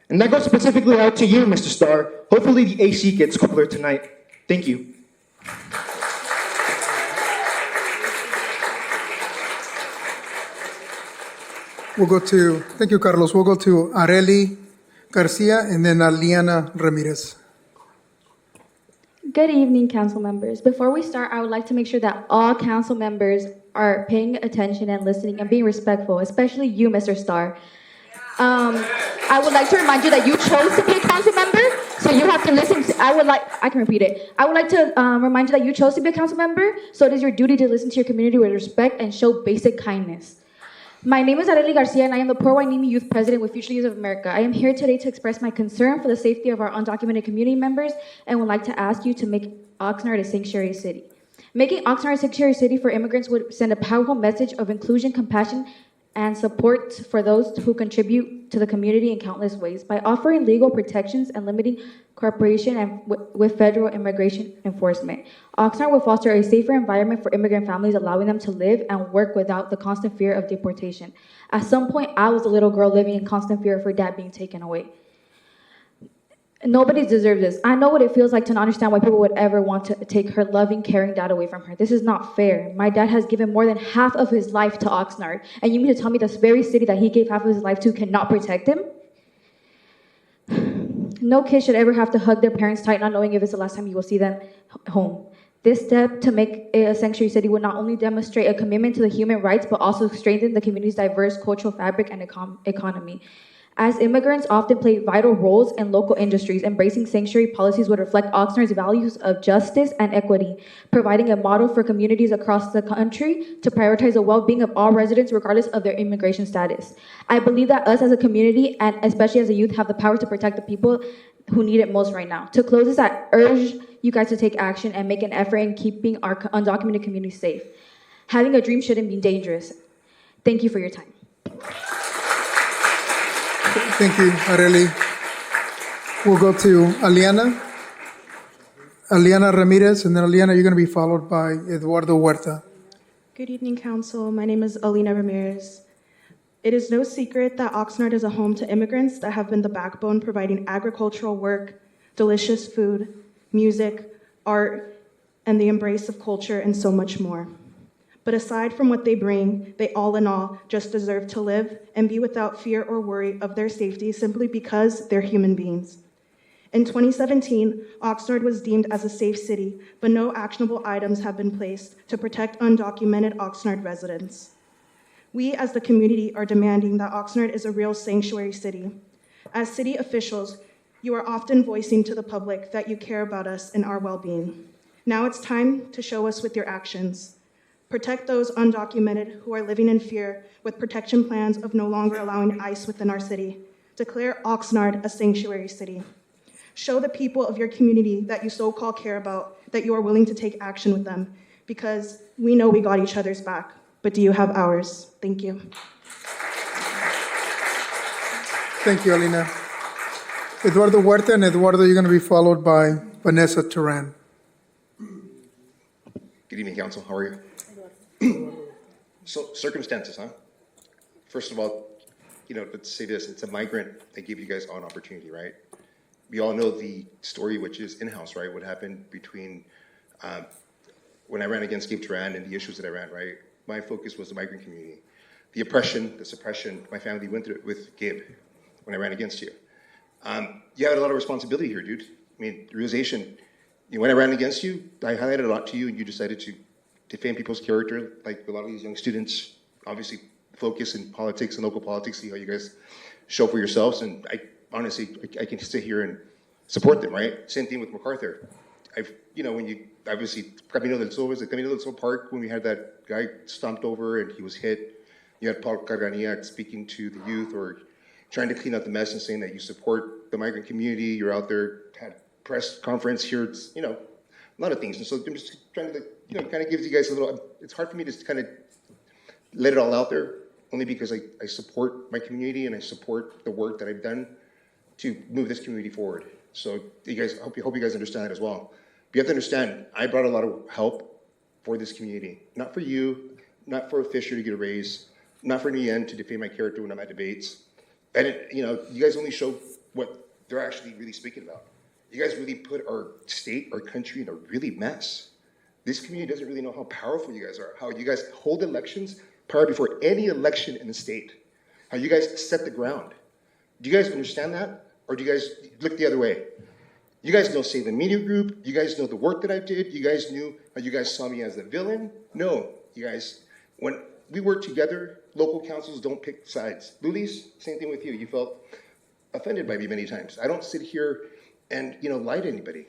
And that goes specifically out to you, Mr. Starr. Hopefully the AC gets cooler tonight. Thank you. Thank you, Carlos. We'll go to Areli Garcia and then Liana Ramirez. Good evening, council members. Before we start, I would like to make sure that all council members are paying attention and listening and being respectful, especially you, Mr. Starr. I would like to remind you that you chose to be a council member, so you have to listen to, I can repeat it. I would like to remind you that you chose to be a council member, so it is your duty to listen to your community with respect and show basic kindness. My name is Areli Garcia, and I am the Poor Wainimi Youth President with Future Youth of America. I am here today to express my concern for the safety of our undocumented community members and would like to ask you to make Oxnard a sanctuary city. Making Oxnard a sanctuary city for immigrants would send a powerful message of inclusion, compassion, and support for those who contribute to the community in countless ways. By offering legal protections and limiting cooperation and with federal immigration enforcement, Oxnard will foster a safer environment for immigrant families, allowing them to live and work without the constant fear of deportation. At some point, I was a little girl living in constant fear of her dad being taken away. Nobody deserves this. I know what it feels like to not understand why people would ever want to take her loving, caring dad away from her. This is not fair. My dad has given more than half of his life to Oxnard, and you mean to tell me this very city that he gave half of his life to cannot protect him? No kid should ever have to hug their parents tight, not knowing if it's the last time you will see them home. This step to make it a sanctuary city would not only demonstrate a commitment to the human rights, but also strengthen the community's diverse cultural fabric and economy. As immigrants often play vital roles in local industries, embracing sanctuary policies would reflect Oxnard's values of justice and equity, providing a model for communities across the country to prioritize the well-being of all residents regardless of their immigration status. I believe that us as a community, and especially as a youth, have the power to protect the people who need it most right now. To close this, I urge you guys to take action and make an effort in keeping our undocumented community safe. Having a dream shouldn't be dangerous. Thank you for your time. Thank you, Areli. We'll go to Aliana Ramirez, and then Aliana, you're going to be followed by Eduardo Huerta. Good evening, Council. My name is Alina Ramirez. It is no secret that Oxnard is a home to immigrants that have been the backbone providing agricultural work, delicious food, music, art, and the embrace of culture, and so much more. But aside from what they bring, they all in all just deserve to live and be without fear or worry of their safety simply because they're human beings. In 2017, Oxnard was deemed as a safe city, but no actionable items have been placed to protect undocumented Oxnard residents. We as the community are demanding that Oxnard is a real sanctuary city. As city officials, you are often voicing to the public that you care about us and our well-being. Now it's time to show us with your actions. Protect those undocumented who are living in fear with protection plans of no longer allowing ICE within our city. Declare Oxnard a sanctuary city. Show the people of your community that you so-called care about that you are willing to take action with them, because we know we got each other's back, but do you have ours? Thank you. Thank you, Alina. Eduardo Huerta, and Eduardo, you're going to be followed by Vanessa Turan. Good evening, Council. How are you? So, circumstances, huh? First of all, let's say this. It's a migrant that gave you guys all an opportunity, right? We all know the story, which is in-house, right? What happened between when I ran against Gabe Turan and the issues that I ran, right? My focus was the migrant community. The oppression, the suppression, my family went through it with Gabe when I ran against you. You had a lot of responsibility here, dude. I mean, the realization, when I ran against you, I highlighted a lot to you, and you decided to defame people's character, like a lot of these young students obviously focus in politics and local politics, see how you guys show for yourselves, and I honestly can sit here and support them, right? Same thing with MacArthur. when you, obviously, Camino del Sol, was it Camino del Sol Park, when we had that guy stomped over and he was hit, you had Paul Carganilla speaking to the youth or trying to clean up the mess and saying that you support the migrant community, you're out there, had press conference here, it's, a lot of things. And so I'm just trying to, kind of give you guys a little, it's hard for me to kind of let it all out there, only because I support my community and I support the work that I've done to move this community forward. So you guys, I hope you guys understand that as well. But you have to understand, I brought a lot of help for this community. Not for you, not for a Fisher to get a raise, not for Nguyen to defame my character when I'm at debates. And, you guys only show what they're actually really speaking about. You guys really put our state, our country in a really mess. This community doesn't really know how powerful you guys are, how you guys hold elections prior before any election in the state, how you guys set the ground. Do you guys understand that? Or do you guys look the other way? You guys know Save the Media Group. You guys know the work that I did. You guys knew how you guys saw me as the villain. No, you guys, when we work together, local councils don't pick sides. Lulis, same thing with you. You felt offended by me many times. I don't sit here and, lie to anybody.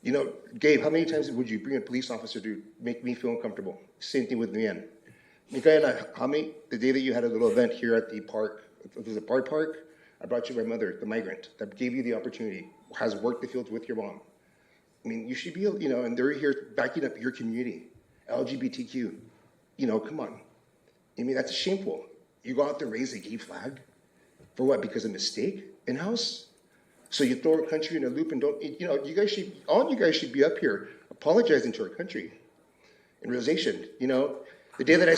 Gabe, how many times would you bring a police officer to make me feel uncomfortable? Same thing with Nguyen. Micaela, the day that you had a little event here at the park, was it Park? I brought you my mother, the migrant, that gave you the opportunity, has worked the fields with your mom. I mean, you should be, and they're here backing up your community, LGBTQ. Come on. I mean, that's shameful. You go out there and raise a gay flag for what? Because of a mistake in-house? So you throw our country in a loop and don't, all you guys should be up here apologizing to our country in realization. The day that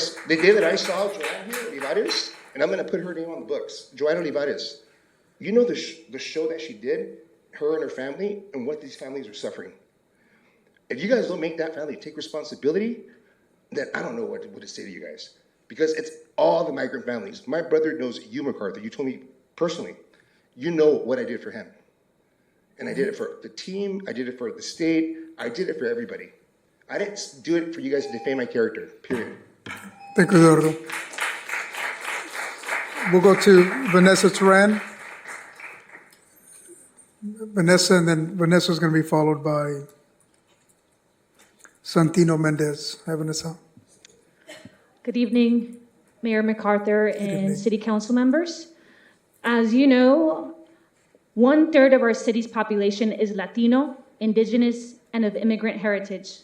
I saw Joanna here, Olivares, and I'm going to put her name on the books, Joanna Olivares, the show that she did, her and her family, and what these families are suffering. If you guys don't make that family take responsibility, then I don't know what to say to you guys. Because it's all the migrant families. My brother knows you, MacArthur. You told me personally. You know what I did for him. And I did it for the team. I did it for the state. I did it for everybody. I didn't do it for you guys to defame my character, period. Thank you, Eduardo. We'll go to Vanessa Turan. And then Vanessa's going to be followed by Santino Mendez. Hi, Vanessa. Good evening, Mayor MacArthur and City Council members. As you know, 1/3 of our city's population is Latino, Indigenous, and of immigrant heritage.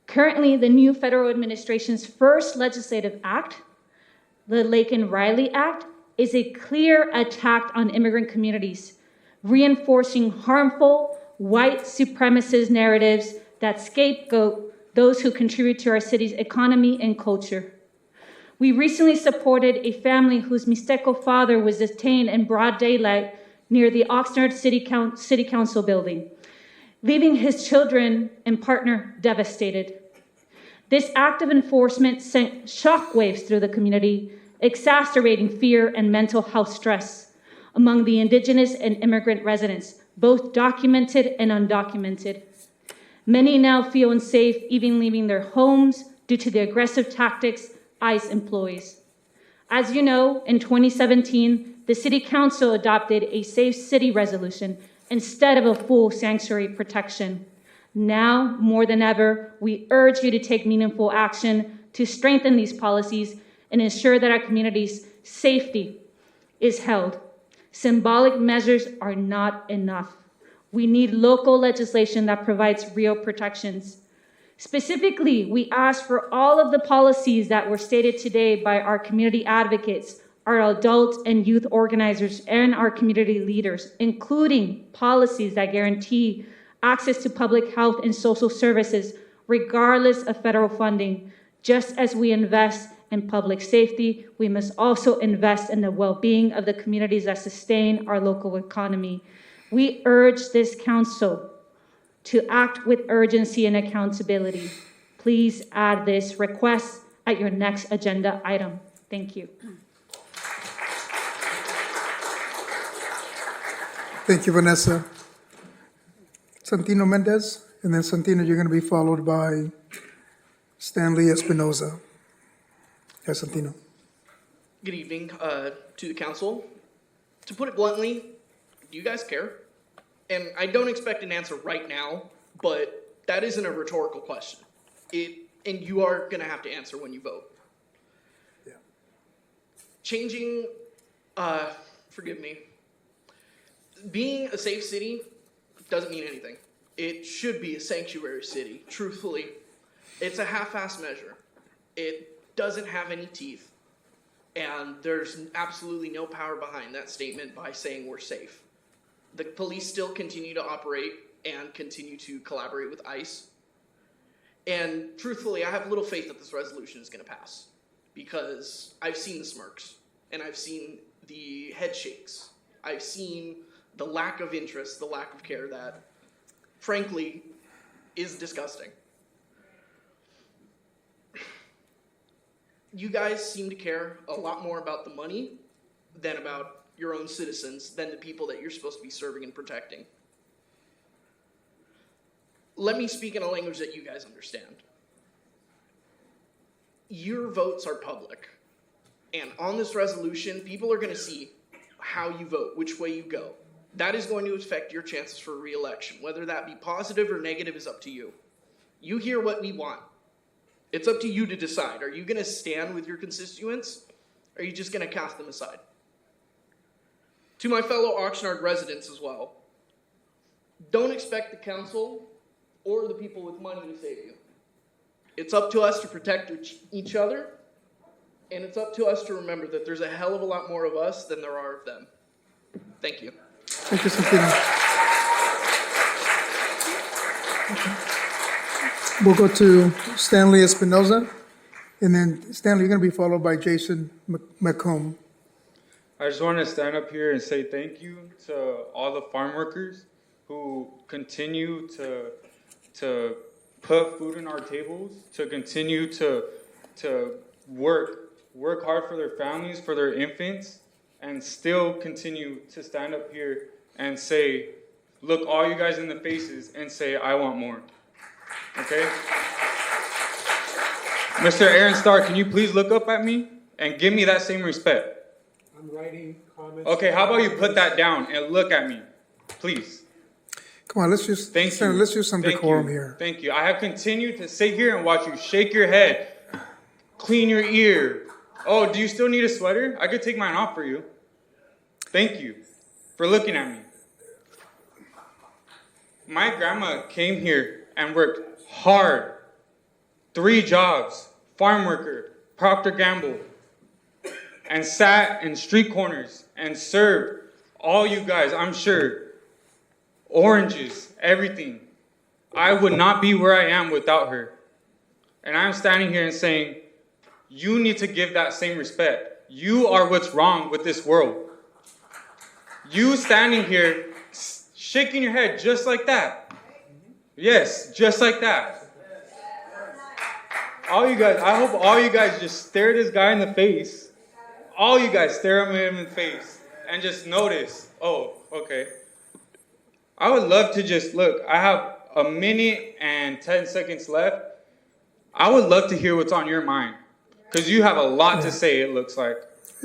Currently, the new federal administration's first legislative act, the Laken-Riley Act, is a clear attack on immigrant communities, reinforcing harmful white supremacist narratives that scapegoat those who contribute to our city's economy and culture. We recently supported a family whose Mixteco father was detained in broad daylight near the Oxnard City Council building, leaving his children and partner devastated. This act of enforcement sent shockwaves through the community, exacerbating fear and mental health stress among the Indigenous and immigrant residents, both documented and undocumented. Many now feel unsafe even leaving their homes due to the aggressive tactics ICE employs. As you know, in 2017, the City Council adopted a Safe City resolution instead of a full sanctuary protection. Now, more than ever, we urge you to take meaningful action to strengthen these policies and ensure that our community's safety is held. Symbolic measures are not enough. We need local legislation that provides real protections. Specifically, we ask for all of the policies that were stated today by our community advocates, our adult and youth organizers, and our community leaders, including policies that guarantee access to public health and social services, regardless of federal funding. Just as we invest in public safety, we must also invest in the well-being of the communities that sustain our local economy. We urge this council to act with urgency and accountability. Please add this request at your next agenda item. Thank you. Thank you, Vanessa. Santino Mendez, and then Santino, you're going to be followed by Stanley Espinoza. Yes, Santino. Good evening to the council. To put it bluntly, do you guys care? and I don't expect an answer right now, but that isn't a rhetorical question. And you are going to have to answer when you vote. Yeah. Changing, forgive me, being a safe city doesn't mean anything. It should be a sanctuary city, truthfully. It's a half-assed measure. It doesn't have any teeth. And there's absolutely no power behind that statement by saying we're safe. The police still continue to operate and continue to collaborate with ICE. And truthfully, I have little faith that this resolution is going to pass because I've seen the smirks and I've seen the head shakes. I've seen the lack of interest, the lack of care that, frankly, is disgusting. You guys seem to care a lot more about the money than about your own citizens, than the people that you're supposed to be serving and protecting. Let me speak in a language that you guys understand. Your votes are public. And on this resolution, people are going to see how you vote, which way you go. That is going to affect your chances for re-election. Whether that be positive or negative is up to you. You hear what we want. It's up to you to decide. Are you going to stand with your constituents? Or are you just going to cast them aside? To my fellow Oxnard residents as well, don't expect the council or the people with money to save you. It's up to us to protect each other, and it's up to us to remember that there's a hell of a lot more of us than there are of them. Thank you. Thank you, Santino. Okay. We'll go to Stanley Espinoza, and then Stanley, you're going to be followed by Jason McComb. I just want to stand up here and say thank you to all the farm workers who continue to put food on our tables, to continue to work hard for their families, for their infants, and still continue to stand up here and say, look all you guys in the faces and say, I want more. Okay? Mr. Aaron Starr, can you please look up at me and give me that same respect? I'm writing comments. Okay, how about you put that down and look at me, please? Come on, let's just let's use some decorum here. Thank you. I have continued to sit here and watch you shake your head, clean your ear. Oh, do you still need a sweater? I could take mine off for you. Thank you for looking at me. My grandma came here and worked hard. 3 jobs, farm worker, Procter & Gamble, and sat in street corners and served all you guys, I'm sure, oranges, everything. I would not be where I am without her. And I'm standing here and saying, you need to give that same respect. You are what's wrong with this world. You standing here, shaking your head just like that. Yes, just like that. All you guys, I hope all you guys just stare this guy in the face. All you guys stare at him in the face and just notice, oh, okay. I would love to just, look, I have a minute and 10 seconds left. I would love to hear what's on your mind. Because you have a lot to say, it looks like.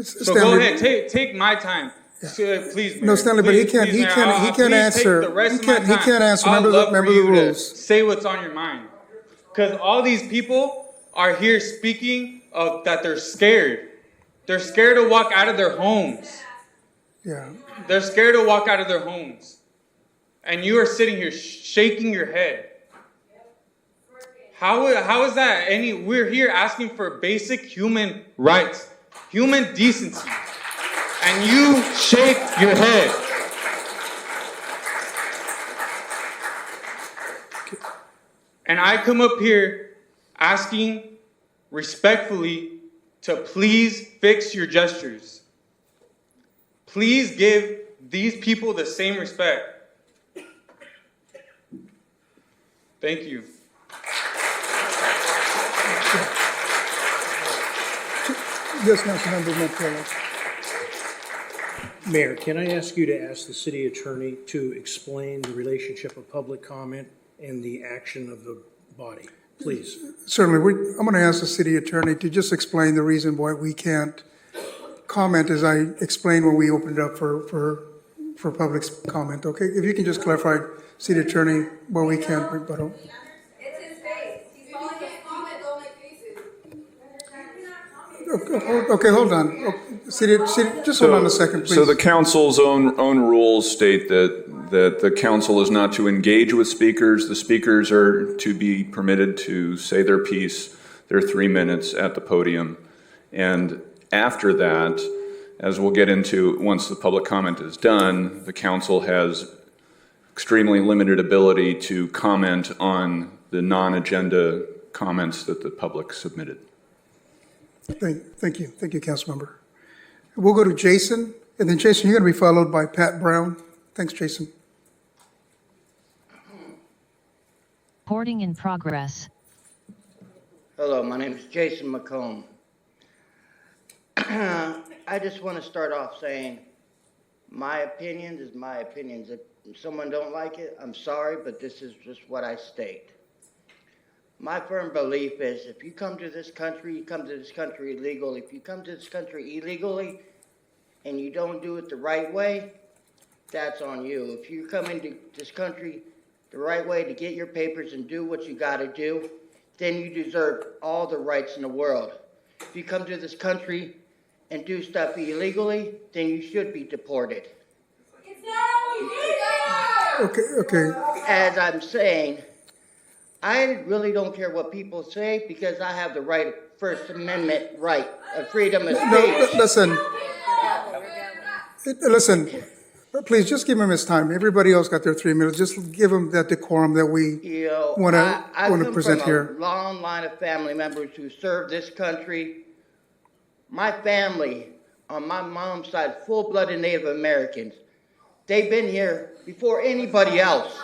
So go ahead, take my time. Please, Mayor. No, Stanley, but he can't answer. He can't answer. Remember the rules. Say what's on your mind. Because all these people are here speaking of that they're scared. They're scared to walk out of their homes. Yeah. They're scared to walk out of their homes. And you are sitting here shaking your head. How is that we're here asking for basic human rights, human decency, and you shake your head. And I come up here asking respectfully to please fix your gestures. Please give these people the same respect. Thank you. Yes, Councilmember Montero. Mayor, can I ask you to ask the city attorney to explain the relationship of public comment and the action of the body, please? Certainly. I'm going to ask the city attorney to just explain the reason why we can't comment, as I explained when we opened it up for for public comment, okay? If you can just clarify, City Attorney, what we can rebuttal. It's his face. He's calling his comment, don't make faces. Okay, hold on. City, just hold on a second, please. So the council's own rules state that the council is not to engage with speakers. The speakers are to be permitted to say their piece, their 3 minutes at the podium. And after that, as we'll get into once the public comment is done, the council has extremely limited ability to comment on the non-agenda comments that the public submitted. Thank you, Councilmember. We'll go to Jason, and then Jason, you're going to be followed by Pat Brown. Thanks, Jason. Recording in progress. Hello, my name is Jason McComb. I just want to start off saying my opinion is my opinion. If someone don't like it, I'm sorry, but this is just what I state. My firm belief is if you come to this country, you come to this country illegally. If you come to this country illegally and you don't do it the right way, that's on you. If you come into this country the right way to get your papers and do what you got to do, then you deserve all the rights in the world. If you come to this country and do stuff illegally, then you should be deported. Okay. As I'm saying, I really don't care what people say because I have the right, First Amendment right of freedom of speech. Listen, please just give him his time. Everybody else got their 3 minutes. Just give him that decorum that we want to present here. I come from a long line of family members who served this country. My family, on my mom's side, full-blooded Native Americans. They've been here before anybody else.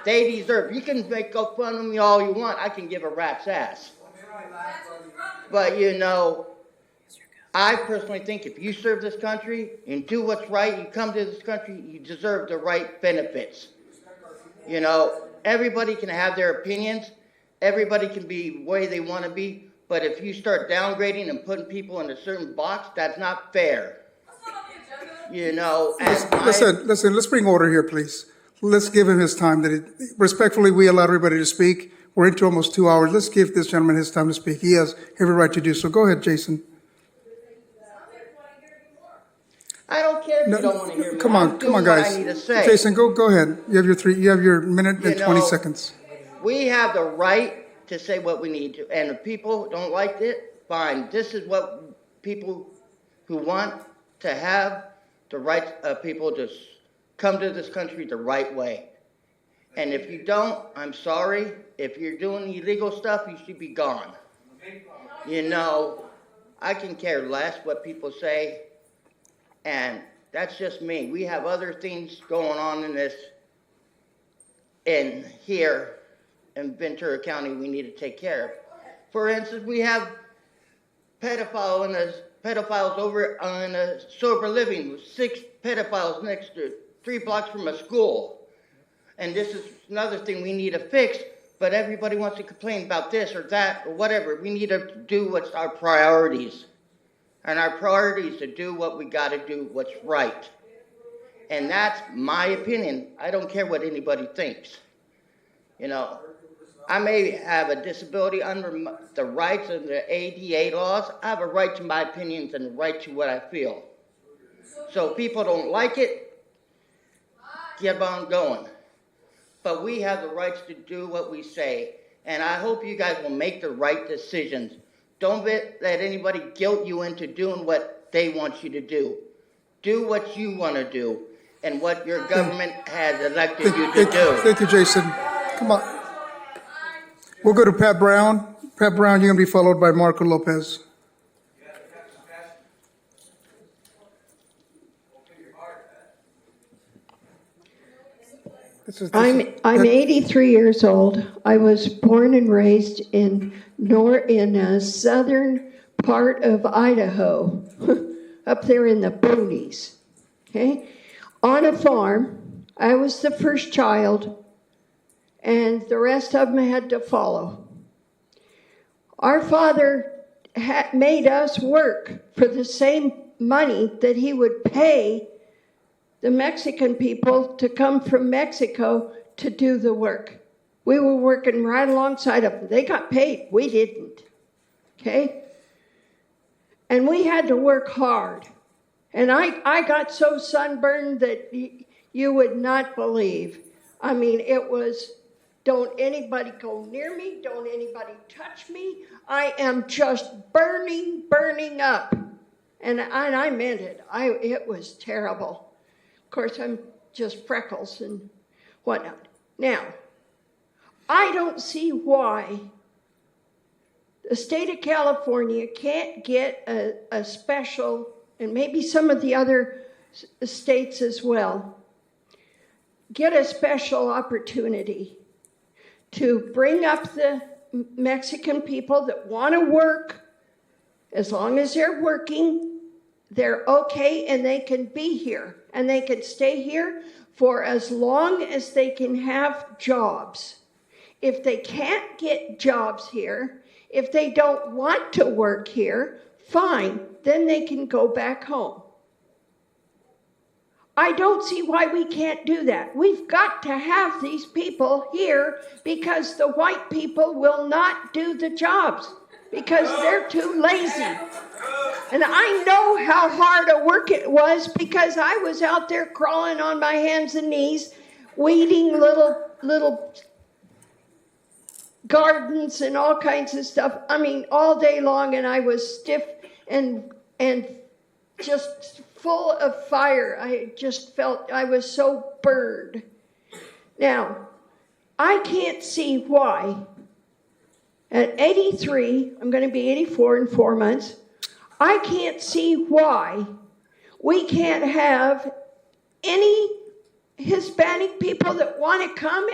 They deserve. You can make fun of me all you want. I can give a rat's ass. But you know, I personally think if you serve this country and do what's right, you come to this country, you deserve the right benefits. You know, everybody can have their opinions. Everybody can be the way they want to be. But if you start downgrading and putting people in a certain box, that's not fair. You know, listen, let's bring order here, please. Let's give him his time. Respectfully, we allow everybody to speak. We're into almost 2 hours. Let's give this gentleman his time to speak. He has every right to do so. Go ahead, Jason. I don't care if you don't want to hear me. Come on, guys. I need to say. Jason, go ahead. You have your minute and 20 seconds. We have the right to say what we need to, and if people don't like it, fine. This is what people who want to have the right of people to come to this country the right way. And if you don't, I'm sorry. If you're doing illegal stuff, you should be gone. You know, I can care less what people say, and that's just me. We have other things going on in here in Ventura County we need to take care of. For instance, we have pedophiles over on a sober living with 6 pedophiles next to 3 blocks from a school. And this is another thing we need to fix, but everybody wants to complain about this or that or whatever. We need to do what's our priorities. And our priority is to do what we got to do, what's right. And that's my opinion. I don't care what anybody thinks. You know, I may have a disability under the rights of the ADA laws. I have a right to my opinions and a right to what I feel. So if people don't like it, keep on going. But we have the rights to do what we say. And I hope you guys will make the right decisions. Don't let anybody guilt you into doing what they want you to do. Do what you want to do and what your government has elected you to do. Thank you, Jason. Come on. We'll go to Pat Brown. Pat Brown, you're going to be followed by Marco Lopez. I'm 83 years old. I was born and raised in a southern part of Idaho, up there in the boonies. Okay, on a farm. I was the first child, and the rest of them had to follow. Our father made us work for the same money that he would pay the Mexican people to come from Mexico to do the work. We were working right alongside of them. They got paid. We didn't. Okay? And we had to work hard. And I got so sunburned that you would not believe. I mean, it was, don't anybody go near me. Don't anybody touch me. I am just burning up. And I meant it. It was terrible. Of course, I'm just freckles and whatnot. Now, I don't see why the state of California can't get a special, and maybe some of the other states as well, get a special opportunity to bring up the Mexican people that want to work. As long as they're working, they're okay and they can be here. And they can stay here for as long as they can have jobs. If they can't get jobs here, if they don't want to work here, fine, then they can go back home. I don't see why we can't do that. We've got to have these people here because the white people will not do the jobs because they're too lazy. And I know how hard a work it was because I was out there crawling on my hands and knees, weeding little gardens and all kinds of stuff. I mean, all day long, and I was stiff and just full of fire. I just felt I was so burned. Now, I can't see why at 83, I'm going to be 84 in 4 months, I can't see why we can't have any Hispanic people that want to come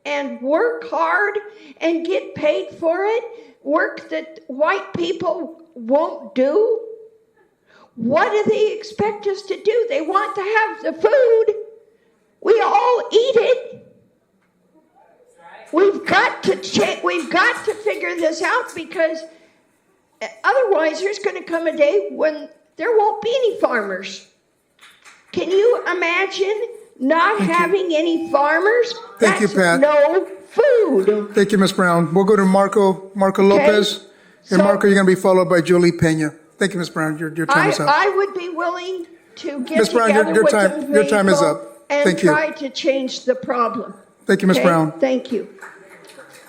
and work hard and get paid for it, work that white people won't do. What do they expect us to do? They want to have the food. We all eat it. We've got to figure this out because otherwise there's going to come a day when there won't be any farmers. Can you imagine not having any farmers? Thank you, Pat. No food. Thank you, Ms. Brown. We'll go to Marco Lopez. And Marco, you're going to be followed by Julie Pena. Thank you, Ms. Brown. Your time is up. I would be willing to get Ms. Brown, together with them your time is up. and Thank you. try to change the problem. Thank you, Ms. Brown. Thank you.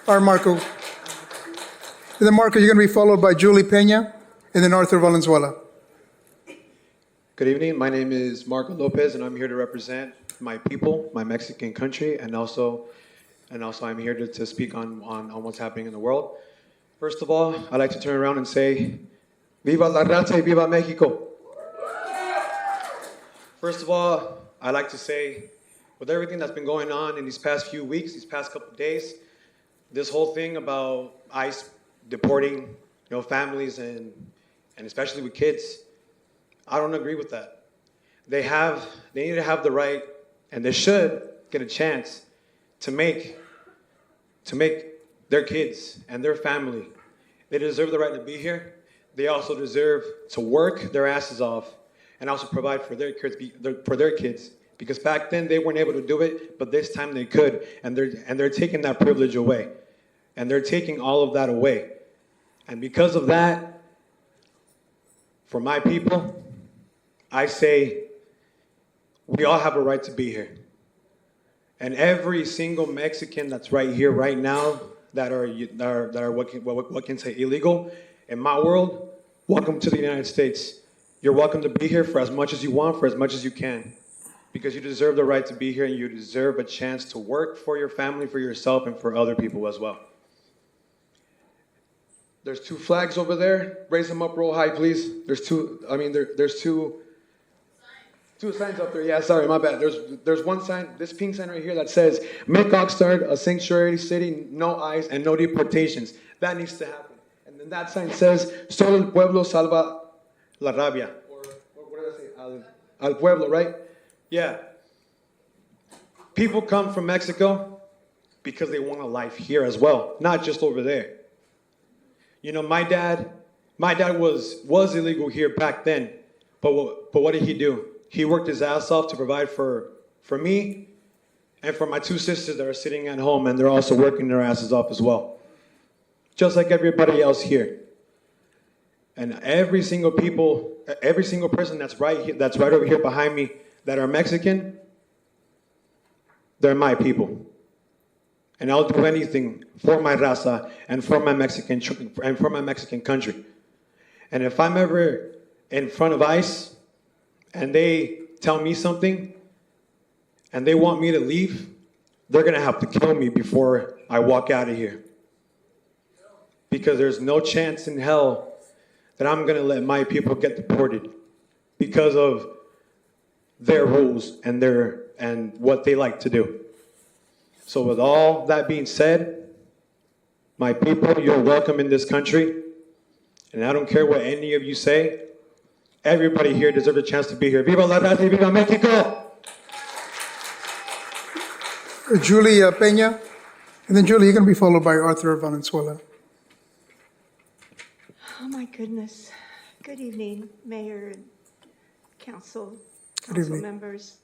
All right, Marco. And then, Marco, you're going to be followed by Julie Pena and then Arthur Valenzuela. Good evening. My name is Marco Lopez, and I'm here to represent my people, my Mexican country, and also I'm here to speak on what's happening in the world. First of all, I'd like to turn around and say, Viva la raza y viva Mexico. First of all, I'd like to say, with everything that's been going on in these past few weeks, these past couple of days, this whole thing about ICE deporting, families and especially with kids, I don't agree with that. They need to have the right, and they should get a chance to make their kids and their family. They deserve the right to be here. They also deserve to work their asses off and also provide for their kids. Because back then they weren't able to do it, but this time they could, and they're taking that privilege away, and they're taking all of that away. And because of that, for my people, I say we all have a right to be here. And every single Mexican that's right here, right now, that are what can say illegal, in my world, welcome to the United States. You're welcome to be here for as much as you want, for as much as you can. Because you deserve the right to be here, and you deserve a chance to work for your family, for yourself, and for other people as well. There's 2 flags over there. Raise them up real high, please. There's two signs up there. Yeah, sorry, my bad. There's one sign, this pink sign right here that says, make Oxnard a sanctuary city, no ICE, and no deportations. That needs to happen. And then that sign says, solo el pueblo salva la rabia. Or what did I say? Al pueblo, right? Yeah. People come from Mexico because they want a life here as well, not just over there. My dad was illegal here back then, but what did he do? He worked his ass off to provide for me and for my two sisters that are sitting at home, and they're also working their asses off as well. Just like everybody else here. And every single person that's right over here behind me that are Mexican, they're my people. And I'll do anything for my raza and for my Mexican country. And if I'm ever in front of ICE and they tell me something and they want me to leave, they're gonna have to kill me before I walk out of here. Because there's no chance in hell that I'm gonna let my people get deported because of their rules and what they like to do. So with all that being said, my people, you're welcome in this country. And I don't care what any of you say. Everybody here deserves a chance to be here. Viva la raza y viva Mexico! Julie Peña, and then Julie, you're going to be followed by Arthur Valenzuela. Oh my goodness. Good evening, Mayor and Council evening. members.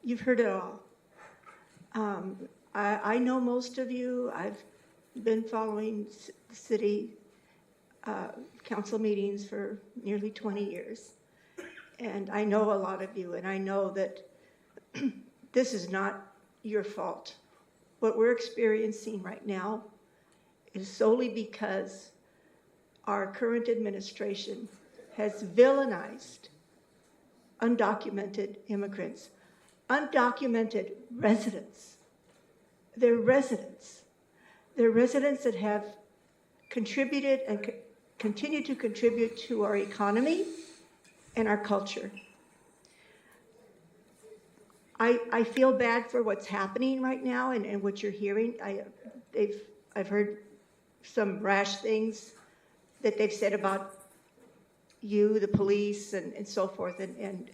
You've heard it all. I know most of you. I've been following the city council meetings for nearly 20 years. And I know a lot of you, and I know that this is not your fault. What we're experiencing right now is solely because our current administration has villainized undocumented immigrants, undocumented residents. They're residents. They're residents that have contributed and continue to contribute to our economy and our culture. I feel bad for what's happening right now and what you're hearing. I've heard some rash things that they've said about you, the police, and so forth, and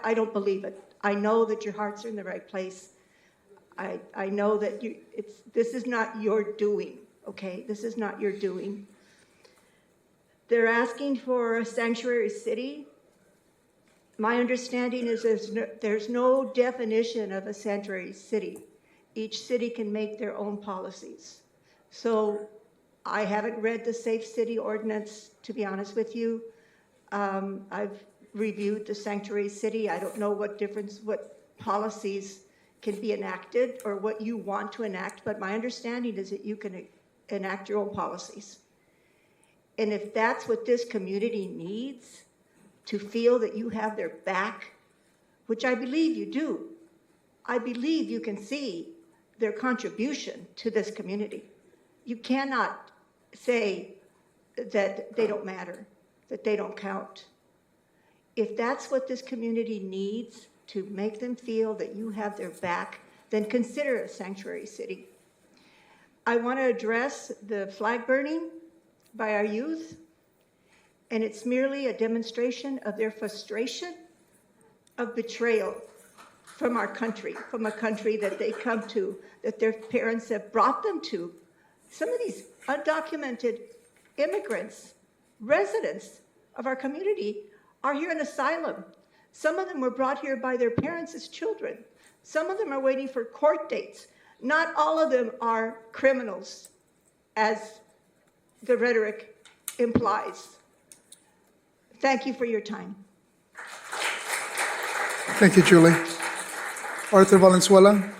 I don't believe it. I know that your hearts are in the right place. I know that this is not your doing, okay? This is not your doing. They're asking for a sanctuary city. My understanding is there's no definition of a sanctuary city. Each city can make their own policies. So I haven't read the Safe City Ordinance, to be honest with you. I've reviewed the sanctuary city. I don't know what policies can be enacted or what you want to enact, but my understanding is that you can enact your own policies. And if that's what this community needs, to feel that you have their back, which I believe you do, I believe you can see their contribution to this community. You cannot say that they don't matter, that they don't count. If that's what this community needs to make them feel that you have their back, then consider a sanctuary city. I want to address the flag burning by our youth, and it's merely a demonstration of their frustration, of betrayal from our country, from a country that they come to, that their parents have brought them to. Some of these undocumented immigrants, residents of our community, are here in asylum. Some of them were brought here by their parents as children. Some of them are waiting for court dates. Not all of them are criminals, as the rhetoric implies. Thank you for your time. Thank you, Julie. Arthur Valenzuela.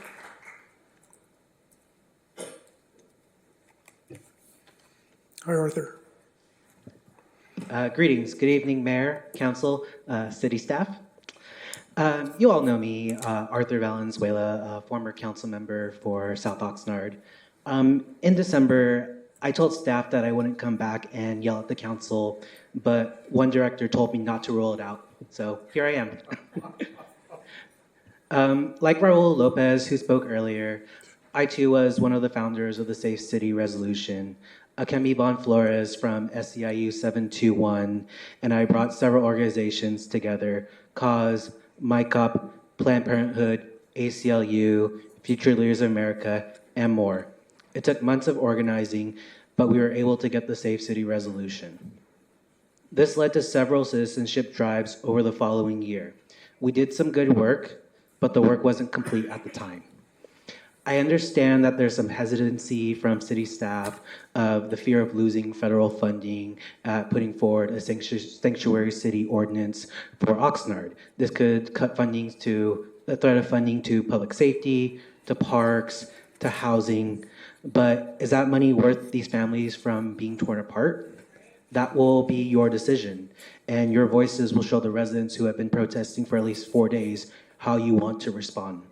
Hi, Arthur. Greetings. Good evening, Mayor, Council, City staff. You all know me, Arthur Valenzuela, former council member for South Oxnard. In December, I told staff that I wouldn't come back and yell at the council, but one director told me not to roll it out. So here I am. Like Raul Lopez, who spoke earlier, I too was one of the founders of the Safe City Resolution. Akemi Bon Flores from SEIU 721, and I brought several organizations together, CAUSE, MyCup, Planned Parenthood, ACLU, Future Leaders of America, and more. It took months of organizing, but we were able to get the Safe City Resolution. This led to several citizenship drives over the following year. We did some good work, but the work wasn't complete at the time. I understand that there's some hesitancy from city staff of the fear of losing federal funding, putting forward a sanctuary city ordinance for Oxnard. This could cut funding to the threat of funding to public safety, to parks, to housing. But is that money worth these families from being torn apart? That will be your decision, and your voices will show the residents who have been protesting for at least 4 days how you want to respond.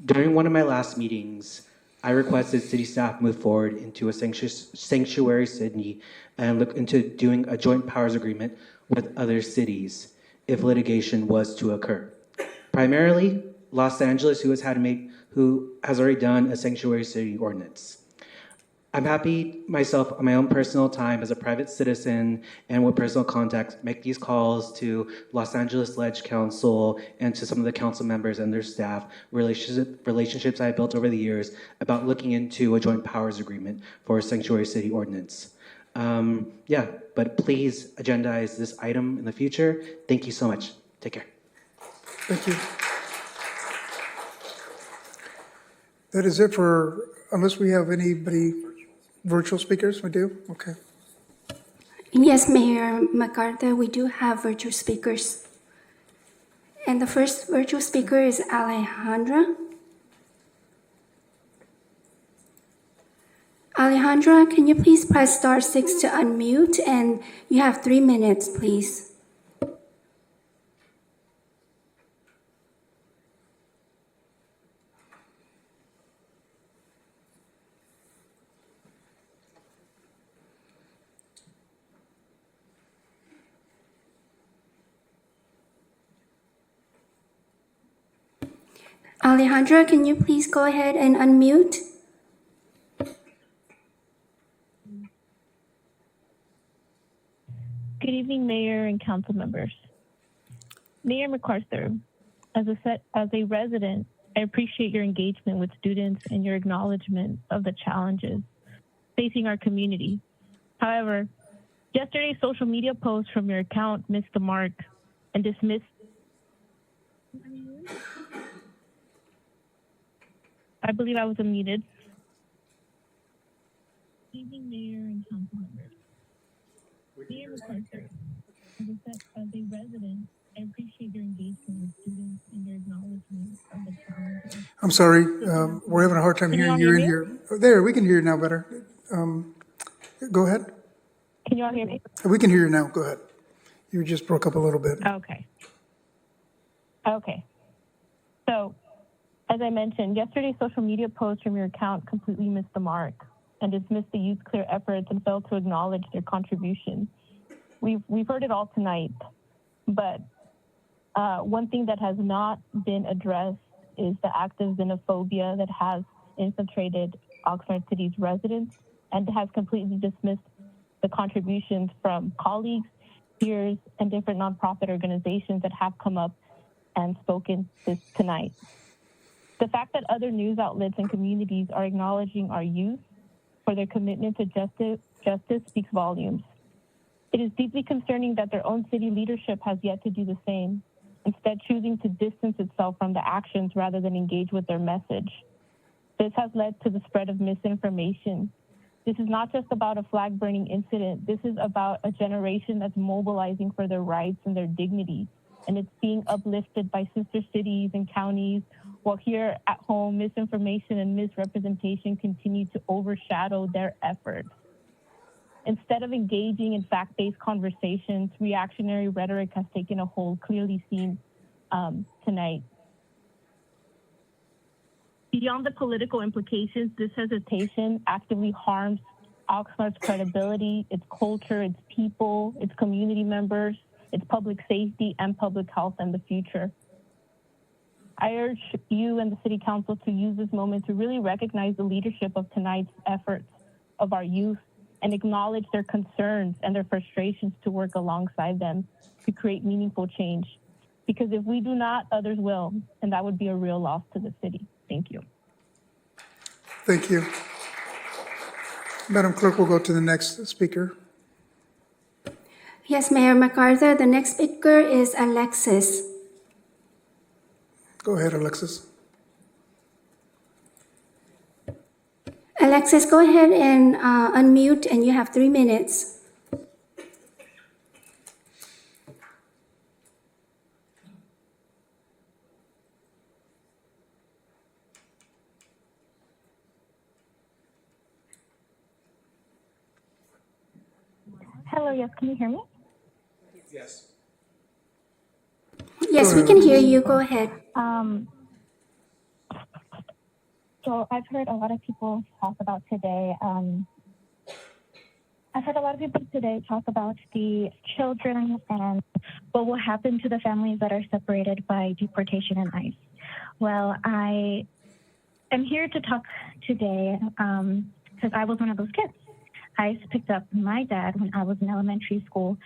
During one of my last meetings, I requested city staff move forward into a sanctuary city and look into doing a joint powers agreement with other cities if litigation was to occur. Primarily, Los Angeles, who has already done a sanctuary city ordinance. I'm happy myself on my own personal time as a private citizen and with personal contacts make these calls to Los Angeles Ledge Council and to some of the council members and their staff, relationships I have built over the years about looking into a joint powers agreement for a sanctuary city ordinance. But please agendize this item in the future. Thank you so much. Take care. Thank you. That is it for, unless we have anybody, virtual speakers, we do? Okay. Yes, Mayor MacArthur, we do have virtual speakers. And the first virtual speaker is Alejandra. Alejandra, can you please press *6 to unmute? And you have 3 minutes, please. Alejandra, can you please go ahead and unmute? Good evening, Mayor and council members. Mayor MacArthur, as a resident, I appreciate your engagement with students and your acknowledgement of the challenges facing our community. However, yesterday's social media post from your account missed the mark and dismissed. I believe I was unmuted. Good evening, Mayor and council members. Mayor MacArthur, as a resident, I appreciate your engagement with students and your acknowledgement of the challenges. I'm sorry, we're having a hard time hearing you in here. There, we can hear you now better. Go ahead. Can you all hear me? We can hear you now, go ahead. You just broke up a little bit. Okay. So, as I mentioned, yesterday's social media post from your account completely missed the mark and dismissed the youth's clear efforts and failed to acknowledge their contribution. We've heard it all tonight, but one thing that has not been addressed is the active xenophobia that has infiltrated Oxnard City's residents and has completely dismissed the contributions from colleagues, peers, and different nonprofit organizations that have come up and spoken tonight. The fact that other news outlets and communities are acknowledging our youth for their commitment to justice speaks volumes. It is deeply concerning that their own city leadership has yet to do the same, instead choosing to distance itself from the actions rather than engage with their message. This has led to the spread of misinformation. This is not just about a flag-burning incident. This is about a generation that's mobilizing for their rights and their dignity, and it's being uplifted by sister cities and counties, while here at home, misinformation and misrepresentation continue to overshadow their efforts. Instead of engaging in fact-based conversations, reactionary rhetoric has taken a hold, clearly seen tonight. Beyond the political implications, this hesitation actively harms Oxnard's credibility, its culture, its people, its community members, its public safety and public health in the future. I urge you and the City Council to use this moment to really recognize the leadership of tonight's efforts of our youth and acknowledge their concerns and their frustrations to work alongside them to create meaningful change. Because if we do not, others will, and that would be a real loss to the city. Thank you. Thank you. Madam Clerk, we'll go to the next speaker. Yes, Mayor MacArthur. The next speaker is Alexis. Go ahead, Alexis. Alexis, go ahead and unmute, and you have 3 minutes. Hello, yes, can you hear me? Yes. Yes, we can hear you. Go ahead. So I've heard a lot of people talk about today. I've heard a lot of people today talk about the children and what will happen to the families that are separated by deportation and ICE. Well, I am here to talk today because I was one of those kids. ICE picked up my dad when I was in elementary school.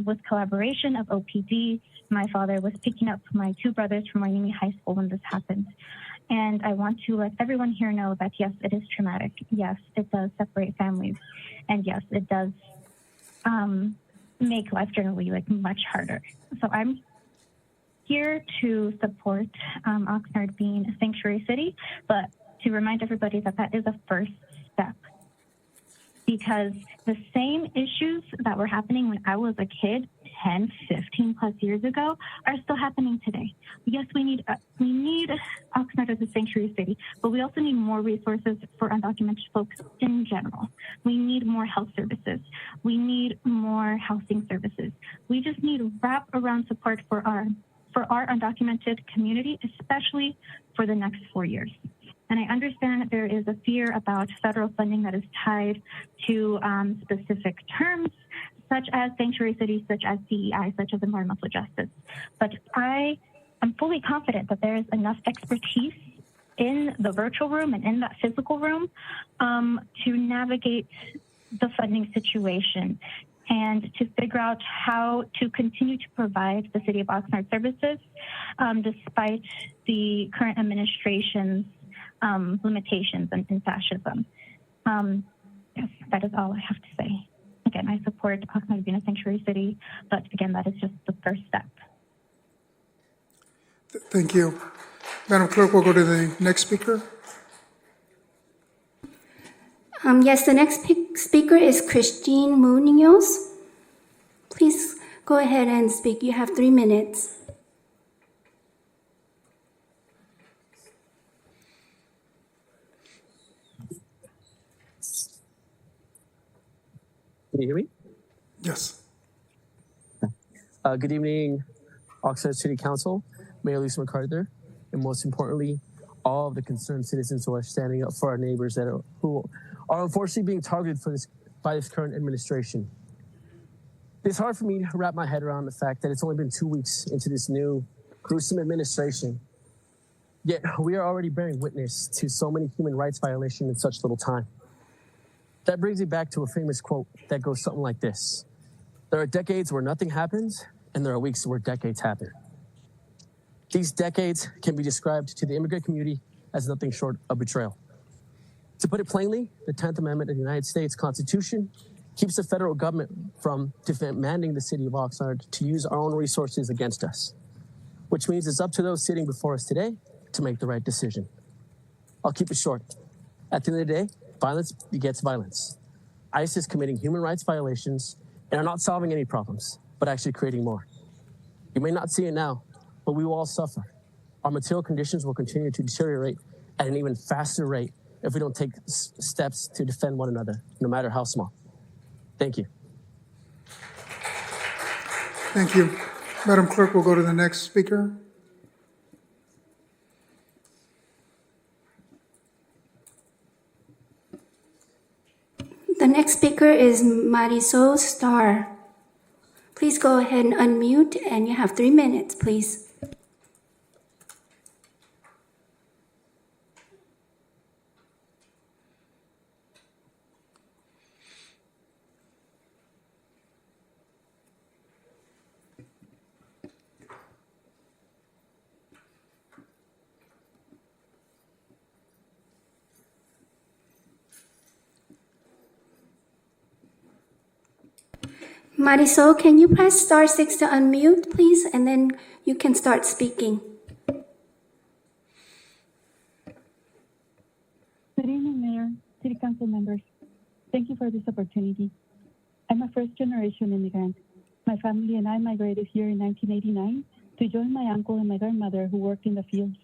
With collaboration of OPD, my father was picking up my two brothers from Miami High School when this happened. And I want to let everyone here know that, yes, it is traumatic. Yes, it does separate families. And yes, it does make life generally much harder. So I'm here to support Oxnard being a sanctuary city, but to remind everybody that that is a first step. Because the same issues that were happening when I was a kid 10, 15 plus years ago are still happening today. Yes, we need Oxnard as a sanctuary city, but we also need more resources for undocumented folks in general. We need more health services. We need more housing services. We just need wrap-around support for our undocumented community, especially for the next 4 years. And I understand that there is a fear about federal funding that is tied to specific terms, such as sanctuary cities, such as DEI, such as environmental justice. But I am fully confident that there is enough expertise in the virtual room and in that physical room to navigate the funding situation and to figure out how to continue to provide the City of Oxnard services despite the current administration's limitations and fascism. Yes, that is all I have to say. Again, I support Oxnard being a sanctuary city, but again, that is just the first step. Thank you. Madam Clerk, we'll go to the next speaker. Yes, the next speaker is Christine Munoz. Please go ahead and speak. You have 3 minutes. Can you hear me? Yes. Good evening, Oxnard City Council, Mayor Lisa MacArthur, and most importantly, all of the concerned citizens who are standing up for our neighbors who are unfortunately being targeted by this current administration. It's hard for me to wrap my head around the fact that it's only been 2 weeks into this new gruesome administration, yet we are already bearing witness to so many human rights violations in such little time. That brings me back to a famous quote that goes something like this: there are decades where nothing happens, and there are weeks where decades happen. These decades can be described to the immigrant community as nothing short of betrayal. To put it plainly, the 10th Amendment of the United States Constitution keeps the federal government from demanding the City of Oxnard to use our own resources against us, which means it's up to those sitting before us today to make the right decision. I'll keep it short. At the end of the day, violence begets violence. ICE is committing human rights violations and are not solving any problems, but actually creating more. You may not see it now, but we will all suffer. Our material conditions will continue to deteriorate at an even faster rate if we don't take steps to defend one another, no matter how small. Thank you. Thank you. Madam Clerk, we'll go to the next speaker. The next speaker is Marisol Starr. Please go ahead and unmute, and you have 3 minutes, please. Marisol, can you press *6 to unmute, please? And then you can start speaking. Good evening, Mayor, City Council members. Thank you for this opportunity. I'm a first-generation immigrant. My family and I migrated here in 1989 to join my uncle and my grandmother who worked in the fields.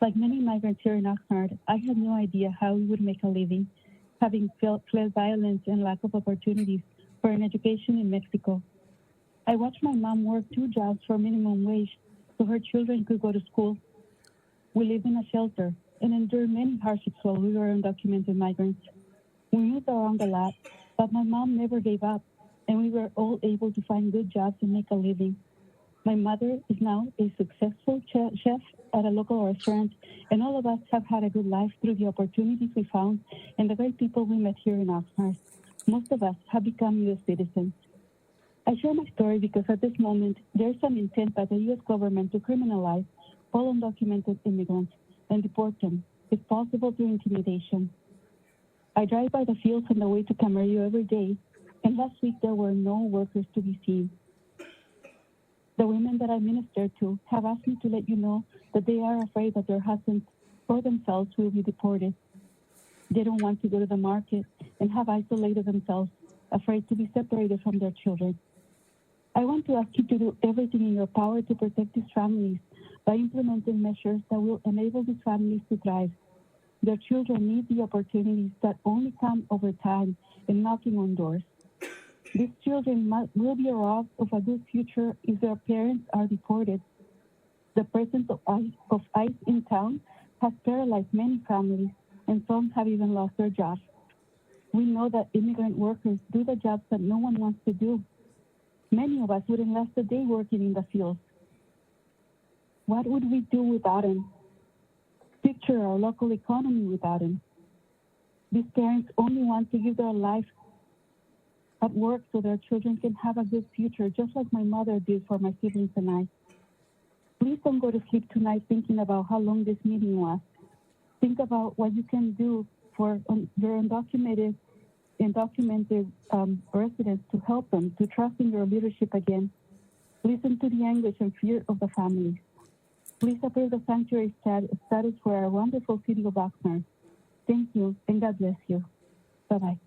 Like many migrants here in Oxnard, I had no idea how we would make a living, having fled violence and lack of opportunities for an education in Mexico. I watched my mom work 2 jobs for minimum wage so her children could go to school. We lived in a shelter and endured many hardships while we were undocumented migrants. We moved around a lot, but my mom never gave up, and we were all able to find good jobs and make a living. My mother is now a successful chef at a local restaurant, and all of us have had a good life through the opportunities we found and the great people we met here in Oxnard. Most of us have become U.S. citizens. I share my story because at this moment, there's some intent by the U.S. government to criminalize all undocumented immigrants and deport them, if possible through intimidation. I drive by the fields on the way to Camarillo every day, and last week there were no workers to be seen. The women that I minister to have asked me to let you know that they are afraid that their husbands or themselves will be deported. They don't want to go to the market and have isolated themselves, afraid to be separated from their children. I want to ask you to do everything in your power to protect these families by implementing measures that will enable these families to thrive. Their children need the opportunities that only come over time and knocking on doors. These children will be robbed of a good future if their parents are deported. The presence of ICE in town has paralyzed many families, and some have even lost their jobs. We know that immigrant workers do the jobs that no one wants to do. Many of us wouldn't last a day working in the fields. What would we do without them? Picture our local economy without them. These parents only want to give their life at work so their children can have a good future, just like my mother did for my siblings and I. Please don't go to sleep tonight thinking about how long this meeting lasts. Think about what you can do for your undocumented residents to help them to trust in your leadership again. Listen to the anguish and fear of the families. Please approve the sanctuary status for our wonderful city of Oxnard. Thank you, and God bless you. Bye-bye.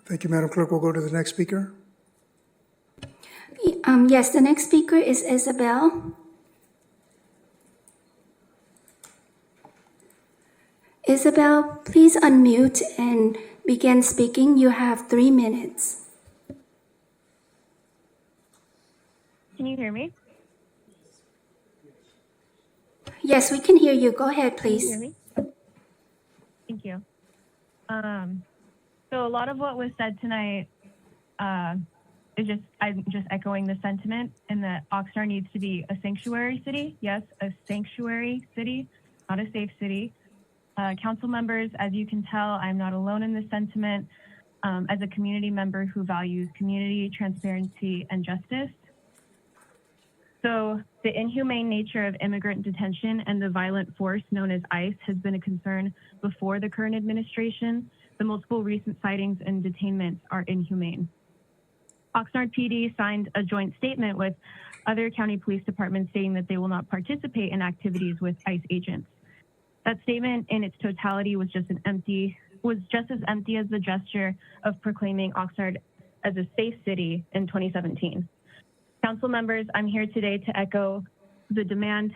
Thank you, Madam Clerk. We'll go to the next speaker. Yes, the next speaker is Isabel. Isabel, please unmute and begin speaking. You have 3 minutes. Can you hear me? Yes, we can hear you. Go ahead, Can you please. hear me? Thank you. So a lot of what was said tonight I'm just echoing the sentiment in that Oxnard needs to be a sanctuary city. Yes, a sanctuary city, not a safe city. Council members, as you can tell, I'm not alone in this sentiment. As a community member who values community, transparency, and justice. So the inhumane nature of immigrant detention and the violent force known as ICE has been a concern before the current administration. The multiple recent sightings and detainments are inhumane. Oxnard PD signed a joint statement with other county police departments stating that they will not participate in activities with ICE agents. That statement in its totality was just as empty as the gesture of proclaiming Oxnard as a safe city in 2017. Council members, I'm here today to echo the demand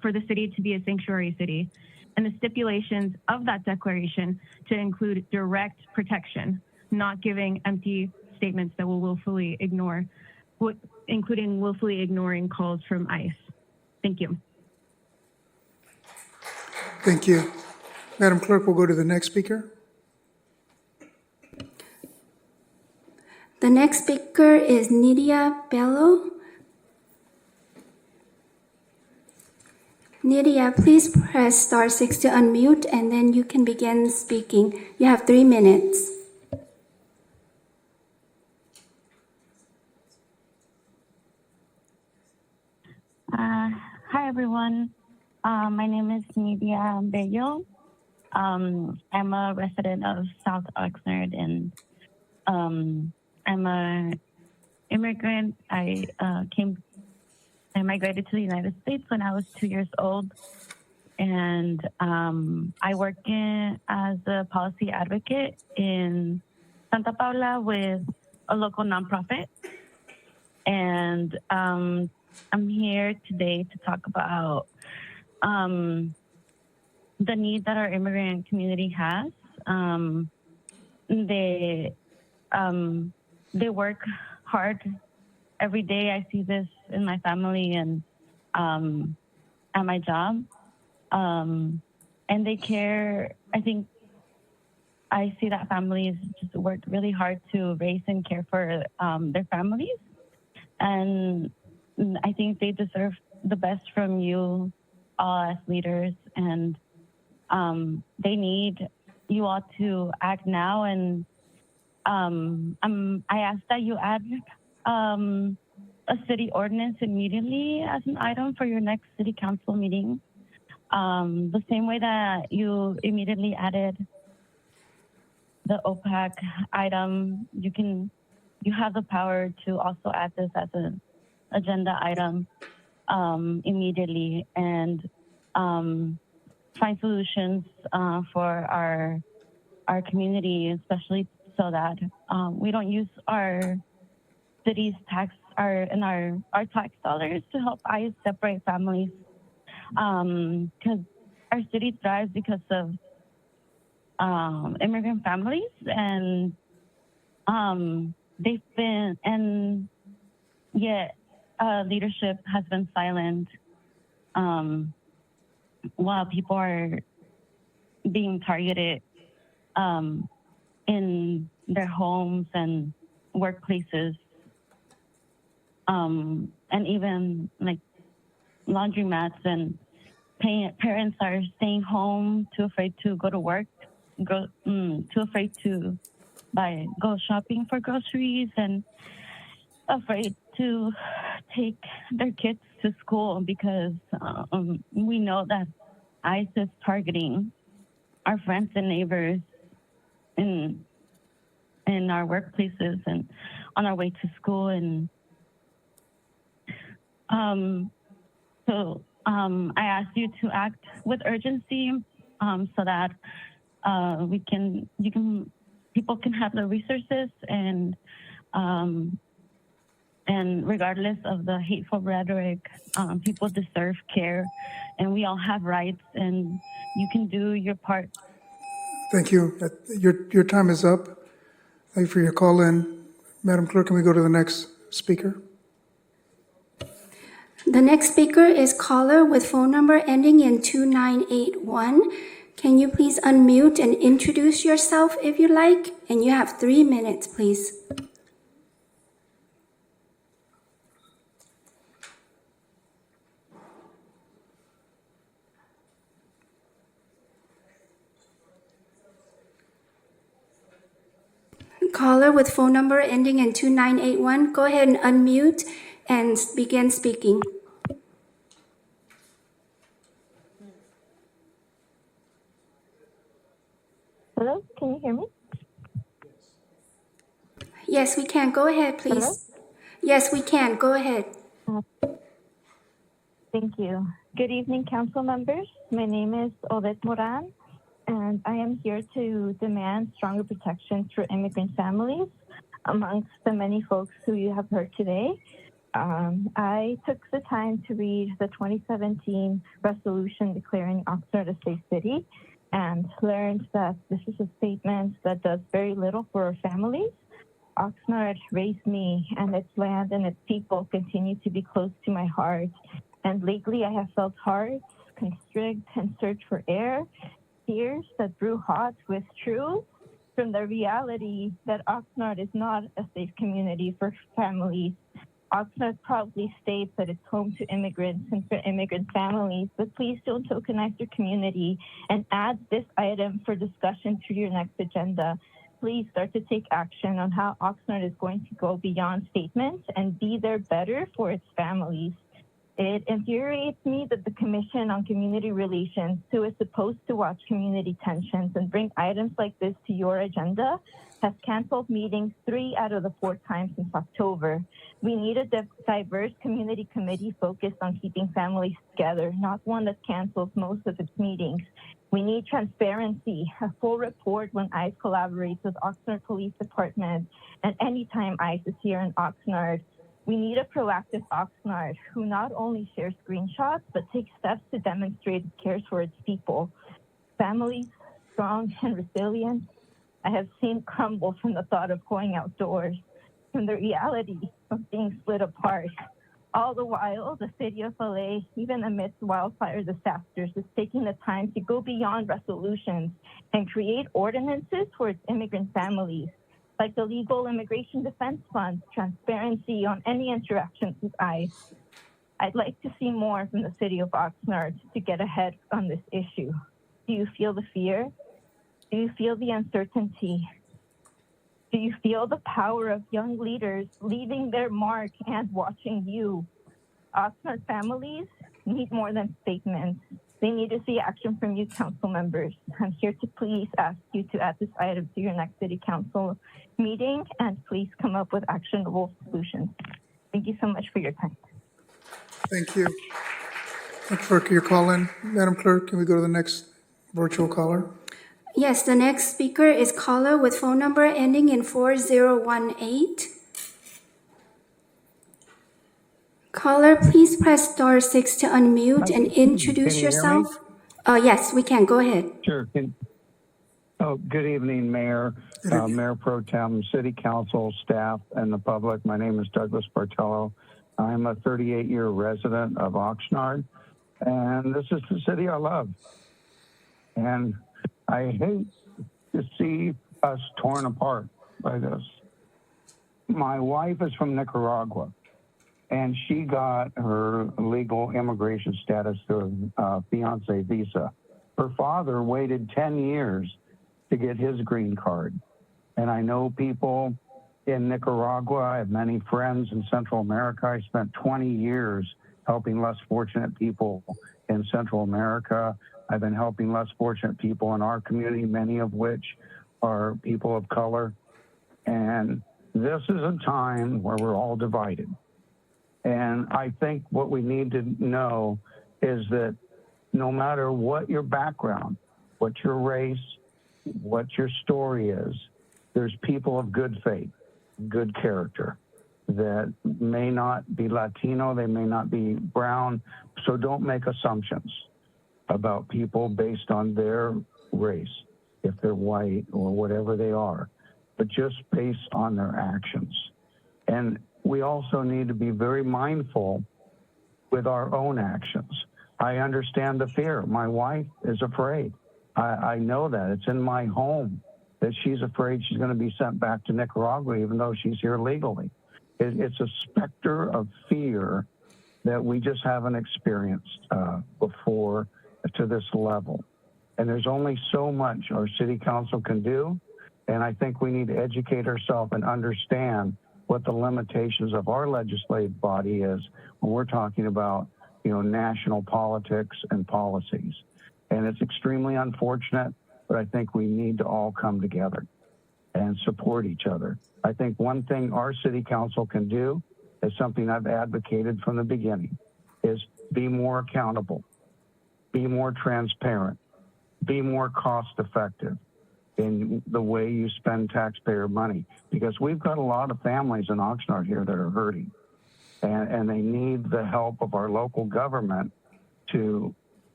for the city to be a sanctuary city and the stipulations of that declaration to include direct protection, not giving empty statements that will willfully ignore, including willfully ignoring calls from ICE. Thank you. Thank you. Madam Clerk, we'll go to the next speaker. The next speaker is Nydia Bello. Nydia, please press *6 to unmute, and then you can begin speaking. You have 3 minutes. Hi, everyone. My name is Nydia Bello. I'm a resident of South Oxnard, and I'm a immigrant. I migrated to the United States when I was 2 years old, and I work as a policy advocate in Santa Paula with a local nonprofit. And I'm here today to talk about the need that our immigrant community has. They work hard every day. I see this in my family and at my job. And they care. I think I see that families just work really hard to raise and care for their families. And I think they deserve the best from you all as leaders. And they need you all to act now. And I ask that you add a city ordinance immediately as an item for your next city council meeting. The same way that you immediately added the OPAC item, you have the power to also add this as an agenda item immediately and find solutions for our community, especially so that we don't use our city's our tax dollars to help ICE separate families. Because our city thrives because of immigrant families, and yet leadership has been silent while people are being targeted in their homes and workplaces, and even like laundromats, and parents are staying home, too afraid to go to work, too afraid to go shopping for groceries, and afraid to take their kids to school because we know that ICE is targeting our friends and neighbors in our workplaces and on our way to school. And I ask you to act with urgency so that people can have the resources and regardless of the hateful rhetoric, people deserve care, and we all have rights, and you can do your part. Thank you. Your time is up. Thank you for your call in. Madam Clerk, can we go to the next speaker? The next speaker is caller with phone number ending in 2981. Can you please unmute and introduce yourself if you like? And you have 3 minutes, please. Caller with phone number ending in 2981, go ahead and unmute and begin speaking. Hello, can you hear me? Yes, we can. Go ahead, please. Hello? Yes, we can. Go ahead. Thank you. Good evening, council members. My name is Odette Moran, and I am here to demand stronger protections for immigrant families amongst the many folks who you have heard today. I took the time to read the 2017 resolution declaring Oxnard a safe city and learned that this is a statement that does very little for our families. Oxnard raised me, and its land and its people continue to be close to my heart. And lately I have felt hearts constrict and search for air, tears that brew hot with truth from the reality that Oxnard is not a safe community for families. Oxnard proudly states that it's home to immigrants and for immigrant families, but please don't tokenize your community and add this item for discussion to your next agenda. Please start to take action on how Oxnard is going to go beyond statements and be there better for its families. It infuriates me that the Commission on Community Relations, who is supposed to watch community tensions and bring items like this to your agenda, has canceled meetings 3 out of the 4 times since October. We need a diverse community committee focused on keeping families together, not one that cancels most of its meetings. We need transparency, a full report when ICE collaborates with Oxnard Police Department, and anytime ICE is here in Oxnard. We need a proactive Oxnard who not only shares screenshots, but takes steps to demonstrate it cares for its people. Families, strong and resilient, I have seen crumble from the thought of going outdoors, from the reality of being split apart. All the while, the city of LA, even amidst wildfire disasters, is taking the time to go beyond resolutions and create ordinances for its immigrant families, like the Legal Immigration Defense Fund, transparency on any interactions with ICE. I'd like to see more from the city of Oxnard to get ahead on this issue. Do you feel the fear? Do you feel the uncertainty? Do you feel the power of young leaders leaving their mark and watching you? Oxnard families need more than statements. They need to see action from you, council members. I'm here to please ask you to add this item to your next city council meeting, and please come up with actionable solutions. Thank you so much for your time. Thank you. Thank you for your call in. Madam Clerk, can we go to the next virtual caller? Yes, the next speaker is caller with phone number ending in 4018. Caller, please press star 6 to unmute and introduce yourself. Yes, we can. Go ahead. Sure. Good evening, Mayor, Mayor Pro Tem, City Council, staff, and the public. My name is Douglas Bartello. I'm a 38-year resident of Oxnard, and this is the city I love. And I hate to see us torn apart by this. My wife is from Nicaragua, and she got her legal immigration status through a fiance visa. Her father waited 10 years to get his green card. And I know people in Nicaragua. I have many friends in Central America. I spent 20 years helping less fortunate people in Central America. I've been helping less fortunate people in our community, many of which are people of color. And this is a time where we're all divided. And I think what we need to know is that no matter what your background, what your race, what your story is, there's people of good faith, good character that may not be Latino, they may not be brown. So don't make assumptions about people based on their race, if they're white or whatever they are, but just based on their actions. And we also need to be very mindful with our own actions. I understand the fear. My wife is afraid. I know that. It's in my home that she's afraid she's going to be sent back to Nicaragua, even though she's here legally. It's a specter of fear that we just haven't experienced before to this level. And there's only so much our city council can do. And I think we need to educate ourselves and understand what the limitations of our legislative body is when we're talking about, national politics and policies. And it's extremely unfortunate, but I think we need to all come together and support each other. I think one thing our city council can do is something I've advocated from the beginning, is be more accountable, be more transparent, be more cost effective in the way you spend taxpayer money, because we've got a lot of families in Oxnard here that are hurting, and they need the help of our local government to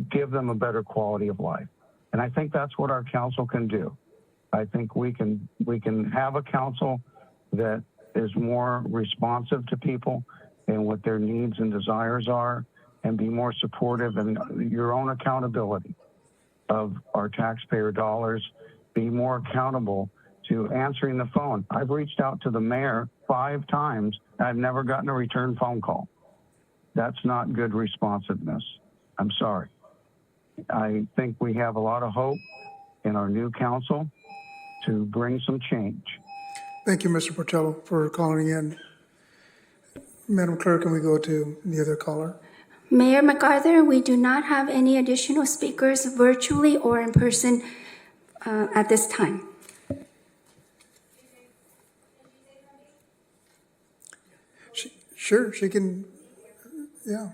give them a better quality of life. And I think that's what our council can do. I think we can have a council that is more responsive to people and what their needs and desires are, and be more supportive and your own accountability of our taxpayer dollars. Be more accountable to answering the phone. I've reached out to the mayor 5 times. I've never gotten a return phone call. That's not good responsiveness. I'm sorry. I think we have a lot of hope in our new council to bring some change. Thank you, Mr. Portello, for calling in. Madam Clerk, can we go to the other caller? Mayor MacArthur, we do not have any additional speakers virtually or in person at this time. Sure, she can, yeah.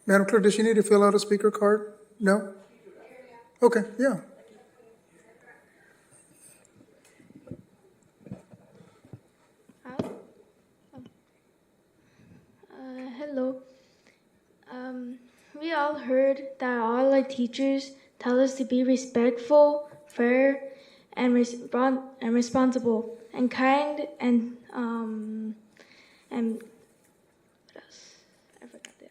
Madam Clerk, does she need to fill out a speaker card? No? Okay, yeah. Hello. We all heard that all our teachers tell us to be respectful, fair, and responsible, and kind, and what else? I forgot this.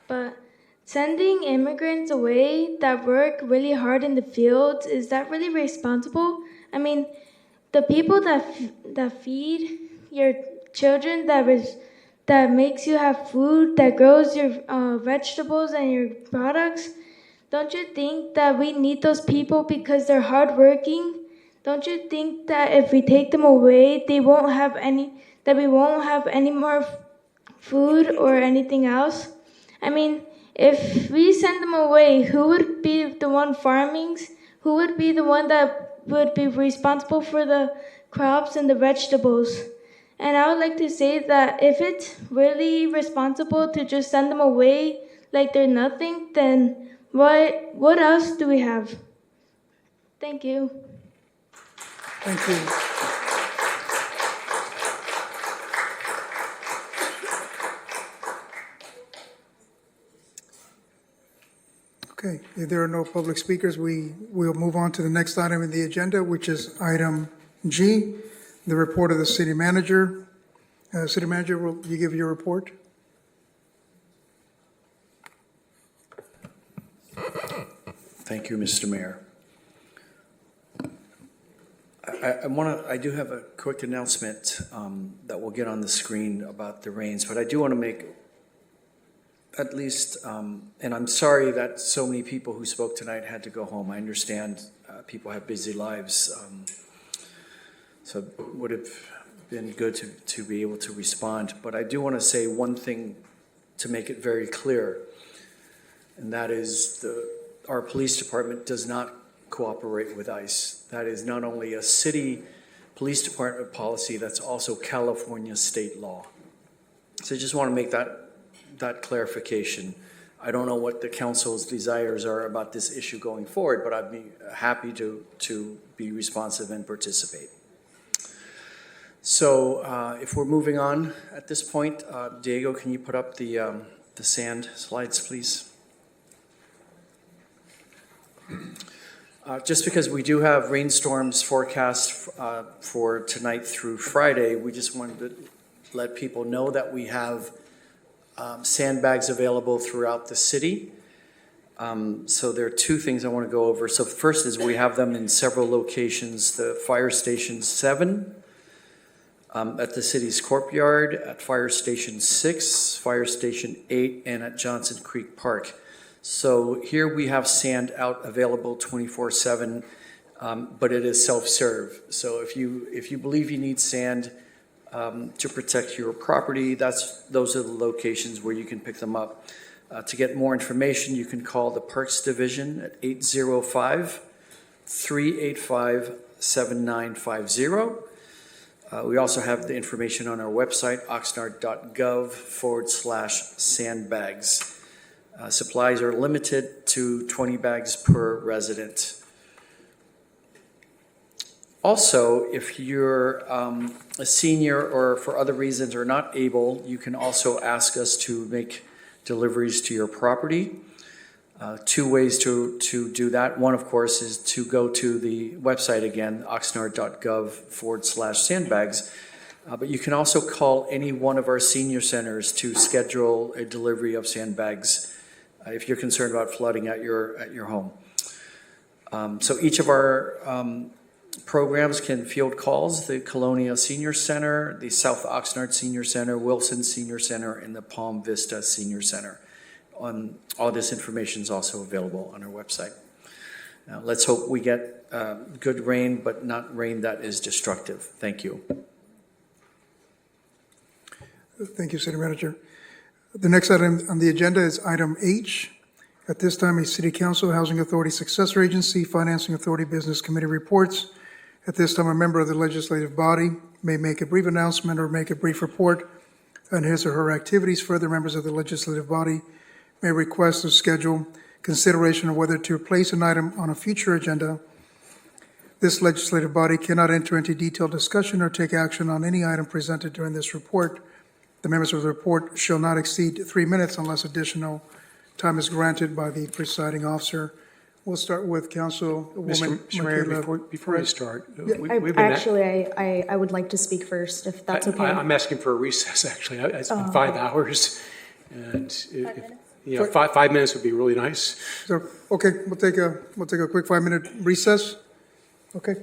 But sending immigrants away that work really hard in the fields, is that really responsible? I mean, the people that feed your children, that makes you have food, that grows your vegetables and your products, don't you think that we need those people because they're hardworking? Don't you think that if we take them away, we won't have any more food or anything else? I mean, if we send them away, who would be the one farming? Who would be the one that would be responsible for the crops and the vegetables? And I would like to say that if it's really responsible to just send them away like they're nothing, then what else do we have? Thank you. Thank you. Okay, if there are no public speakers, we will move on to the next item in the agenda, which is item G, the report of the city manager. City manager, will you give your report? Thank you, Mr. Mayor. I do have a quick announcement that we'll get on the screen about the rains, but I do want to make at least, and I'm sorry that so many people who spoke tonight had to go home. I understand people have busy lives, so it would have been good to be able to respond. But I do want to say one thing to make it very clear, and that is our police department does not cooperate with ICE. That is not only a city police department policy, that's also California state law. So I just want to make that clarification. I don't know what the council's desires are about this issue going forward, but I'd be happy to be responsive and participate. So if we're moving on at this point, Diego, can you put up the sand slides, please? Just because we do have rainstorms forecast for tonight through Friday, we just wanted to let people know that we have sandbags available throughout the city. So there are two things I want to go over. So first is we have them in several locations. The Fire Station 7 at the city's courtyard, at Fire Station 6, Fire Station 8, and at Johnson Creek Park. So here we have sand out available 24/7, but it is self-serve. So if you believe you need sand to protect your property, those are the locations where you can pick them up. To get more information, you can call the Parks Division at 805-385-7950. We also have the information on our website, oxnard.gov/sandbags. Supplies are limited to 20 bags per resident. Also, if you're a senior or for other reasons are not able, you can also ask us to make deliveries to your property. Two ways to do that. One, of course, is to go to the website again, oxnard.gov/sandbags. But you can also call any one of our senior centers to schedule a delivery of sandbags if you're concerned about flooding at your home. So each of our programs can field calls: the Colonia Senior Center, the South Oxnard Senior Center, Wilson Senior Center, and the Palm Vista Senior Center. All this information is also available on our website. Now, let's hope we get good rain, but not rain that is destructive. Thank you. Thank you, City Manager. The next item on the agenda is item H. At this time, a City Council, Housing Authority Successor Agency, Financing Authority Business Committee reports. At this time, a member of the legislative body may make a brief announcement or make a brief report on his or her activities. Further, members of the legislative body may request to schedule consideration of whether to place an item on a future agenda. This legislative body cannot enter into detailed discussion or take action on any item presented during this report. The members of the report shall not exceed 3 minutes unless additional time is granted by the presiding officer. We'll start with Councilwoman Mr. Mayor, Michaela before you start, I would like to speak first, if that's okay. I'm asking for a recess, actually. It's been 5 hours, and 5 minutes would be really nice. So, okay, we'll take a quick 5-minute recess. Okay.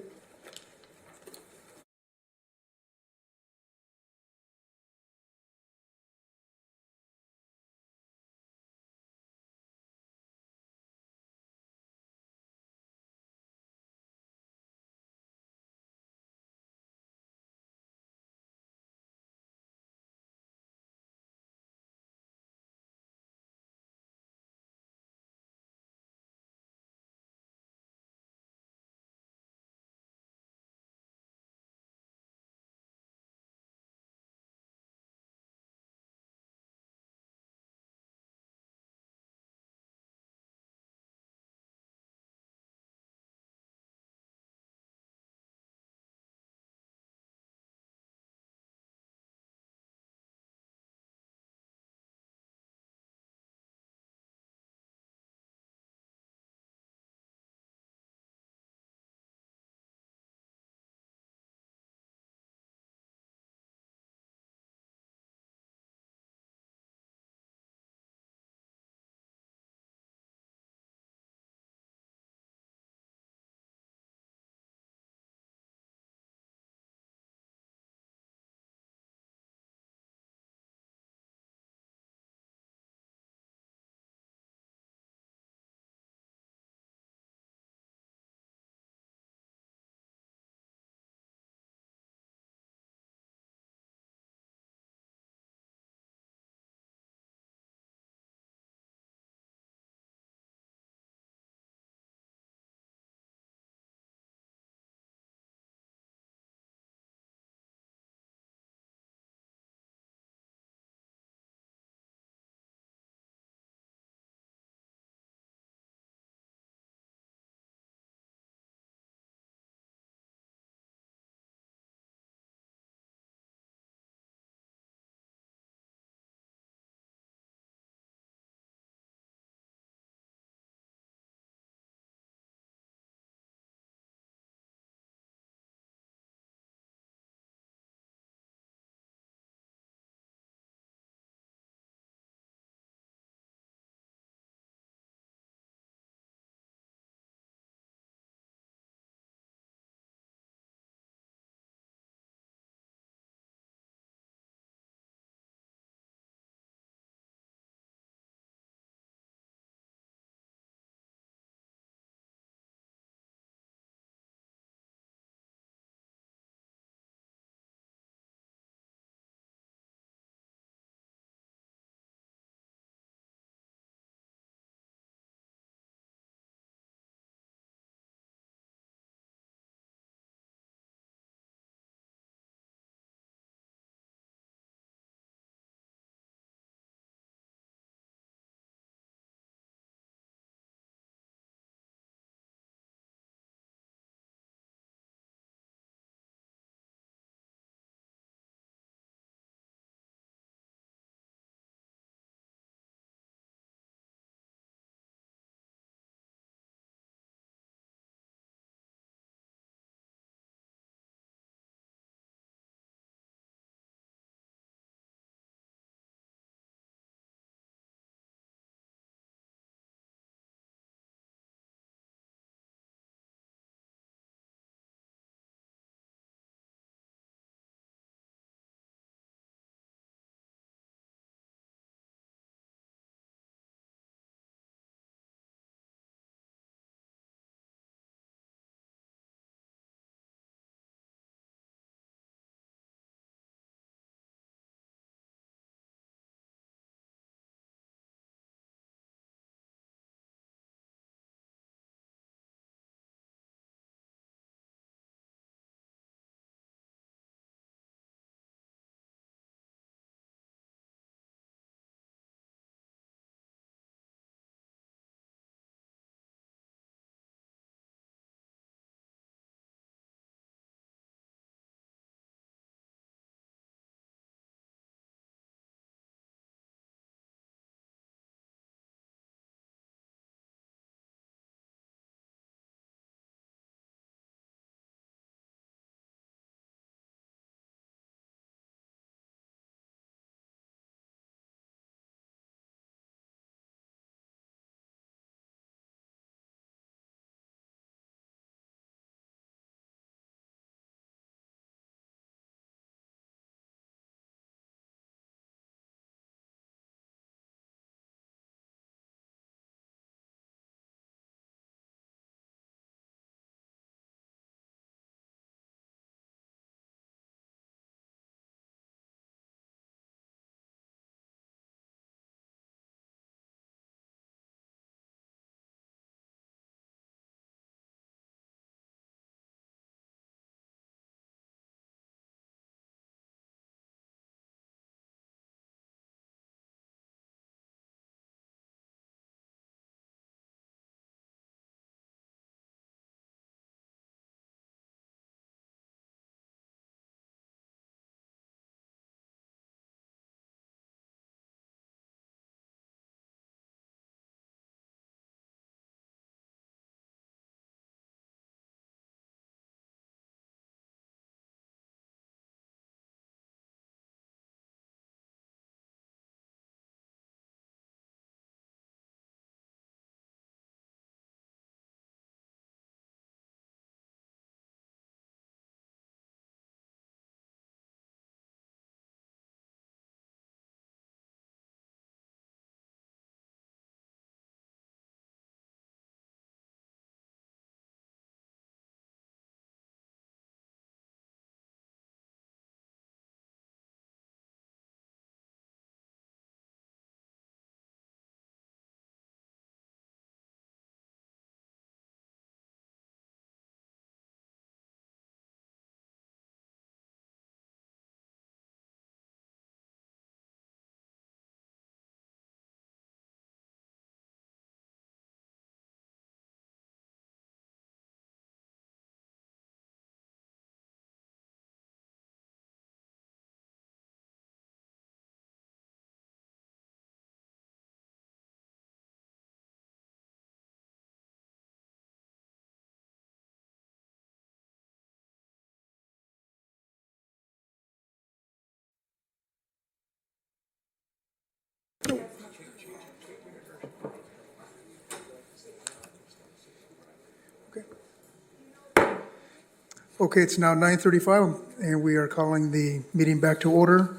Okay, it's now 9:35, and we are calling the meeting back to order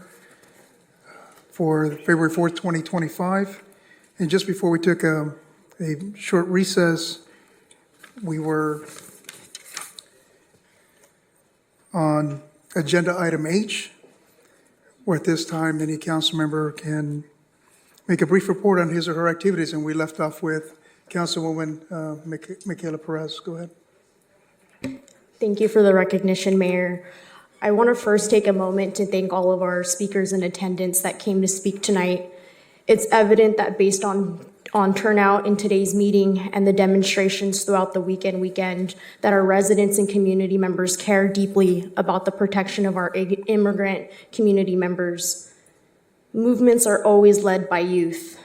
for February 4th, 2025. And just before we took a short recess, we were on agenda item H, where at this time, any council member can make a brief report on his or her activities, and we left off with Councilwoman Michaela Perez. Go ahead. Thank you for the recognition, Mayor. I want to first take a moment to thank all of our speakers in attendance that came to speak tonight. It's evident that based on turnout in today's meeting and the demonstrations throughout the weekend, that our residents and community members care deeply about the protection of our immigrant community members. Movements are always led by youth.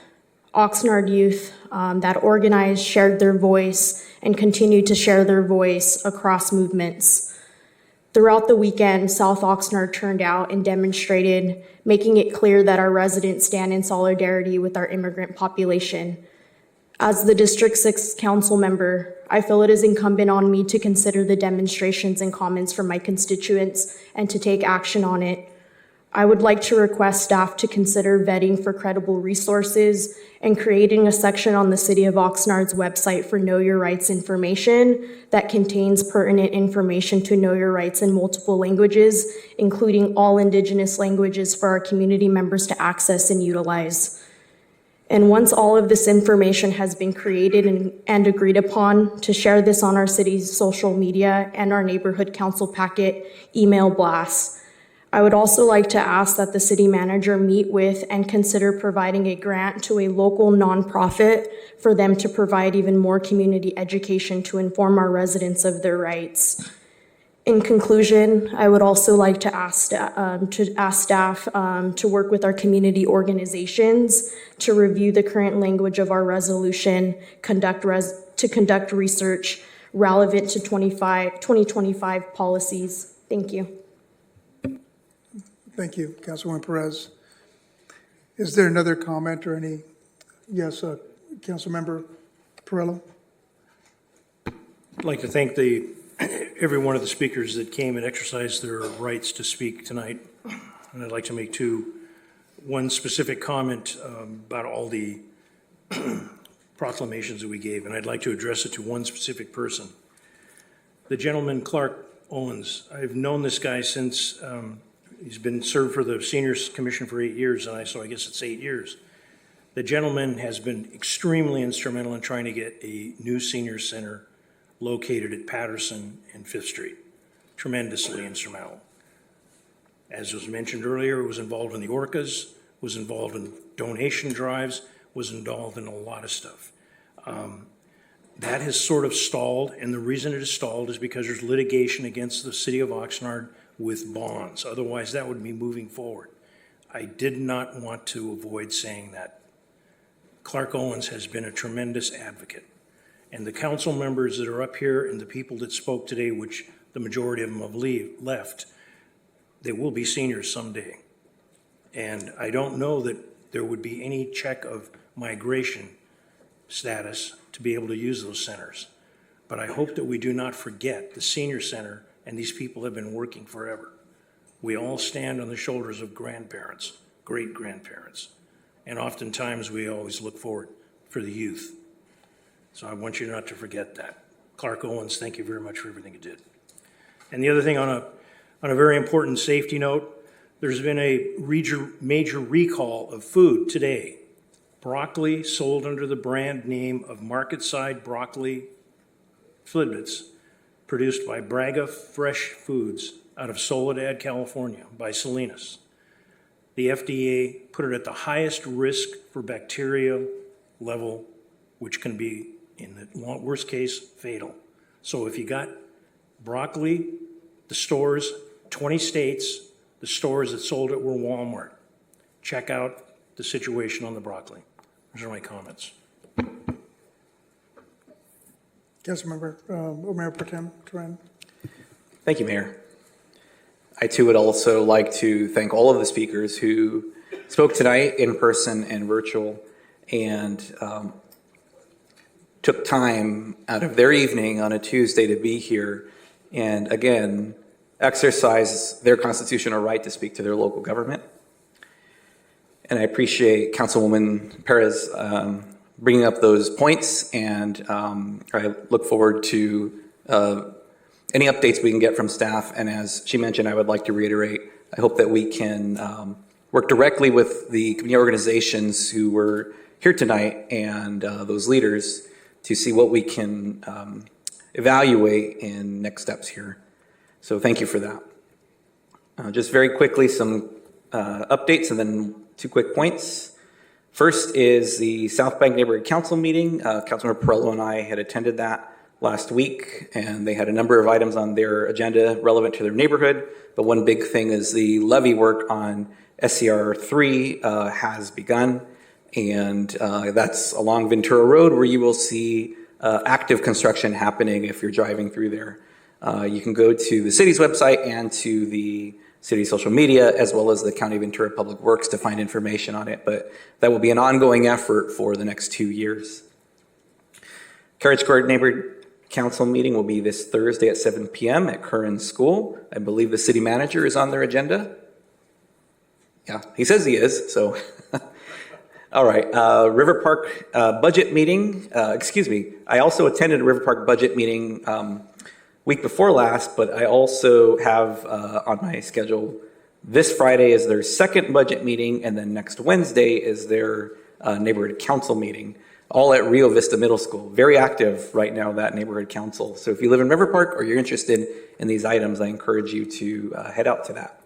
Oxnard youth that organized, shared their voice, and continue to share their voice across movements. Throughout the weekend, South Oxnard turned out and demonstrated, making it clear that our residents stand in solidarity with our immigrant population. As the District 6 council member, I feel it is incumbent on me to consider the demonstrations and comments from my constituents and to take action on it. I would like to request staff to consider vetting for credible resources and creating a section on the City of Oxnard's website for Know Your Rights information that contains pertinent information to know your rights in multiple languages, including all Indigenous languages for our community members to access and utilize. And once all of this information has been created and agreed upon, to share this on our city's social media and our neighborhood council packet email blasts. I would also like to ask that the city manager meet with and consider providing a grant to a local nonprofit for them to provide even more community education to inform our residents of their rights. In conclusion, I would also like to ask staff to work with our community organizations to review the current language of our resolution, conduct research relevant to 2025 policies. Thank you. Thank you, Councilwoman Perez. Is there another comment or any? Yes, Councilmember Perello. I'd like to thank every one of the speakers that came and exercised their rights to speak tonight. And I'd like to make one specific comment about all the proclamations that we gave, and I'd like to address it to one specific person. The gentleman, Clark Owens. I've known this guy since he's been served for the Seniors Commission for 8 years, so I guess it's 8 years. The gentleman has been extremely instrumental in trying to get a new senior center located at Patterson and 5th Street. Tremendously instrumental. As was mentioned earlier, was involved in the Orcas, was involved in donation drives, was involved in a lot of stuff. That has sort of stalled, and the reason it has stalled is because there's litigation against the city of Oxnard with bonds. Otherwise, that would be moving forward. I did not want to avoid saying that. Clark Owens has been a tremendous advocate. And the council members that are up here and the people that spoke today, which the majority of them have left, they will be seniors someday. And I don't know that there would be any check of migration status to be able to use those centers. But I hope that we do not forget the senior center, and these people have been working forever. We all stand on the shoulders of grandparents, great-grandparents, and oftentimes we always look forward for the youth. So I want you not to forget that. Clark Owens, thank you very much for everything you did. And the other thing, on a very important safety note, there's been a major recall of food today. Broccoli sold under the brand name of Market Side Broccoli Flidbits, produced by Braga Fresh Foods out of Soledad, California, by Salinas. The FDA put it at the highest risk for bacteria level, which can be, in the worst case, fatal. So if you got broccoli, the stores, 20 states, the stores that sold it were Walmart. Check out the situation on the broccoli. Those are my comments. Councilmember Mayor Pro Tem Turan. Thank you, Mayor. I too would also like to thank all of the speakers who spoke tonight in person and virtual, and took time out of their evening on a Tuesday to be here and again, exercise their constitutional right to speak to their local government. And I appreciate Councilwoman Perez bringing up those points, and I look forward to any updates we can get from staff. And as she mentioned, I would like to reiterate, I hope that we can work directly with the community organizations who were here tonight and those leaders to see what we can evaluate in next steps here. So thank you for that. Just very quickly, some updates and then 2 quick points. First is the South Bank Neighborhood Council meeting. Councilmember Perello and I had attended that last week, and they had a number of items on their agenda relevant to their neighborhood. But one big thing is the levee work on SCR 3 has begun, and that's along Ventura Road, where you will see active construction happening if you're driving through there. You can go to the city's website and to the city social media, as well as the County of Ventura Public Works, to find information on it. But that will be an ongoing effort for the next 2 years. Carriage Court Neighborhood Council meeting will be this Thursday at 7 p.m. at Curran School. I believe the city manager is on their agenda. Yeah, he says he is, so. All right, River Park budget meeting, I also attended a River Park budget meeting week before last, but I also have on my schedule this Friday is their second budget meeting, and then next Wednesday is their neighborhood council meeting, all at Rio Vista Middle School. Very active right now, that neighborhood council. So if you live in River Park or you're interested in these items, I encourage you to head out to that.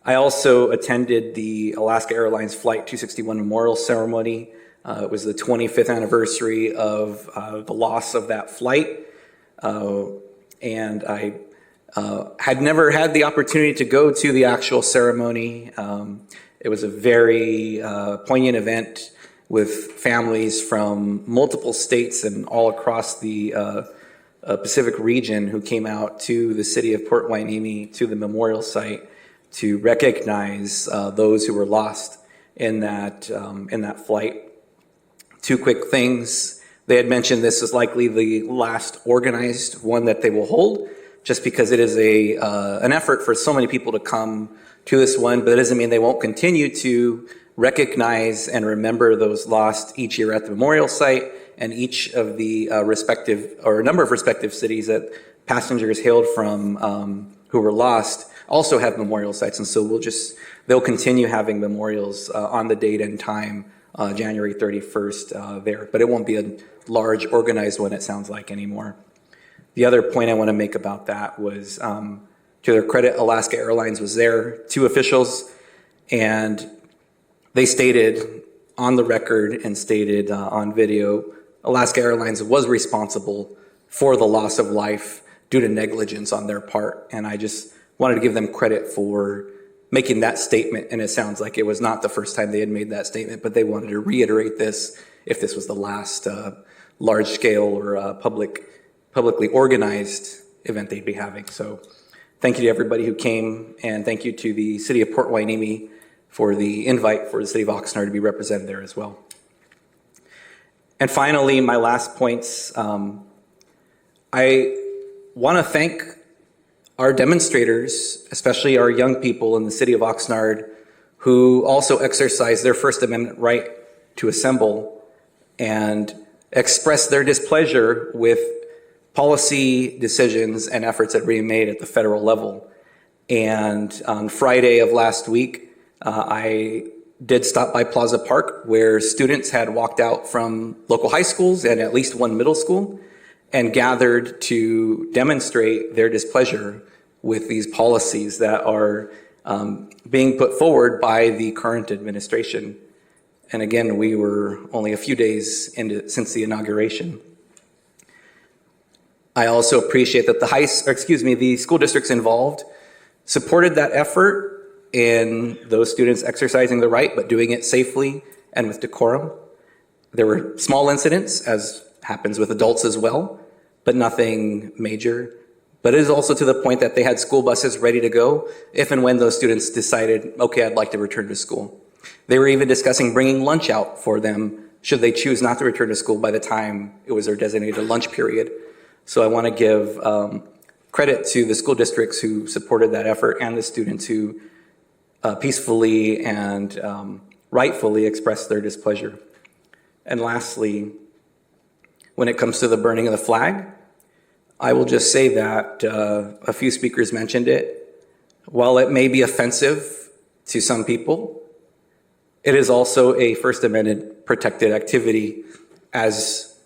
I also attended the Alaska Airlines Flight 261 Memorial Ceremony. It was the 25th anniversary of the loss of that flight. And I had never had the opportunity to go to the actual ceremony. It was a very poignant event with families from multiple states and all across the Pacific region who came out to the city of Port Hueneme, to the memorial site, to recognize those who were lost in that flight. 2 quick things. They had mentioned this is likely the last organized one that they will hold, just because it is an effort for so many people to come to this one, but it doesn't mean they won't continue to recognize and remember those lost each year at the memorial site, and each of the a number of respective cities that passengers hailed from who were lost also have memorial sites. And so they'll continue having memorials on the date and time, January 31st there, but it won't be a large organized one, it sounds like, anymore. The other point I want to make about that was, to their credit, Alaska Airlines was there, 2 officials, and they stated on the record and stated on video, Alaska Airlines was responsible for the loss of life due to negligence on their part. And I just wanted to give them credit for making that statement. And it sounds like it was not the first time they had made that statement, but they wanted to reiterate this if this was the last large scale or publicly organized event they'd be having. So thank you to everybody who came, and thank you to the city of Port Hueneme for the invite for the city of Oxnard to be represented there as well. And finally, my last points, I want to thank our demonstrators, especially our young people in the city of Oxnard, who also exercised their First Amendment right to assemble and express their displeasure with policy decisions and efforts that were being made at the federal level. And on Friday of last week, I did stop by Plaza Park, where students had walked out from local high schools and at least one middle school and gathered to demonstrate their displeasure with these policies that are being put forward by the current administration. And again, we were only a few days since the inauguration. I also appreciate that the school districts involved supported that effort in those students exercising the right, but doing it safely and with decorum. There were small incidents, as happens with adults as well, but nothing major. But it is also to the point that they had school buses ready to go if and when those students decided, okay, I'd like to return to school. They were even discussing bringing lunch out for them should they choose not to return to school by the time it was their designated lunch period. So I want to give credit to the school districts who supported that effort and the students who peacefully and rightfully expressed their displeasure. And lastly, when it comes to the burning of the flag, I will just say that a few speakers mentioned it. While it may be offensive to some people, it is also a First Amendment protected activity as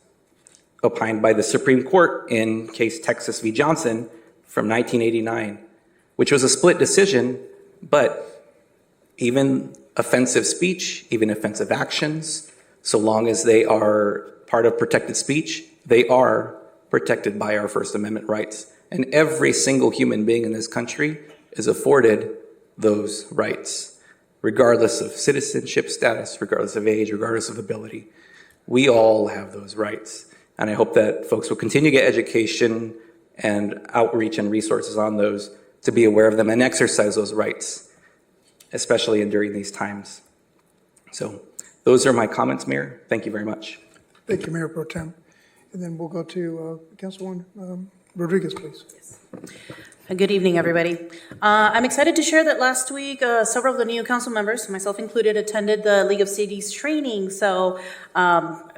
opined by the Supreme Court in case Texas v. Johnson from 1989, which was a split decision, but even offensive speech, even offensive actions, so long as they are part of protected speech, they are protected by our First Amendment rights. And every single human being in this country is afforded those rights, regardless of citizenship status, regardless of age, regardless of ability. We all have those rights. And I hope that folks will continue to get education and outreach and resources on those to be aware of them and exercise those rights, especially during these times. So those are my comments, Mayor. Thank you very much. Thank you, Mayor Pro Tem. And then we'll go to Councilwoman Rodriguez, please. Good evening, everybody. I'm excited to share that last week, several of the new council members, myself included, attended the League of Cities training. So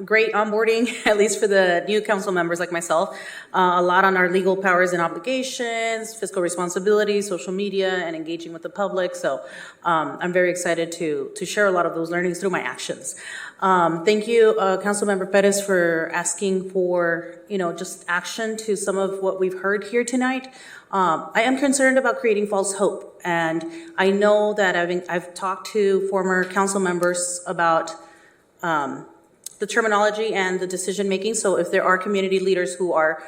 great onboarding, at least for the new council members like myself. A lot on our legal powers and obligations, fiscal responsibility, social media, and engaging with the public. So I'm very excited to share a lot of those learnings through my actions. Thank you, Councilmember Perez, for asking for, just action to some of what we've heard here tonight. I am concerned about creating false hope, and I know that I've talked to former council members about the terminology and the decision making. So if there are community leaders who are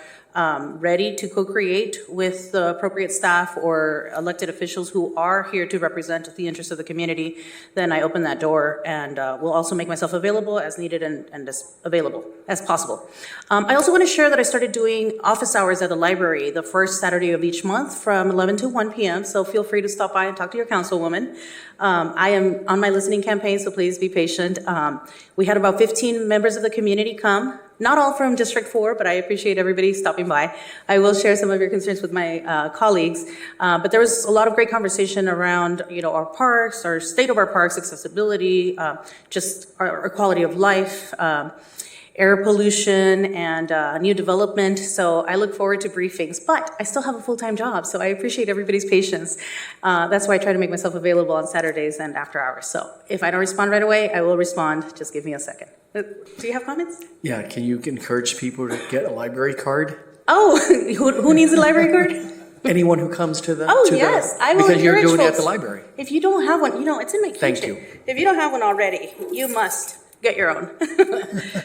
ready to co-create with the appropriate staff or elected officials who are here to represent the interests of the community, then I open that door and will also make myself available as needed and as available as possible. I also want to share that I started doing office hours at the library the first Saturday of each month from 11 to 1 p.m. So feel free to stop by and talk to your councilwoman. I am on my listening campaign, so please be patient. We had about 15 members of the community come. Not all from District 4, but I appreciate everybody stopping by. I will share some of your concerns with my colleagues, but there was a lot of great conversation around, our parks, our state of our parks, accessibility, just our quality of life, air pollution, and new development. So I look forward to briefings, but I still have a full-time job, so I appreciate everybody's patience. That's why I try to make myself available on Saturdays and after hours. So if I don't respond right away, I will respond. Just give me a second. Do you have comments? Yeah, can you encourage people to get a library card? Oh, who needs a library card? Anyone who comes to the yes, I will because you're encourage doing it at folks. the library. If you don't have one, it's in my kitchen. Thank you. If you don't have one already, you must get your own.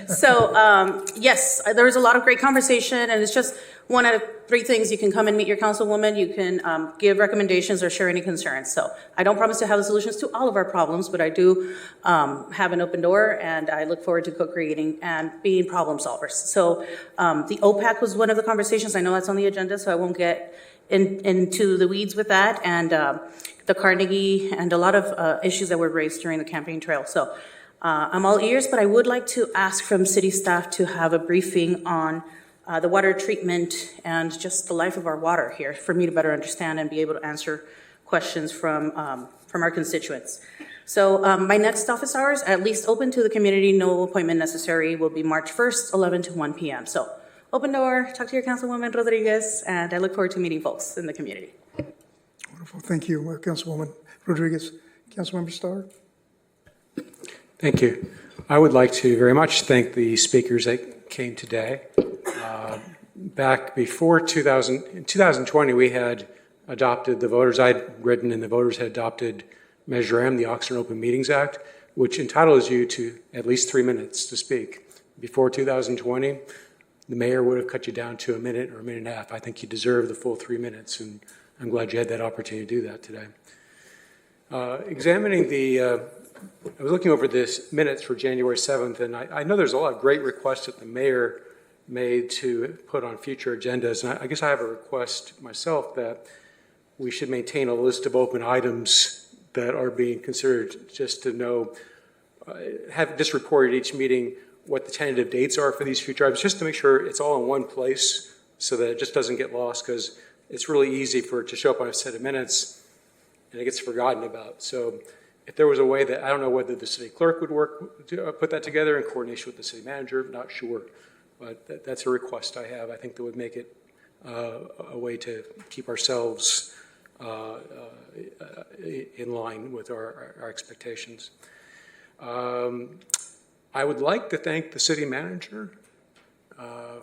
So yes, there was a lot of great conversation, and it's just one out of three things. You can come and meet your councilwoman. You can give recommendations or share any concerns. So I don't promise to have the solutions to all of our problems, but I do have an open door, and I look forward to co-creating and being problem solvers. So the OPAC was one of the conversations. I know that's on the agenda, so I won't get into the weeds with that, and the Carnegie and a lot of issues that were raised during the campaign trail. So I'm all ears, but I would like to ask from city staff to have a briefing on the water treatment and just the life of our water here for me to better understand and be able to answer questions from our constituents. So my next office hours, at least open to the community, no appointment necessary, will be March 1st, 11 to 1 p.m. So open door, talk to your Councilwoman Rodriguez, and I look forward to meeting folks in the community. Wonderful. Thank you, Councilwoman Rodriguez. Councilmember Starr. Thank you. I would like to very much thank the speakers that came today. Back before in 2020, we had adopted the voters, I'd written and the voters had adopted Measure M, the Oxnard Open Meetings Act, which entitles you to at least 3 minutes to speak. Before 2020, the mayor would have cut you down to a minute or a minute and a half. I think you deserve the full 3 minutes, and I'm glad you had that opportunity to do that today. I was looking over this minutes for January 7th, and I know there's a lot of great requests that the mayor made to put on future agendas. And I guess I have a request myself that we should maintain a list of open items that are being considered, just to know, have just reported each meeting what the tentative dates are for these future items, just to make sure it's all in one place so that it just doesn't get lost, because it's really easy for it to show up on a set of minutes and it gets forgotten about. So if there was a way that, I don't know whether the city clerk would work to put that together in coordination with the city manager, not sure. But that's a request I have. I think that would make it a way to keep ourselves in line with our expectations. I would like to thank the city manager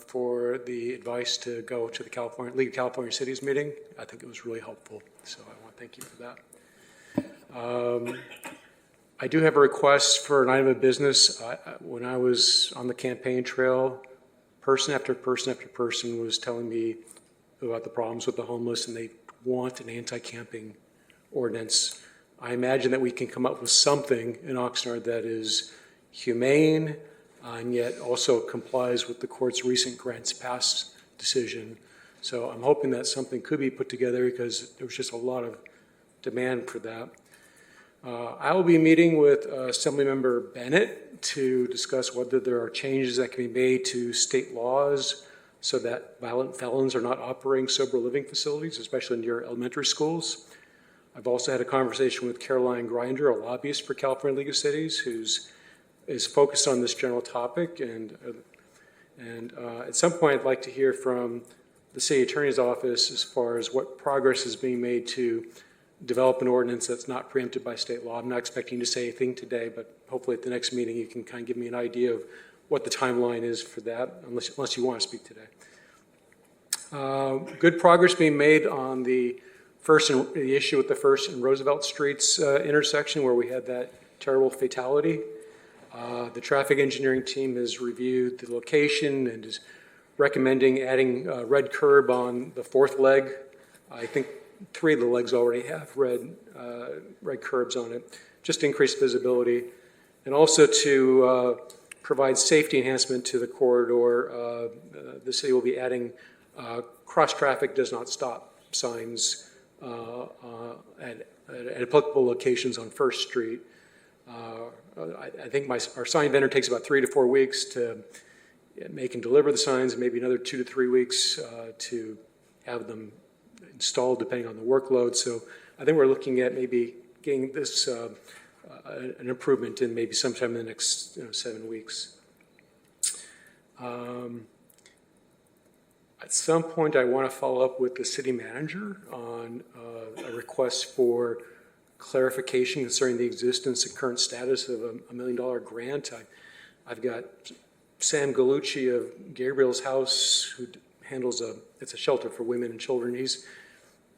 for the advice to go to the League of California Cities meeting. I think it was really helpful, so I want to thank you for that. I do have a request for an item of business. When I was on the campaign trail, person after person after person was telling me about the problems with the homeless, and they want an anti-camping ordinance. I imagine that we can come up with something in Oxnard that is humane and yet also complies with the court's recent grants pass decision. So I'm hoping that something could be put together because there was just a lot of demand for that. I will be meeting with Assemblymember Bennett to discuss whether there are changes that can be made to state laws so that violent felons are not operating sober living facilities, especially near elementary schools. I've also had a conversation with Caroline Grinder, a lobbyist for California League of Cities, is focused on this general topic. And at some point, I'd like to hear from the city attorney's office as far as what progress is being made to develop an ordinance that's not preempted by state law. I'm not expecting to say anything today, but hopefully at the next meeting you can kind of give me an idea of what the timeline is for that, unless you want to speak today. Good progress being made on the issue with the First and Roosevelt Streets intersection where we had that terrible fatality. The traffic engineering team has reviewed the location and is recommending adding a red curb on the fourth leg. I think 3 of the legs already have red curbs on it, just to increase visibility. And also to provide safety enhancement to the corridor, the city will be adding cross-traffic does not stop signs at applicable locations on First Street. I think our sign vendor takes about 3 to 4 weeks to make and deliver the signs, and maybe another 2 to 3 weeks to have them installed depending on the workload. So I think we're looking at maybe getting this an improvement in maybe sometime in the next 7 weeks. At some point, I want to follow up with the city manager on a request for clarification concerning the existence and current status of a $1 million grant. I've got Sam Gallucci of Gabriel's House, who handles it's a shelter for women and children. He's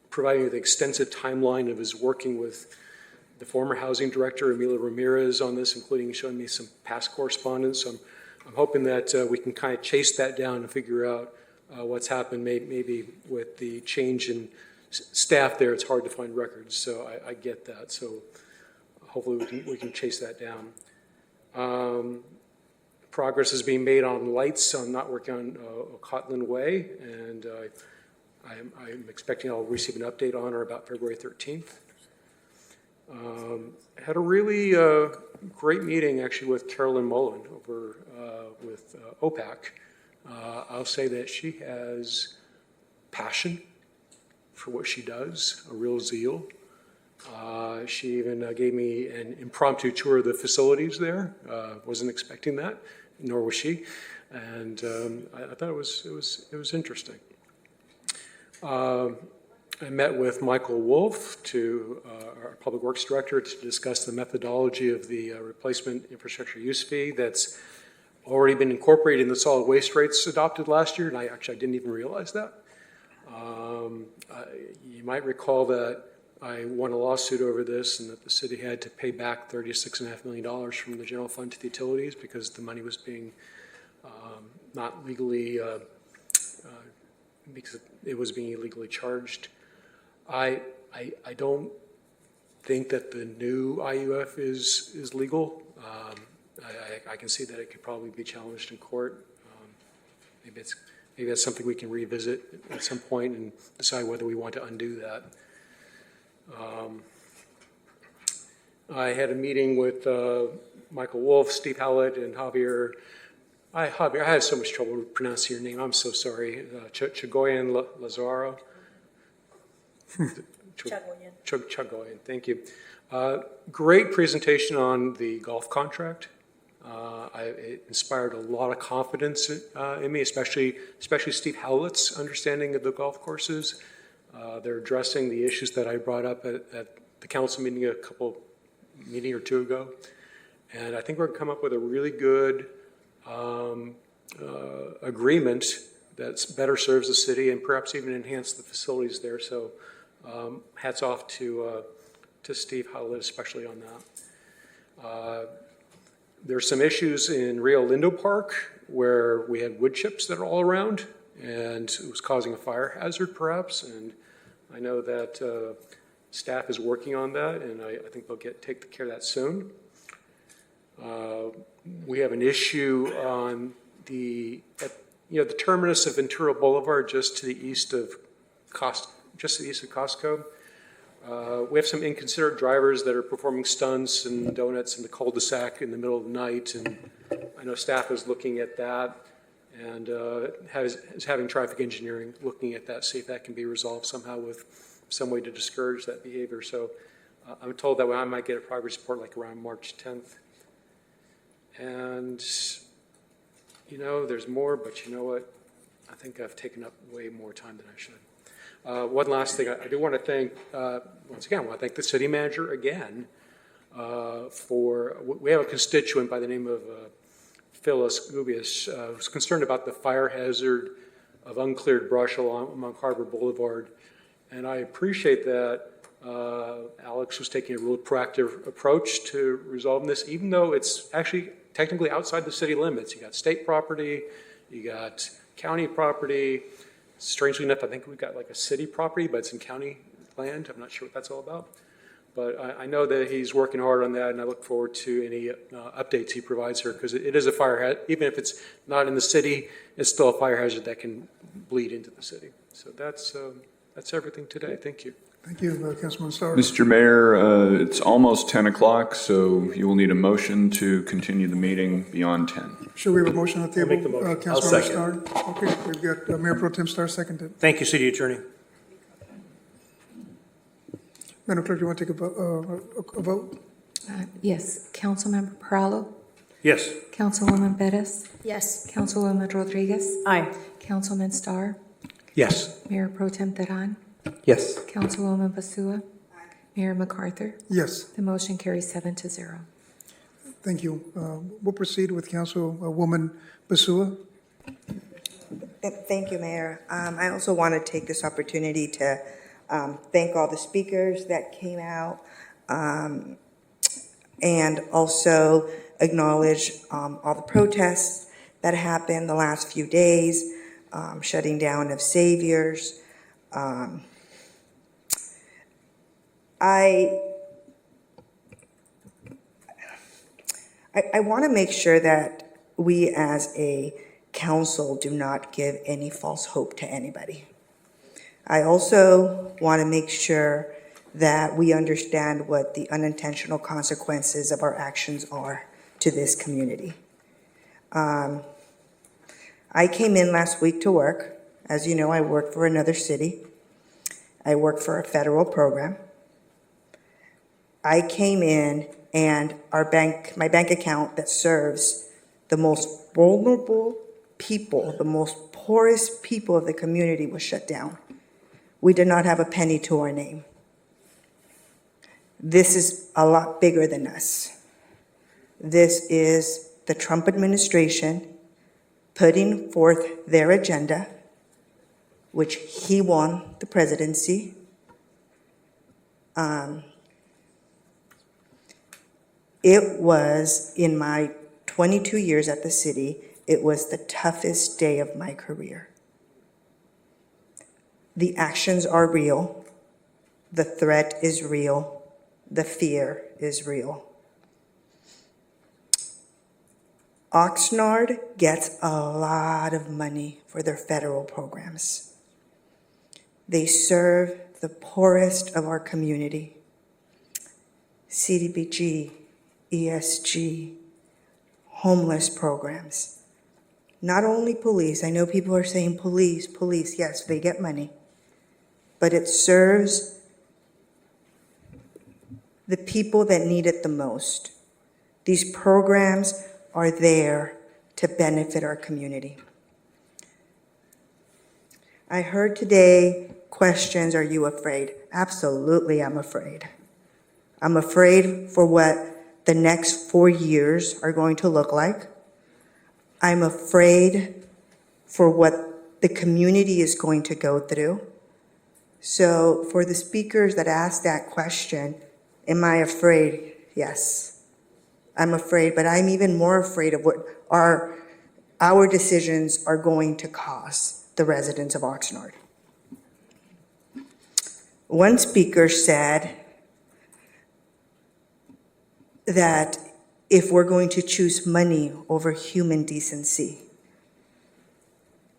providing an extensive timeline of his working with the former housing director, Emilio Ramirez, on this, including showing me some past correspondence. So I'm hoping that we can kind of chase that down and figure out what's happened. Maybe with the change in staff there, it's hard to find records. So I get that. So hopefully we can chase that down. Progress is being made on lights. I'm not working on Cotland Way, and I'm expecting I'll receive an update on or about February 13th. Had a really great meeting actually with Carolyn Mullen over with OPAC. I'll say that she has passion for what she does, a real zeal. She even gave me an impromptu tour of the facilities there. Wasn't expecting that, nor was she, and I thought it was interesting. I met with Michael Wolf, our Public Works Director, to discuss the methodology of the replacement infrastructure use fee that's already been incorporated in the solid waste rates adopted last year, and I didn't even realize that. You might recall that I won a lawsuit over this and that the city had to pay back $36.5 million from the general fund to the utilities because the money was being not legally, because it was being illegally charged. I don't think that the new IUF is legal. I can see that it could probably be challenged in court. Maybe that's something we can revisit at some point and decide whether we want to undo that. I had a meeting with Michael Wolf, Steve Howlett, and Javier. I had so much trouble pronouncing your name. I'm so sorry. Chagoyan Lazaro. Chagoyan, thank you. Great presentation on the golf contract. It inspired a lot of confidence in me, especially Steve Howlett's understanding of the golf courses. They're addressing the issues that I brought up at the council meeting meeting or two ago. And I think we're going to come up with a really good agreement that better serves the city and perhaps even enhance the facilities there. So hats off to Steve Howlett, especially on that. There's some issues in Rio Lindo Park where we had wood chips that are all around, and it was causing a fire hazard perhaps. And I know that staff is working on that, and I think they'll take care of that soon. We have an issue on the terminus of Ventura Boulevard, just to the east of Costco. We have some inconsiderate drivers that are performing stunts and donuts in the cul-de-sac in the middle of the night, and I know staff is looking at that and is having traffic engineering looking at that, see if that can be resolved somehow with some way to discourage that behavior. So I'm told that I might get a progress report like around March 10th. And, there's more, but you know what? I think I've taken up way more time than I should. One last thing, I do want to thank, once again, I want to thank the city manager again we have a constituent by the name of Phyllis Gubius who's concerned about the fire hazard of uncleared brush along Harbor Boulevard. And I appreciate that Alex was taking a real proactive approach to resolving this, even though it's actually technically outside the city limits. You got state property, you got county property. Strangely enough, I think we've got like a city property, but it's in county land. I'm not sure what that's all about. But I know that he's working hard on that, and I look forward to any updates he provides her, because it is a fire hazard. Even if it's not in the city, it's still a fire hazard that can bleed into the city. So that's everything today. Thank you. Thank you, Councilman Starr. Mr. Mayor, it's almost 10 o'clock, so you will need a motion to continue the meeting beyond 10. Should we have a motion on the table? I'll make the motion. Councilmember Starr? Okay, we've got Mayor Pro Tem Starr seconded. Thank you, City Attorney. Madam Clerk, do you want to take a vote? Yes. Councilmember Perallo? Yes. Councilwoman Perez? Yes. Councilwoman Rodriguez? Aye. Councilman Starr? Yes. Mayor Pro Tem Teran? Yes. Councilwoman Basua? Mayor MacArthur? Yes. The motion carries 7-0. Thank you. We'll proceed with Councilwoman Basua. Thank you, Mayor. I also want to take this opportunity to thank all the speakers that came out and also acknowledge all the protests that happened the last few days, shutting down of Saviors. I want to make sure that we as a council do not give any false hope to anybody. I also want to make sure that we understand what the unintentional consequences of our actions are to this community. I came in last week to work. As you know, I work for another city. I work for a federal program. I came in and my bank account that serves the most vulnerable people, the most poorest people of the community was shut down. We did not have a penny to our name. This is a lot bigger than us. This is the Trump administration putting forth their agenda, which he won the presidency. It was, in my 22 years at the city, it was the toughest day of my career. The actions are real. The threat is real. The fear is real. Oxnard gets a lot of money for their federal programs. They serve the poorest of our community. CDBG, ESG, homeless programs. Not only police, I know people are saying police, yes, they get money. but it serves the people that need it the most. These programs are there to benefit our community. I heard today questions, are you afraid? Absolutely, I'm afraid. I'm afraid for what the next 4 years are going to look like. I'm afraid for what the community is going to go through. So for the speakers that asked that question, am I afraid? Yes, I'm afraid, but I'm even more afraid of what our decisions are going to cost the residents of Oxnard. One speaker said that if we're going to choose money over human decency,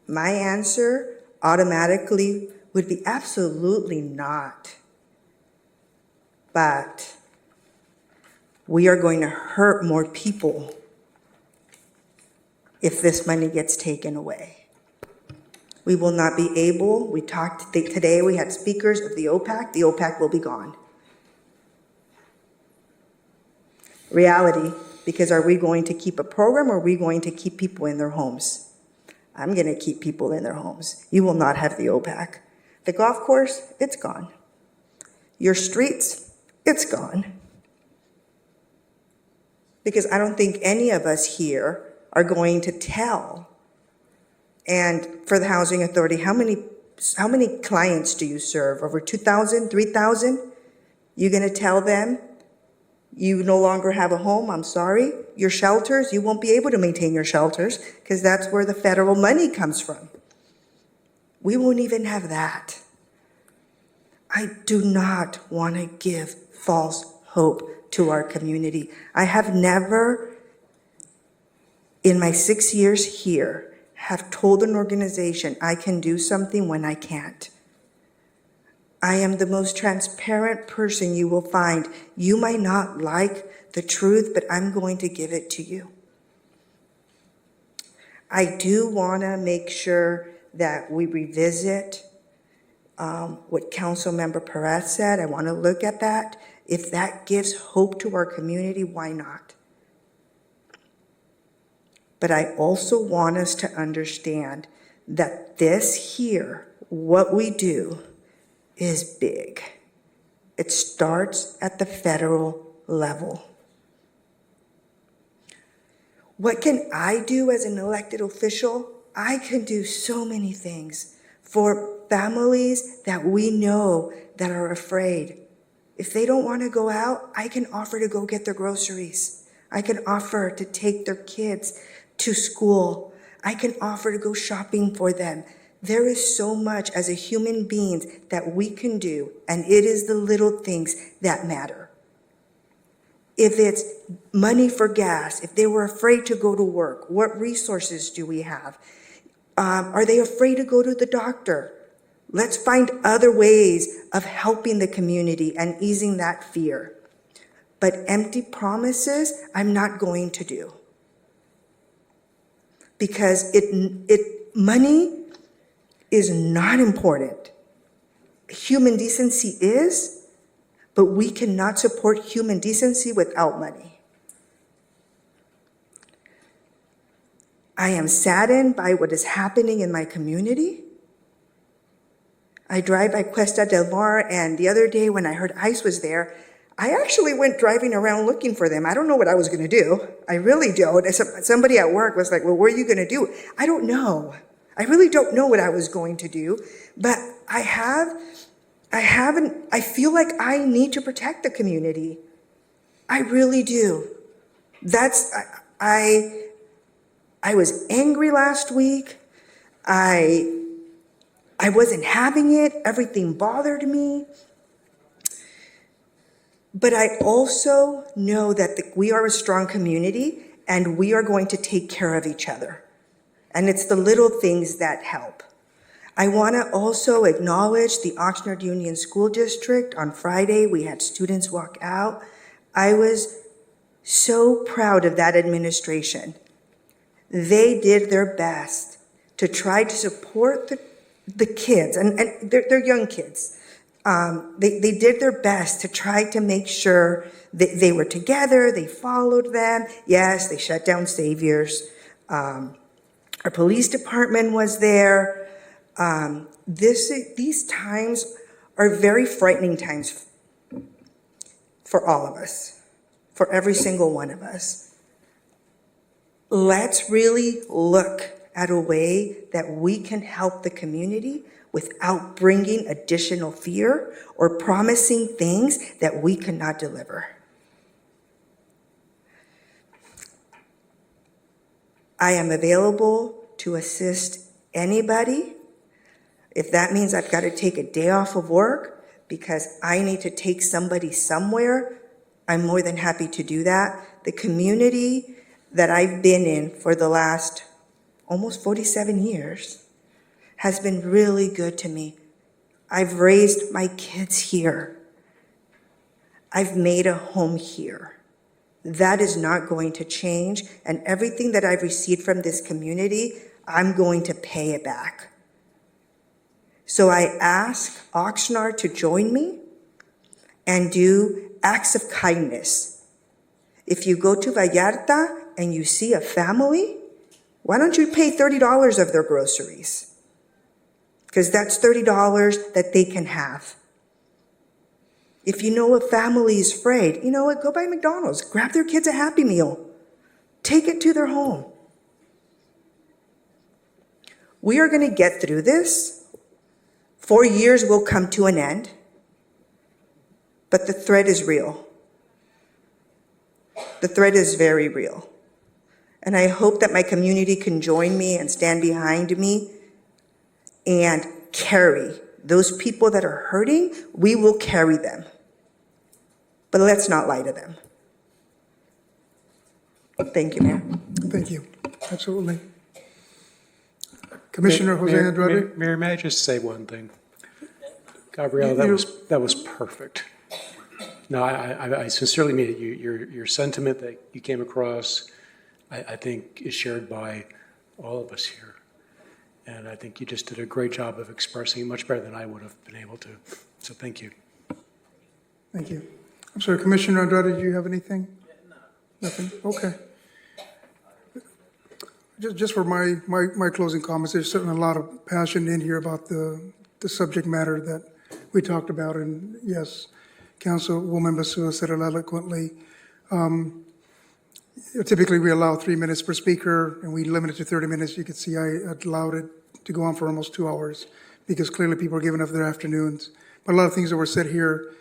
my answer automatically would be absolutely not. But we are going to hurt more people if this money gets taken away. We will not be able, we talked today, we had speakers of the OPAC will be gone. Reality, because are we going to keep a program or are we going to keep people in their homes? I'm going to keep people in their homes. You will not have the OPAC. The golf course, it's gone. Your streets, it's gone. Because I don't think any of us here are going to tell. And for the Housing Authority, how many clients do you serve? Over 2,000, 3,000? You're going to tell them you no longer have a home? I'm sorry. Your shelters, you won't be able to maintain your shelters because that's where the federal money comes from. We won't even have that. I do not want to give false hope to our community. I have never, in my 6 years here, have told an organization I can do something when I can't. I am the most transparent person you will find. You might not like the truth, but I'm going to give it to you. I do want to make sure that we revisit what Councilmember Perez said. I want to look at that. If that gives hope to our community, why not? But I also want us to understand that this here, what we do, is big. It starts at the federal level. What can I do as an elected official? I can do so many things for families that we know that are afraid. If they don't want to go out, I can offer to go get their groceries. I can offer to take their kids to school. I can offer to go shopping for them. There is so much as a human beings that we can do, and it is the little things that matter. If it's money for gas, if they were afraid to go to work, what resources do we have? Are they afraid to go to the doctor? Let's find other ways of helping the community and easing that fear. But empty promises, I'm not going to do. Because money is not important. Human decency is, but we cannot support human decency without money. I am saddened by what is happening in my community. I drive by Cuesta del Mar, and the other day when I heard ICE was there, I actually went driving around looking for them. I don't know what I was going to do. I really don't. Somebody at work was like, well, what are you going to do? I don't know. I really don't know what I was going to do. But I feel like I need to protect the community. I really do. I was angry last week. I wasn't having it. Everything bothered me. But I also know that we are a strong community and we are going to take care of each other. And it's the little things that help. I want to also acknowledge the Oxnard Union School District. On Friday, we had students walk out. I was so proud of that administration. They did their best to try to support the kids, and they're young kids. They did their best to try to make sure that they were together, they followed them. Yes, they shut down saviors. Our police department was there. These times are very frightening times for all of us, for every single one of us. Let's really look at a way that we can help the community without bringing additional fear or promising things that we cannot deliver. I am available to assist anybody. If that means I've got to take a day off of work because I need to take somebody somewhere, I'm more than happy to do that. The community that I've been in for the last almost 47 years has been really good to me. I've raised my kids here. I've made a home here. That is not going to change, and everything that I've received from this community, I'm going to pay it back. So I ask Oxnard to join me and do acts of kindness. If you go to Vallarta and you see a family, why don't you pay $30 of their groceries? Because that's $30 that they can have. If you know a family is afraid, you know what, go by McDonald's, grab their kids a Happy Meal, take it to their home. We are going to get through this. 4 years will come to an end, but the threat is real. The threat is very real. And I hope that my community can join me and stand behind me and carry those people that are hurting. We will carry them. But let's not lie to them. Thank you, Mayor. Thank you. Absolutely. Commissioner Jose Andrade? Mayor, may I just say one thing? Gabrielle, that was perfect. No, I sincerely mean it. Your sentiment that you came across, I think, is shared by all of us here. And I think you just did a great job of expressing it much better than I would have been able to. So thank you. Thank you. I'm sorry, Commissioner Andrade, do you have anything? No. Nothing? Okay. Just for my closing comments, there's certainly a lot of passion in here about the subject matter that we talked about. And yes, Councilwoman Basua said it eloquently. Typically, we allow 3 minutes per speaker, and we limit it to 30 minutes. You can see I allowed it to go on for almost 2 hours because clearly people are giving up their afternoons. But a lot of things that were said here,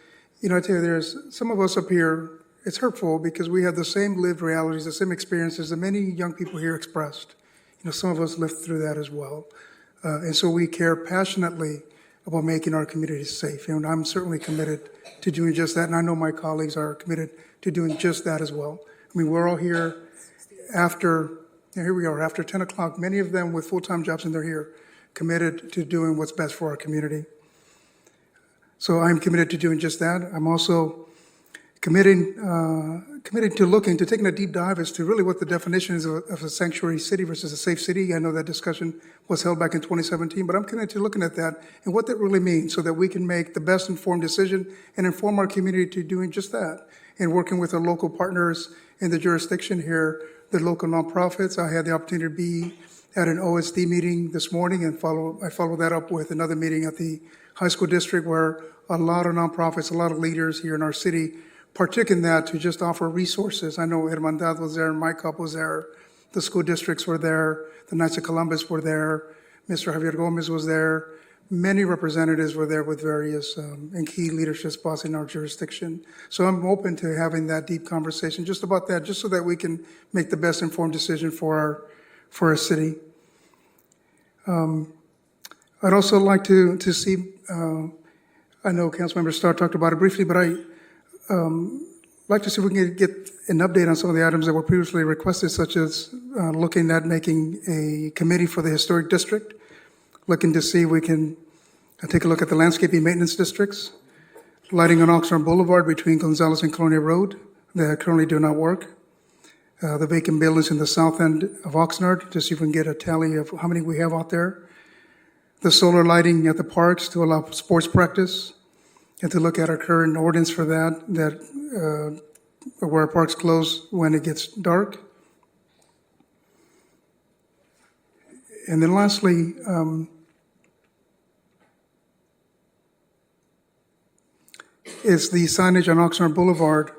you know, I tell you, there's some of us up here, it's hurtful because we have the same lived realities, the same experiences that many young people here expressed. You know, some of us lived through that as well. And so we care passionately about making our communities safe. And I'm certainly committed to doing just that. And I know my colleagues are committed to doing just that as well. I mean, we're all here here we are, after 10 o'clock, many of them with full-time jobs, and they're here, committed to doing what's best for our community. So I'm committed to doing just that. I'm also committed to taking a deep dive as to really what the definition is of a sanctuary city versus a safe city. I know that discussion was held back in 2017, but I'm committed to looking at that and what that really means so that we can make the best informed decision and inform our community to doing just that and working with our local partners in the jurisdiction here, the local nonprofits. I had the opportunity to be at an OSD meeting this morning and I followed that up with another meeting at the high school district where a lot of nonprofits, a lot of leaders here in our city partook in that to just offer resources. I know Hermandad was there, MyCup was there, the school districts were there, the Knights of Columbus were there, Mr. Javier Gomez was there, many representatives were there with various and key leadership spots in our jurisdiction. So I'm open to having that deep conversation just about that, just so that we can make the best informed decision for our city. I'd also like to see, I know Councilmember Starr talked about it briefly, but I'd like to see if we can get an update on some of the items that were previously requested, such as looking at making a committee for the historic district, looking to see if we can take a look at the landscaping maintenance districts, lighting on Oxnard Boulevard between Gonzales and Colonia Road that currently do not work, the vacant buildings in the south end of Oxnard to see if we can get a tally of how many we have out there, the solar lighting at the parks to allow sports practice, and to look at our current ordinance for that where our parks close when it gets dark. And then lastly, is the signage on Oxnard Boulevard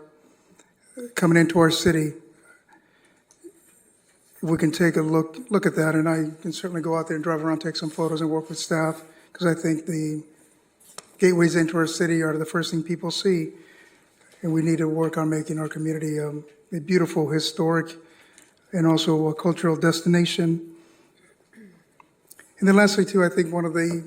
coming into our city. We can take a look at that, and I can certainly go out there and drive around, take some photos, and work with staff, because I think the gateways into our city are the first thing people see, and we need to work on making our community a beautiful, historic, and also a cultural destination. And then lastly, too, I think one of the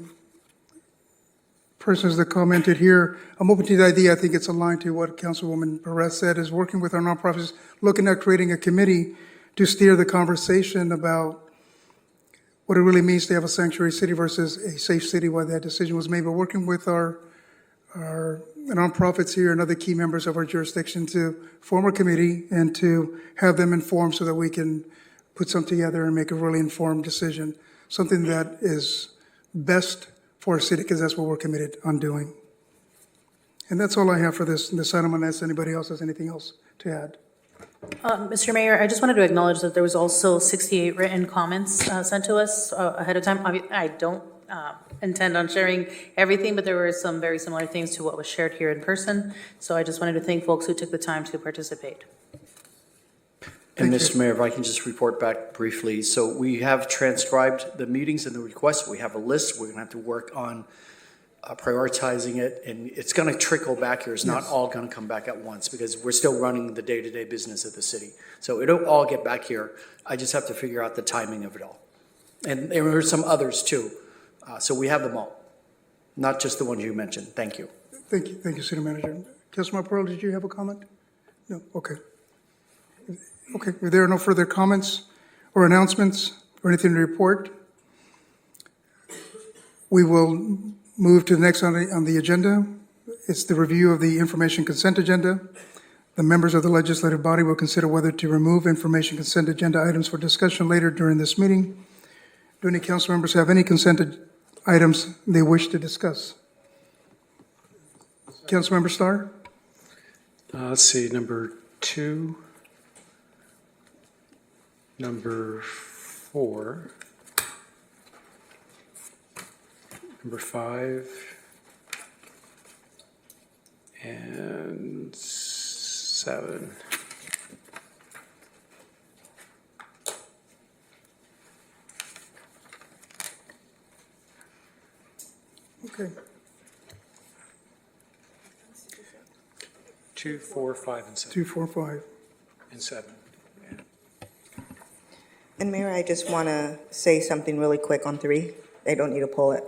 persons that commented here, I'm open to the idea, I think it's aligned to what Councilwoman Perez said, is working with our nonprofits, looking at creating a committee to steer the conversation about what it really means to have a sanctuary city versus a safe city, why that decision was made. But working with our nonprofits here and other key members of our jurisdiction to form a committee and to have them informed so that we can put something together and make a really informed decision, something that is best for our city, because that's what we're committed on doing. And that's all I have for this item, unless anybody else has anything else to add. Mr. Mayor, I just wanted to acknowledge that there was also 68 written comments sent to us ahead of time. I don't intend on sharing everything, but there were some very similar things to what was shared here in person. So I just wanted to thank folks who took the time to participate. And Mr. Mayor, if I can just report back briefly. So we have transcribed the meetings and the requests. We have a list. We're going to have to work on prioritizing it, and it's going to trickle back here. It's not all going to come back at once, because we're still running the day-to-day business of the city. So it'll all get back here. I just have to figure out the timing of it all. And there are some others too. So we have them all, not just the ones you mentioned. Thank you. Thank you, City Manager. Councilman Pearl, did you have a comment? No, okay. Okay, if there are no further comments or announcements or anything to report, we will move to the next on the agenda. It's the review of the information consent agenda. The members of the legislative body will consider whether to remove information consent agenda items for discussion later during this meeting. Do any council members have any consent items they wish to discuss? Councilmember Starr? Let's see, number 2, number 4, number 5, and 7. Okay. 2, 4, 5, and 7. 2, 4, 5. And 7. And Mayor, I just want to say something really quick on 3. They don't need to pull it.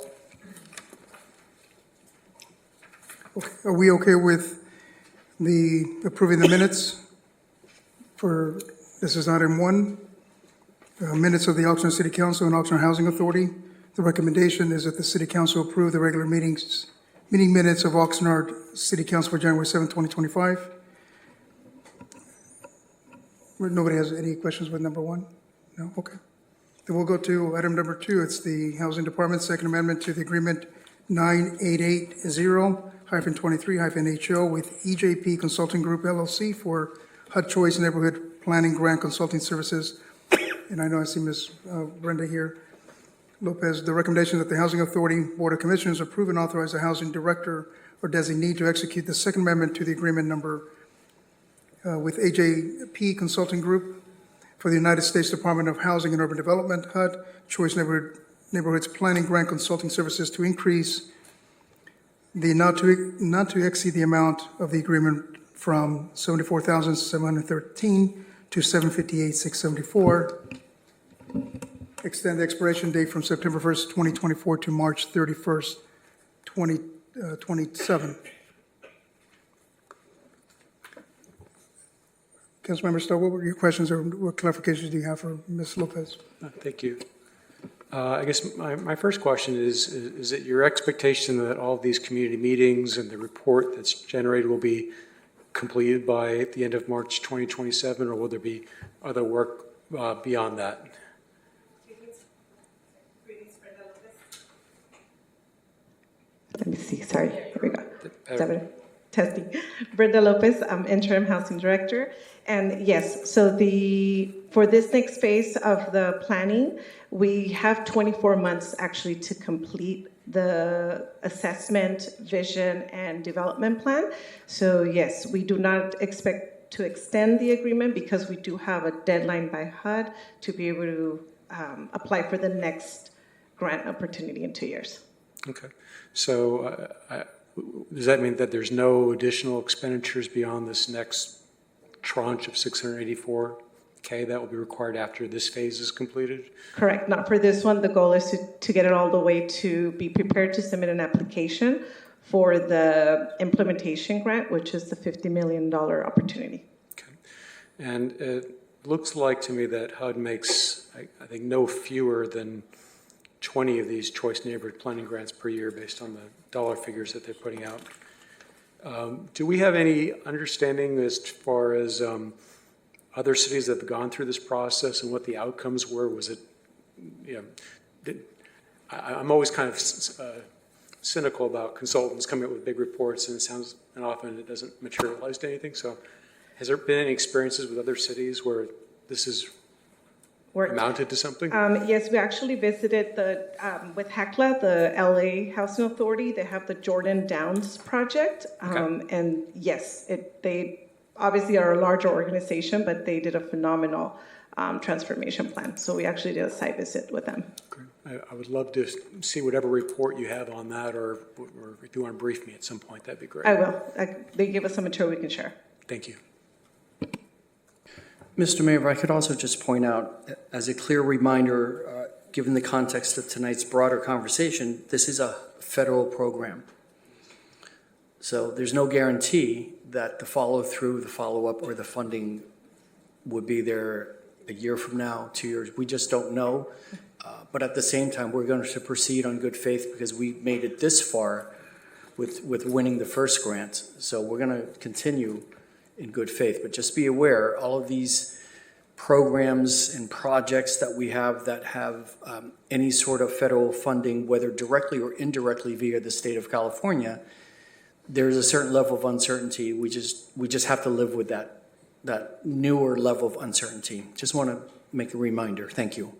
Okay. Are we okay with approving the minutes for, this is item 1, minutes of the Oxnard City Council and Oxnard Housing Authority? The recommendation is that the City Council approve the regular meeting minutes of Oxnard City Council for January 7, 2025. Nobody has any questions with number 1? No? Okay. Then we'll go to item number 2. It's the Housing Department Second Amendment to the Agreement 9880-23-HO with EJP Consulting Group LLC for HUD Choice Neighborhood Planning Grant Consulting Services. And I know I see Ms. Brenda here. Lopez, the recommendation that the Housing Authority Board of Commissioners approve and authorize the Housing Director or designee to execute the Second Amendment to the agreement number with AJP Consulting Group for the United States Department of Housing and Urban Development, HUD, Choice Neighborhoods Planning Grant Consulting Services to increase the not to exceed the amount of the agreement from $74,713 to $758,674. Extend the expiration date from September 1st, 2024 to March 31st, 2027. Councilmember Stowe, what were your questions or what clarifications do you have for Ms. Lopez? Thank you. I guess my first question is it your expectation that all of these community meetings and the report that's generated will be completed by the end of March 2027, or will there be other work beyond that? Let me see. Sorry. Here we go. Is that better? Testing. Brenda Lopez, I'm interim housing director. And yes, so for this next phase of the planning, we have 24 months actually to complete the assessment, vision, and development plan. So yes, we do not expect to extend the agreement because we do have a deadline by HUD to be able to apply for the next grant opportunity in 2 years. Okay. So does that mean that there's no additional expenditures beyond this next tranche of $684K that will be required after this phase is completed? Correct. Not for this one. The goal is to get it all the way to be prepared to submit an application for the implementation grant, which is the $50 million opportunity. Okay. And it looks like to me that HUD makes, I think, no fewer than 20 of these choice neighborhood planning grants per year based on the dollar figures that they're putting out. Do we have any understanding as far as other cities that have gone through this process and what the outcomes were? Was it, I'm always kind of cynical about consultants coming up with big reports, and often it doesn't materialize to anything. So has there been any experiences with other cities where this is amounted to something? Yes, we actually visited with HECLA, the LA Housing Authority. They have the Jordan Downs project. And yes, they obviously are a larger organization, but they did a phenomenal transformation plan. So we actually did a site visit with them. Great. I would love to see whatever report you have on that, or if you want to brief me at some point, that'd be great. I will. They give us some material we can share. Thank you. Mr. Mayor, if I could also just point out, as a clear reminder, given the context of tonight's broader conversation, this is a federal program. So there's no guarantee that the follow-through, the follow-up, or the funding would be there a year from now, 2 years. We just don't know. But at the same time, we're going to proceed on good faith because we made it this far with winning the first grant. So we're going to continue in good faith. But just be aware, all of these programs and projects that we have that have any sort of federal funding, whether directly or indirectly via the state of California, there's a certain level of uncertainty. We just have to live with that newer level of uncertainty. Just want to make a reminder. Thank you.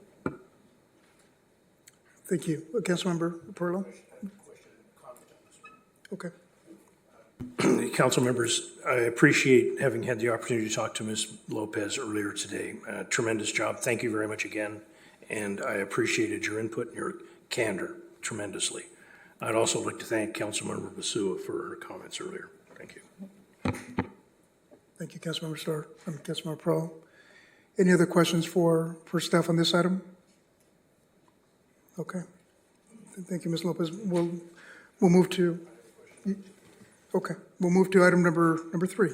Thank you. Councilmember Perlo? Okay. Council members, I appreciate having had the opportunity to talk to Ms. Lopez earlier today. Tremendous job. Thank you very much again. And I appreciated your input and your candor tremendously. I'd also like to thank Councilmember Basua for her comments earlier. Thank you. Thank you, Councilmember Starr and Councilmember Perlo. Any other questions for staff on this item? Okay. Thank you, Ms. Lopez. We'll move to. Okay, we'll move to item number 3.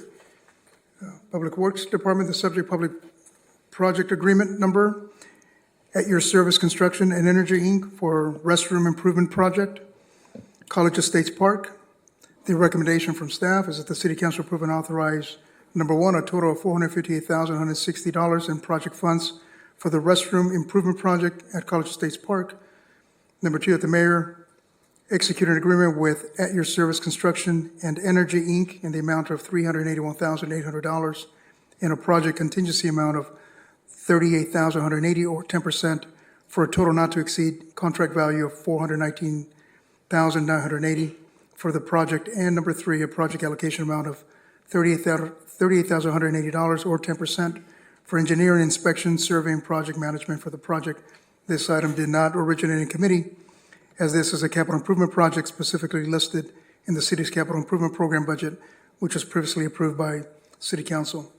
Public Works Department, the subject public project agreement number at your service construction and energy Inc. for restroom improvement project, College Estates Park. The recommendation from staff is that the City Council approve and authorize, number 1, a total of $458,160 in project funds for the restroom improvement project at College Estates Park. Number 2, that the mayor execute an agreement with At Your Service Construction and Energy, Inc. in the amount of $381,800 and a project contingency amount of $38,180 or 10% for a total not to exceed contract value of $419,980 for the project. And number 3, a project allocation amount of $38,180 or 10% for engineering, inspection, survey, and project management for the project. This item did not originate in committee, as this is a capital improvement project specifically listed in the city's capital improvement program budget, which was previously approved by City Council.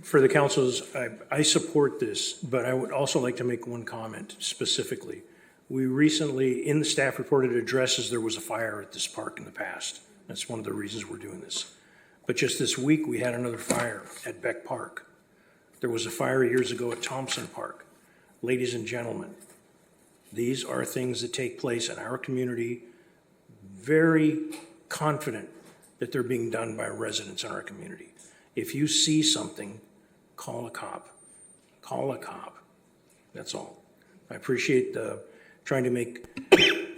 For the councils, I support this, but I would also like to make one comment specifically. We recently, in the staff report, it addresses there was a fire at this park in the past. That's one of the reasons we're doing this. But just this week, we had another fire at Beck Park. There was a fire years ago at Thompson Park. Ladies and gentlemen, these are things that take place in our community, very confident that they're being done by residents in our community. If you see something, call a cop. Call a cop. That's all. I appreciate the trying to make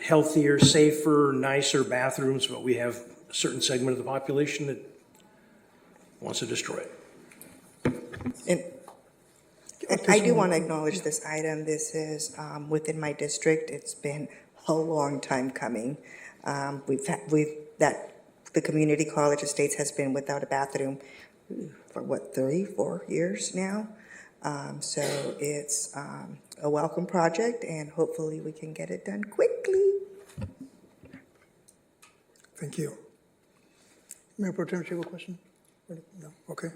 healthier, safer, nicer bathrooms, but we have a certain segment of the population that wants to destroy it. And I do want to acknowledge this item. This is within my district. It's been a long time coming. The community college estates has been without a bathroom for what, 3-4 years now. So it's a welcome project, and hopefully we can get it done quickly. Thank you. Mayor Pro Tem, do you have a question? No, okay.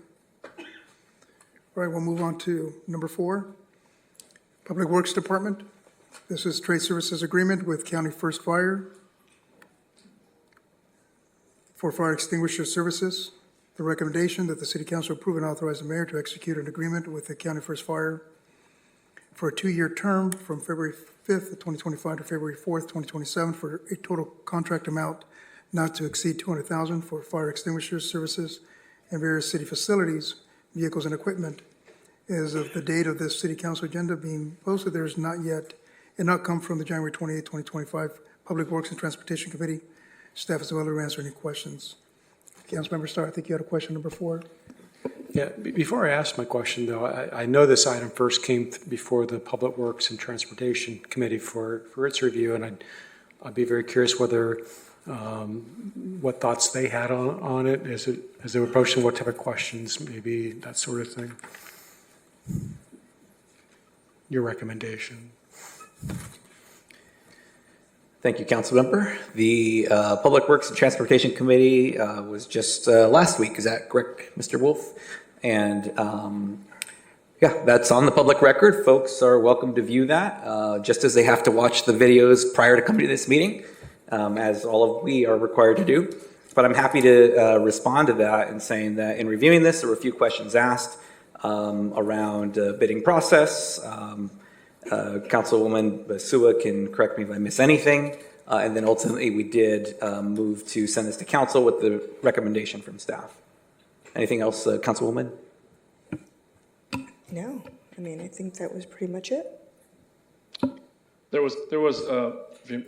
All right, we'll move on to number 4, Public Works Department. This is trade services agreement with County First Fire for fire extinguisher services. The recommendation that the City Council approve and authorize the mayor to execute an agreement with the County First Fire for a 2-year term from February 5th of 2025 to February 4th, 2027 for a total contract amount not to exceed $200,000 for fire extinguishers services and various city facilities, vehicles, and equipment. As of the date of this City Council agenda being posted, there is not yet an outcome from the January 28, 2025 Public Works and Transportation Committee. Staff is available to answer any questions. Councilmember Starr, I think you had a question, number 4. Yeah, before I ask my question, though, I know this item first came before the Public Works and Transportation Committee for its review, and I'd be very curious whether what thoughts they had on it as they were approaching, what type of questions, maybe that sort of thing. Your recommendation. Thank you, Councilmember. The Public Works and Transportation Committee was just last week. Is that correct, Mr. Wolf? And yeah, that's on the public record. Folks are welcome to view that, just as they have to watch the videos prior to coming to this meeting, as all of we are required to do. But I'm happy to respond to that in saying that in reviewing this, there were a few questions asked around bidding process. Councilwoman Basua can correct me if I miss anything. And then ultimately we did move to send this to council with the recommendation from staff. Anything else, Councilwoman? No, I mean, I think that was pretty much it. There was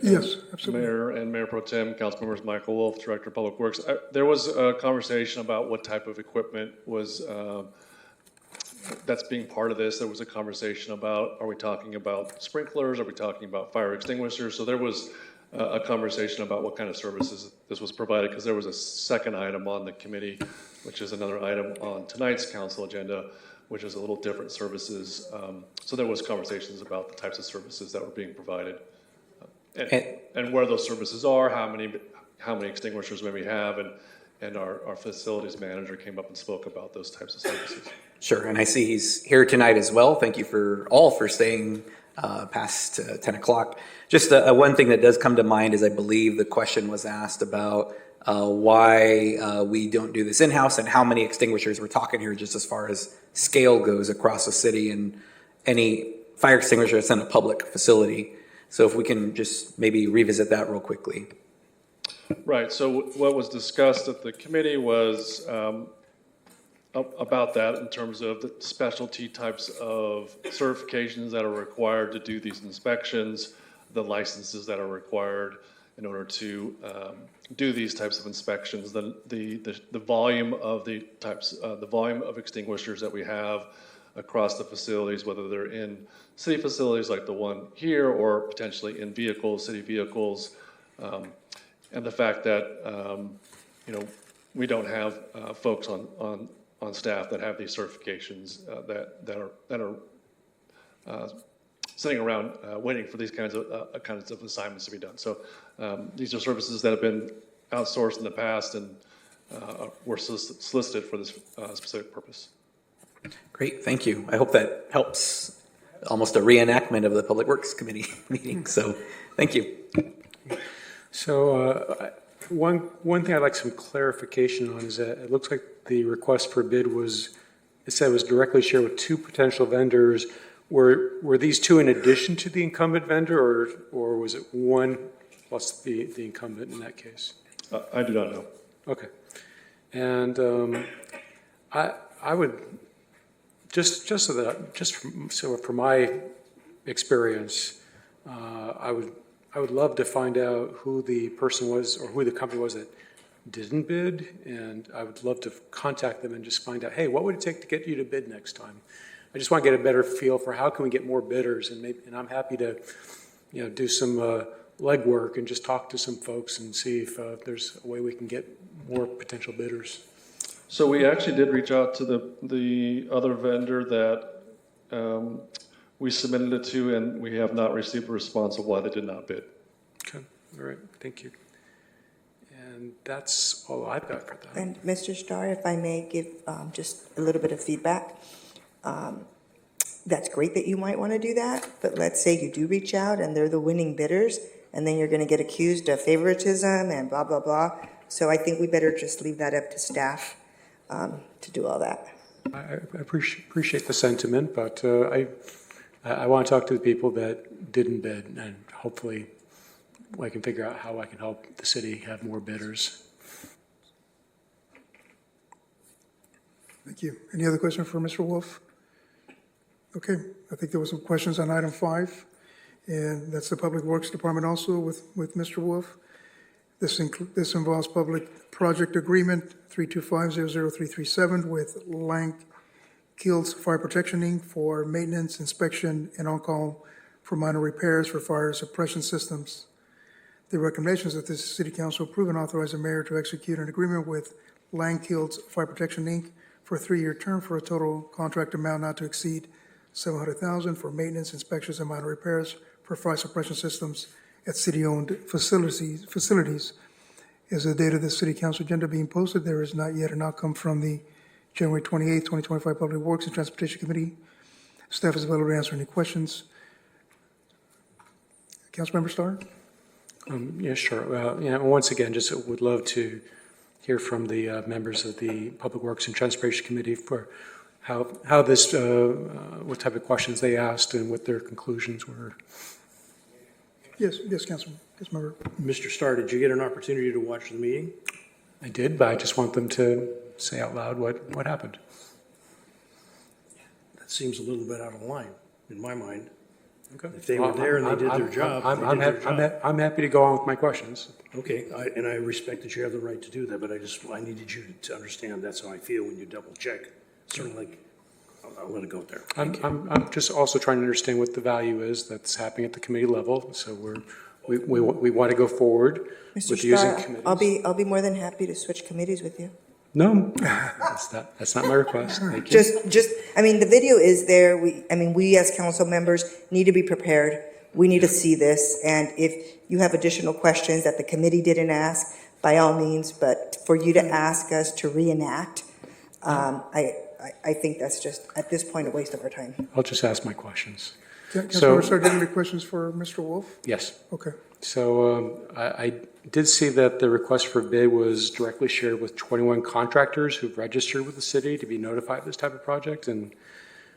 Yes, absolutely. Mayor and Mayor Pro Tem, Councilmembers Michael Wolf, Director of Public Works. There was a conversation about what type of equipment was that's being part of this. There was a conversation about, are we talking about sprinklers? Are we talking about fire extinguishers? So there was a conversation about what kind of services this was provided, because there was a second item on the committee, which is another item on tonight's council agenda, which is a little different services. So there was conversations about the types of services that were being provided and where those services are, how many extinguishers may we have, and our facilities manager came up and spoke about those types of services. Sure, and I see he's here tonight as well. Thank you for staying past 10 o'clock. Just one thing that does come to mind is I believe the question was asked about why we don't do this in-house and how many extinguishers we're talking here just as far as scale goes across the city and any fire extinguisher that's in a public facility. So if we can just maybe revisit that real quickly. Right, so what was discussed at the committee was about that in terms of the specialty types of certifications that are required to do these inspections, the licenses that are required in order to do these types of inspections, the volume of the volume of extinguishers that we have across the facilities, whether they're in city facilities like the one here or potentially in vehicles, city vehicles, and the fact that we don't have folks on staff that have these certifications that are sitting around waiting for these kinds of assignments to be done. So these are services that have been outsourced in the past and were solicited for this specific purpose. Great, thank you. I hope that helps. Almost a reenactment of the Public Works Committee meeting. So thank you. So one thing I'd like some clarification on is that it looks like the request for bid was directly shared with 2 potential vendors. Were these 2 in addition to the incumbent vendor, or was it 1 plus the incumbent in that case? I do not know. Okay, and I would from my experience, I would love to find out who the person was or who the company was that didn't bid, and I would love to contact them and just find out, hey, what would it take to get you to bid next time? I just want to get a better feel for how can we get more bidders, and I'm happy to, do some legwork and just talk to some folks and see if there's a way we can get more potential bidders. So we actually did reach out to the other vendor that we submitted it to, and we have not received a response of why they did not bid. Okay, all right, thank you. And that's all I've got for that. And Mr. Starr, if I may give just a little bit of feedback. That's great that you might want to do that, but let's say you do reach out and they're the winning bidders, and then you're going to get accused of favoritism and blah, blah, blah. So I think we better just leave that up to staff to do all that. I appreciate the sentiment, but I want to talk to the people that didn't bid, and hopefully I can figure out how I can help the city have more bidders. Thank you. Any other question for Mr. Wolf? Okay, I think there were some questions on item 5, and that's the Public Works Department also with Mr. Wolf. This involves public project agreement 325-00337 with Lank Kills Fire Protection Inc. for maintenance, inspection, and on-call for minor repairs for fire suppression systems. The recommendation is that the City Council approve and authorize the mayor to execute an agreement with Lank Kills Fire Protection Inc. for a 3-year term for a total contract amount not to exceed $700,000 for maintenance, inspections, and minor repairs for fire suppression systems at city-owned facilities. As the date of the City Council agenda being posted, there is not yet an outcome from the January 28th, 2025 Public Works and Transportation Committee. Staff is available to answer any questions. Councilmember Starr? Yeah, sure. Well, once again, just would love to hear from the members of the Public Works and Transportation Committee for how this, what type of questions they asked and what their conclusions were. Yes, Councilmember. Mr. Starr, did you get an opportunity to watch the meeting? I did, but I just want them to say out loud what happened. That seems a little bit out of line in my mind. Okay. If they were there and they did their job, I'm happy to go on with my questions. Okay, and I respect that you have the right to do that, but I needed you to understand that's how I feel when you double check. Sort of like, I'll let it go there. I'm just also trying to understand what the value is that's happening at the committee level. So we want to go forward Mr. with using Starr, committees. I'll be more than happy to switch committees with you. No, that's not my request. Thank you. I mean, the video is there. We as council members need to be prepared. We need to see this. And if you have additional questions that the committee didn't ask, by all means, but for you to ask us to reenact, I think that's just, at this point, a waste of our time. I'll just ask my questions. Councilmember Starr, do you have any questions for Mr. Wolf? Yes. Okay. So I did see that the request for bid was directly shared with 21 contractors who've registered with the city to be notified of this type of project. And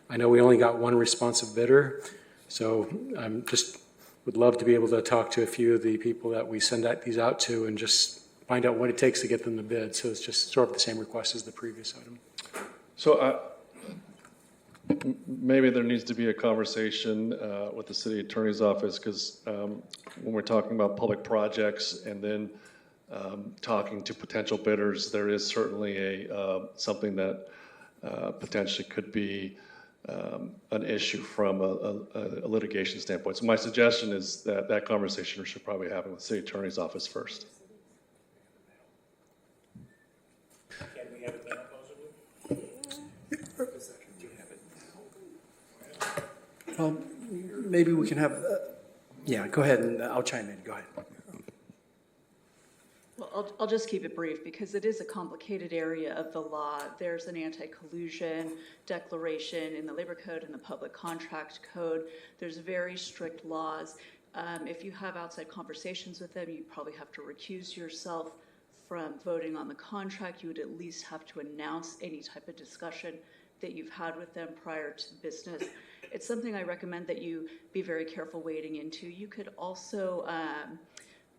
I know we only got one responsive bidder. So I just would love to be able to talk to a few of the people that we send these out to and just find out what it takes to get them to bid. So it's just sort of the same request as the previous item. So maybe there needs to be a conversation with the city attorney's office, because when we're talking about public projects and then talking to potential bidders, there is certainly something that potentially could be an issue from a litigation standpoint. So my suggestion is that that conversation we should probably have with the city attorney's office first. Well, maybe we can have, yeah, go ahead and I'll chime in. Go ahead. Well, I'll just keep it brief because it is a complicated area of the law. There's an anti-collusion declaration in the Labor Code and the Public Contract Code. There's very strict laws. If you have outside conversations with them, you probably have to recuse yourself from voting on the contract. You would at least have to announce any type of discussion that you've had with them prior to the business. It's something I recommend that you be very careful wading into. You could also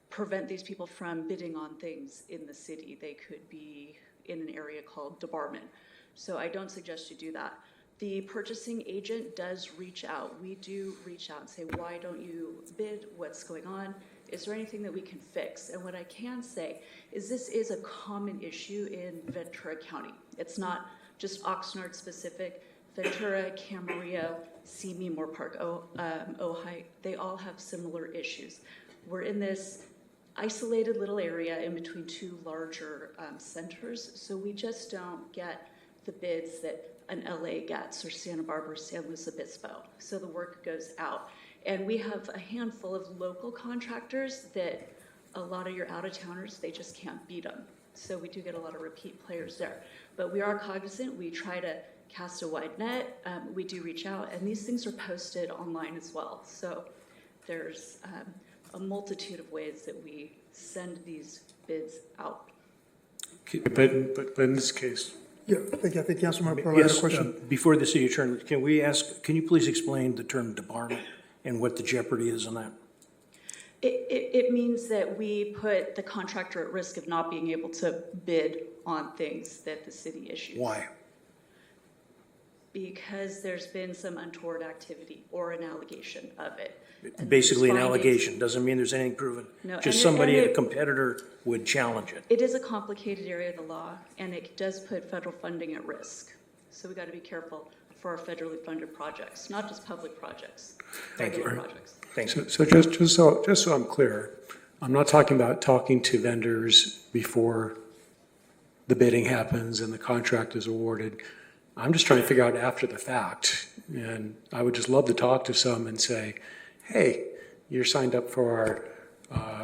prevent these people from bidding on things in the city. They could be in an area called debarment. So I don't suggest you do that. The purchasing agent does reach out. We do reach out and say, why don't you bid? What's going on? Is there anything that we can fix? And what I can say is this is a common issue in Ventura County. It's not just Oxnard specific. Ventura, Camarillo, Simi, Moore Park, Ojai, they all have similar issues. We're in this isolated little area in between two larger centers, so we just don't get the bids that an LA gets or Santa Barbara, San Luis Obispo. So the work goes out. And we have a handful of local contractors that a lot of your out-of-towners, they just can't beat them. So we do get a lot of repeat players there. But we are cognizant. We try to cast a wide net. We do reach out, and these things are posted online as well. So there's a multitude of ways that we send these bids out. But in this case, Yeah, I think Councilmember Pearl had a Yes, question. before the city attorney, can you please explain the term debarment and what the jeopardy is on that? It means that we put the contractor at risk of not being able to bid on things that the city issues. Why? Because there's been some untoward activity or an allegation of it. And Basically an there's findings. allegation, doesn't mean there's anything proven. No, Just and somebody, it- a competitor would challenge it. It is a complicated area of the law, and it does put federal funding at risk. So we got to be careful for our federally funded projects, not just public projects. Thank you. regular projects. Thanks. so just so I'm clear, I'm not talking about talking to vendors before the bidding happens and the contract is awarded. I'm just trying to figure out after the fact. And I would just love to talk to some and say, hey, you're signed up for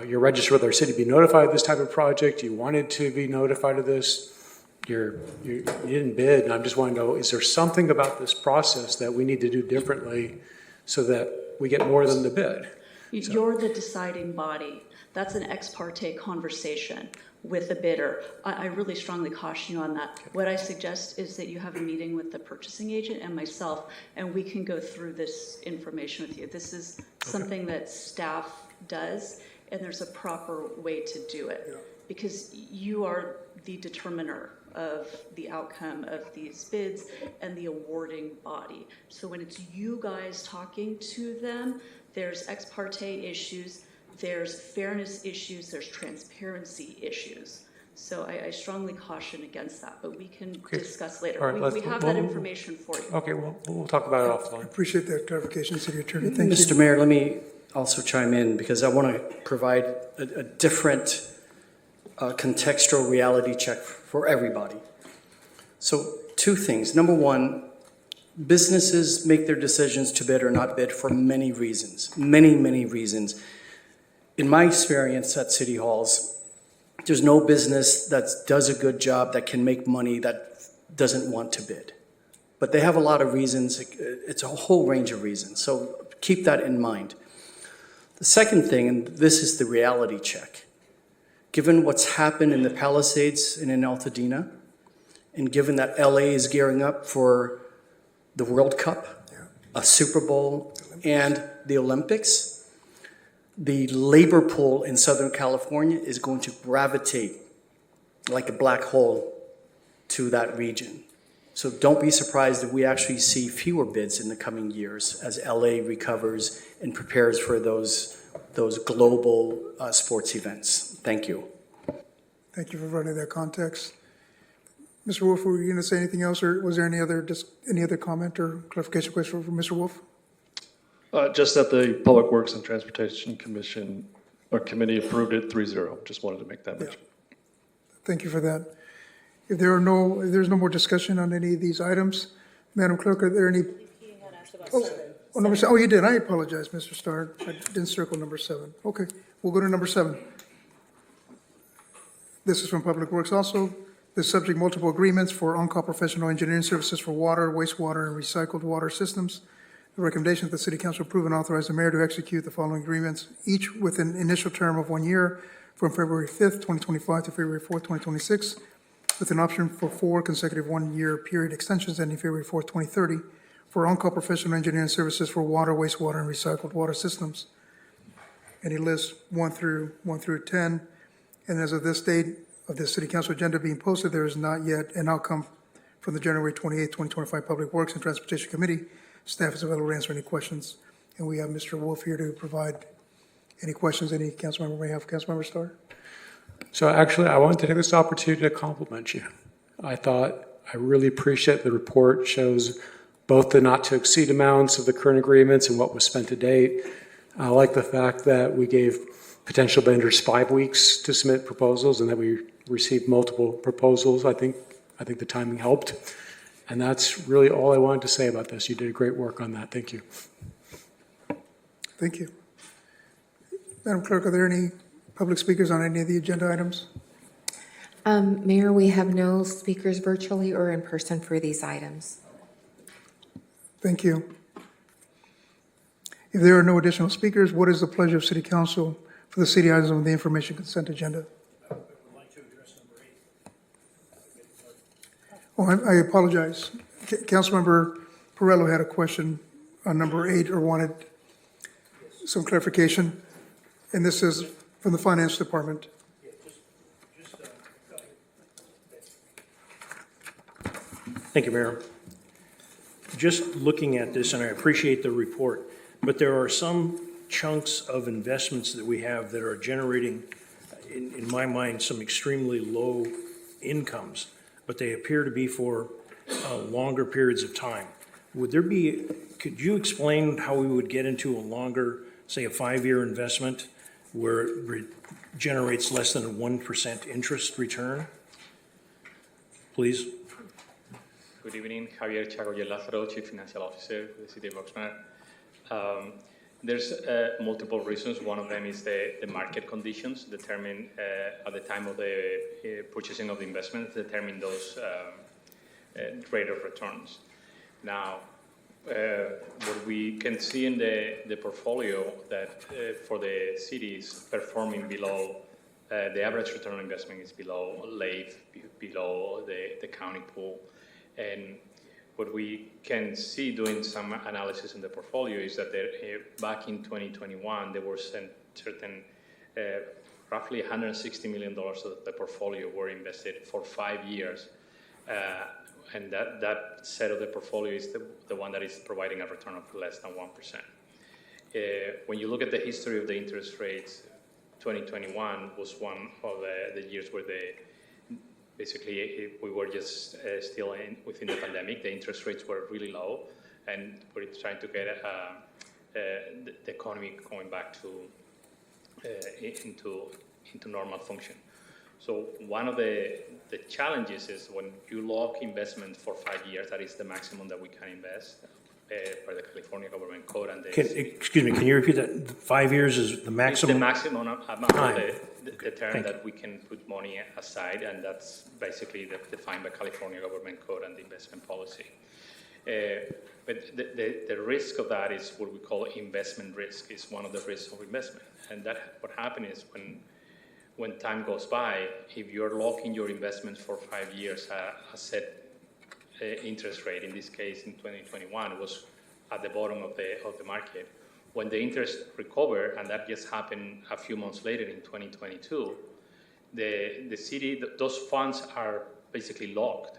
you're registered with our city, be notified of this type of project, you wanted to be notified of this, you didn't bid, and I'm just wanting to know, is there something about this process that we need to do differently so that we get more than the bid? You're the deciding body. That's an ex parte conversation with the bidder. I really strongly caution you on that. What I suggest is that you have a meeting with the purchasing agent and myself, and we can go through this information with you. This is something that staff does, and there's a proper way to do it, because you are the determiner of the outcome of these bids and the awarding body. So when it's you guys talking to them, there's ex parte issues, there's fairness issues, there's transparency issues. So I strongly caution against that, but we can discuss later. All right, We have that information for you. Okay, we'll talk about it offline. I appreciate that clarification, City Attorney. Thank you. Mr. Mayor, let me also chime in because I want to provide a different contextual reality check for everybody. So two things. Number one, businesses make their decisions to bid or not bid for many reasons, many reasons. In my experience at city halls, there's no business that does a good job that can make money that doesn't want to bid. But they have a lot of reasons. It's a whole range of reasons. So keep that in mind. The second thing, and this is the reality check, given what's happened in the Palisades and in Altadena, and given that LA is gearing up for the World Cup, a Super Bowl, and the Olympics, the labor pool in Southern California is going to gravitate like a black hole to that region. So don't be surprised if we actually see fewer bids in the coming years as LA recovers and prepares for those global sports events. Thank you. Thank you for providing that context. Mr. Wolf, were you going to say anything else, or was there any other comment or clarification question for Mr. Wolf? Just that the Public Works and Transportation Commission or committee approved it 3-0. Just wanted to make that mention. Thank you for that. If there's no more discussion on any of these items, Madam Clerk, are there any? Number 7. Oh, you did. I apologize, Mr. Starr. I didn't circle number 7. Okay, we'll go to number 7. This is from Public Works also. The subject multiple agreements for on-call professional engineering services for water, wastewater, and recycled water systems. The recommendation that the City Council approve and authorize the mayor to execute the following agreements, each with an initial term of 1 year from February 5th, 2025 to February 4th, 2026, with an option for 4 consecutive 1-year period extensions ending February 4th, 2030, for on-call professional engineering services for water, wastewater, and recycled water systems. And he lists 1 through 10. And as of this date of the City Council agenda being posted, there is not yet an outcome from the January 28th, 2025 Public Works and Transportation Committee. Staff is available to answer any questions. And we have Mr. Wolf here to provide any questions any council member may have. Councilmember Starr? So actually, I wanted to take this opportunity to compliment you. I really appreciate the report shows both the not to exceed amounts of the current agreements and what was spent to date. I like the fact that we gave potential vendors 5 weeks to submit proposals and that we received multiple proposals. I think the timing helped. And that's really all I wanted to say about this. You did great work on that. Thank you. Thank you. Madam Clerk, are there any public speakers on any of the agenda items? Mayor, we have no speakers virtually or in person for these items. Thank you. If there are no additional speakers, what is the pleasure of City Council for the city items on the information consent agenda? Oh, I apologize. Councilmember Perello had a question on number 8 or wanted some clarification. And this is from the Finance Department. Thank you, Mayor. Just looking at this, and I appreciate the report, but there are some chunks of investments that we have that are generating, in my mind, some extremely low incomes, but they appear to be for longer periods of time. Could you explain how we would get into a longer, say a 5-year investment where it generates less than a 1% interest return? Please. Good evening, Javier Chagoyer Lázaro, Chief Financial Officer for the City of Oxnard. There's multiple reasons. One of them is the market conditions determine at the time of the purchasing of the investment, determine those rate of returns. Now, what we can see in the portfolio that for the cities performing below the average return on investment is below LAIF, below the county pool. And what we can see doing some analysis in the portfolio is that back in 2021, there were certain roughly $160 million of the portfolio were invested for 5 years. And that set of the portfolio is the one that is providing a return of less than 1%. When you look at the history of the interest rates, 2021 was one of the years where basically we were just still within the pandemic. The interest rates were really low, and we're trying to get the economy going back to into normal function. So one of the challenges is when you lock investment for 5 years, that is the maximum that we can invest by the California government code. And Excuse me, can you repeat that? 5 years is the maximum? It's the maximum amount of the term that we can put money aside, and that's basically defined by California government code and the investment policy. But the risk of that is what we call investment risk. Is one of the risks of investment. And that what happens is when time goes by, if you're locking your investments for 5 years, a set interest rate, in this case in 2021, was at the bottom of the market. When the interest recovered, and that just happened a few months later in 2022, the city, those funds are basically locked.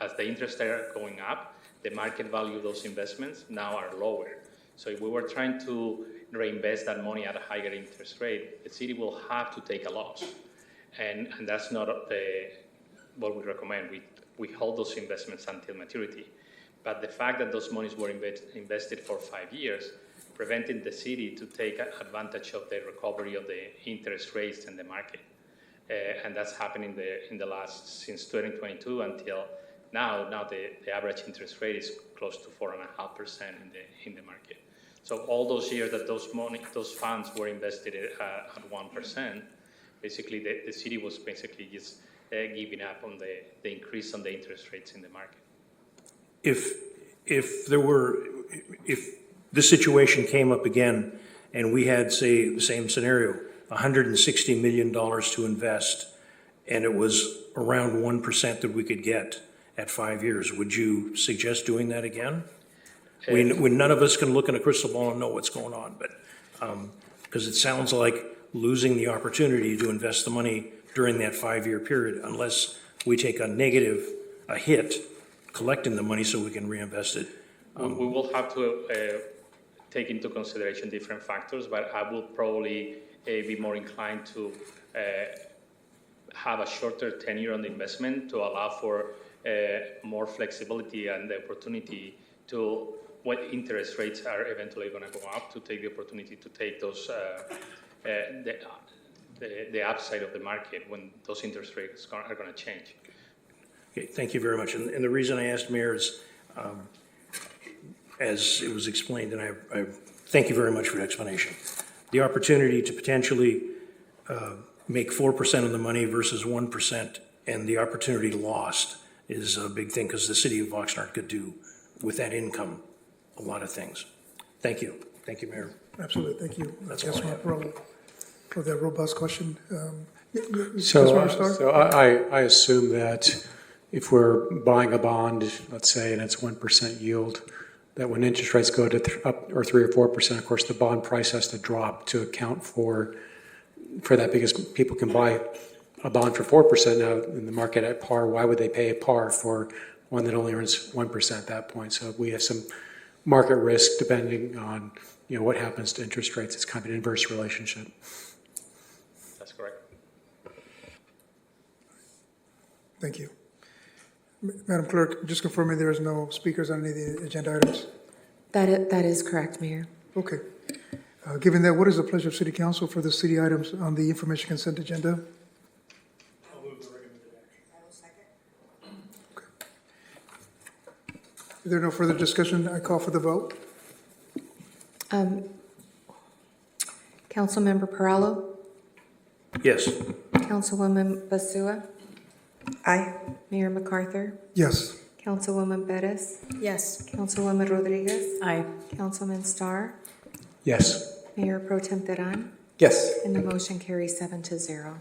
As the interest are going up, the market value of those investments now are lower. So if we were trying to reinvest that money at a higher interest rate, the city will have to take a loss. And that's not what we recommend. We hold those investments until maturity. But the fact that those monies were invested for 5 years prevented the city to take advantage of the recovery of the interest rates in the market. And that's happened since 2022 until now. Now the average interest rate is close to 4.5% in the market. So all those years that those funds were invested at 1%, basically the city was basically just giving up on the increase on the interest rates in the market. If this situation came up again and we had, say, the same scenario, $160 million to invest, and it was around 1% that we could get at 5 years, would you suggest doing that again? When none of us can look in a crystal ball and know what's going on, but because it sounds like losing the opportunity to invest the money during that 5 year period, unless we take a negative a hit collecting the money so we can reinvest it. We will have to take into consideration different factors, but I will probably be more inclined to have a shorter tenure on the investment to allow for more flexibility and the opportunity to, when interest rates are eventually going to go up, to take the opportunity to take those the upside of the market when those interest rates are going to change. Okay, thank you very much. And the reason I asked, Mayor, is as it was explained, and I thank you very much for the explanation. The opportunity to potentially make 4% of the money versus 1%, and the opportunity lost is a big thing, because the city of Oxnard could do with that income a lot of things. Thank you. Thank you, Mayor. Absolutely, thank you. That's all I have. For that robust question. So I assume that if we're buying a bond, let's say, and it's 1% yield, that when interest rates go to up or 3 or 4%, of course, the bond price has to drop to account for that, because people can buy a bond for 4% now in the market at par. Why would they pay a par for one that only earns 1% at that point? So we have some market risk depending on what happens to interest rates. It's kind of an inverse relationship. That's correct. Thank you. Madam Clerk, just confirming there is no speakers on any of the agenda items? That is correct, Mayor. Okay. Given that, what is the pleasure of City Council for the city items on the information consent agenda? I'll move the recommended action. I will second. If there no further discussion, I call for the vote. Councilmember Perallo, Yes. Councilwoman Basua, Aye. Mayor MacArthur, Yes. Councilwoman Perez, Yes. Councilwoman Rodriguez, Aye. Councilman Starr, Yes. Mayor Pro Tem Teran, Yes. and the motion carries 7-0.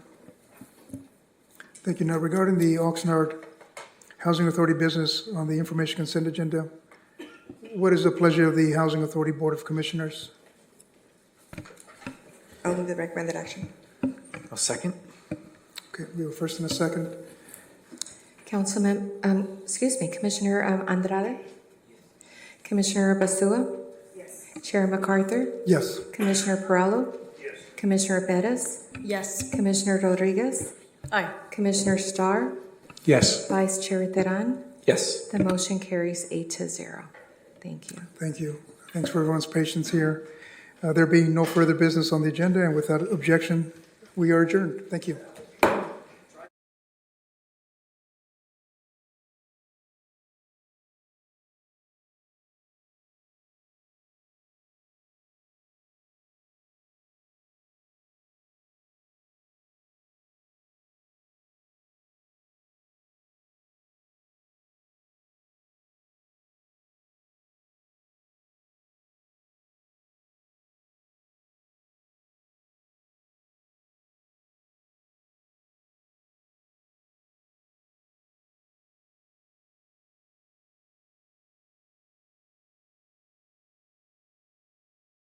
Thank you. Now, regarding the Oxnard Housing Authority business on the information consent agenda, what is the pleasure of the Housing Authority Board of Commissioners? I'll move the recommended action. I'll second. Okay, we have a first and a second. Commissioner Andrade, Commissioner Basua, Chair MacArthur, Yes. Commissioner Perallo, Commissioner Perez, Yes. Commissioner Rodriguez, Aye. Commissioner Starr, Yes. Vice Chair Teran. Yes. The motion carries 8-0. Thank you. Thank you. Thanks for everyone's patience here. There being no further business on the agenda, and without objection, we are adjourned. Thank you.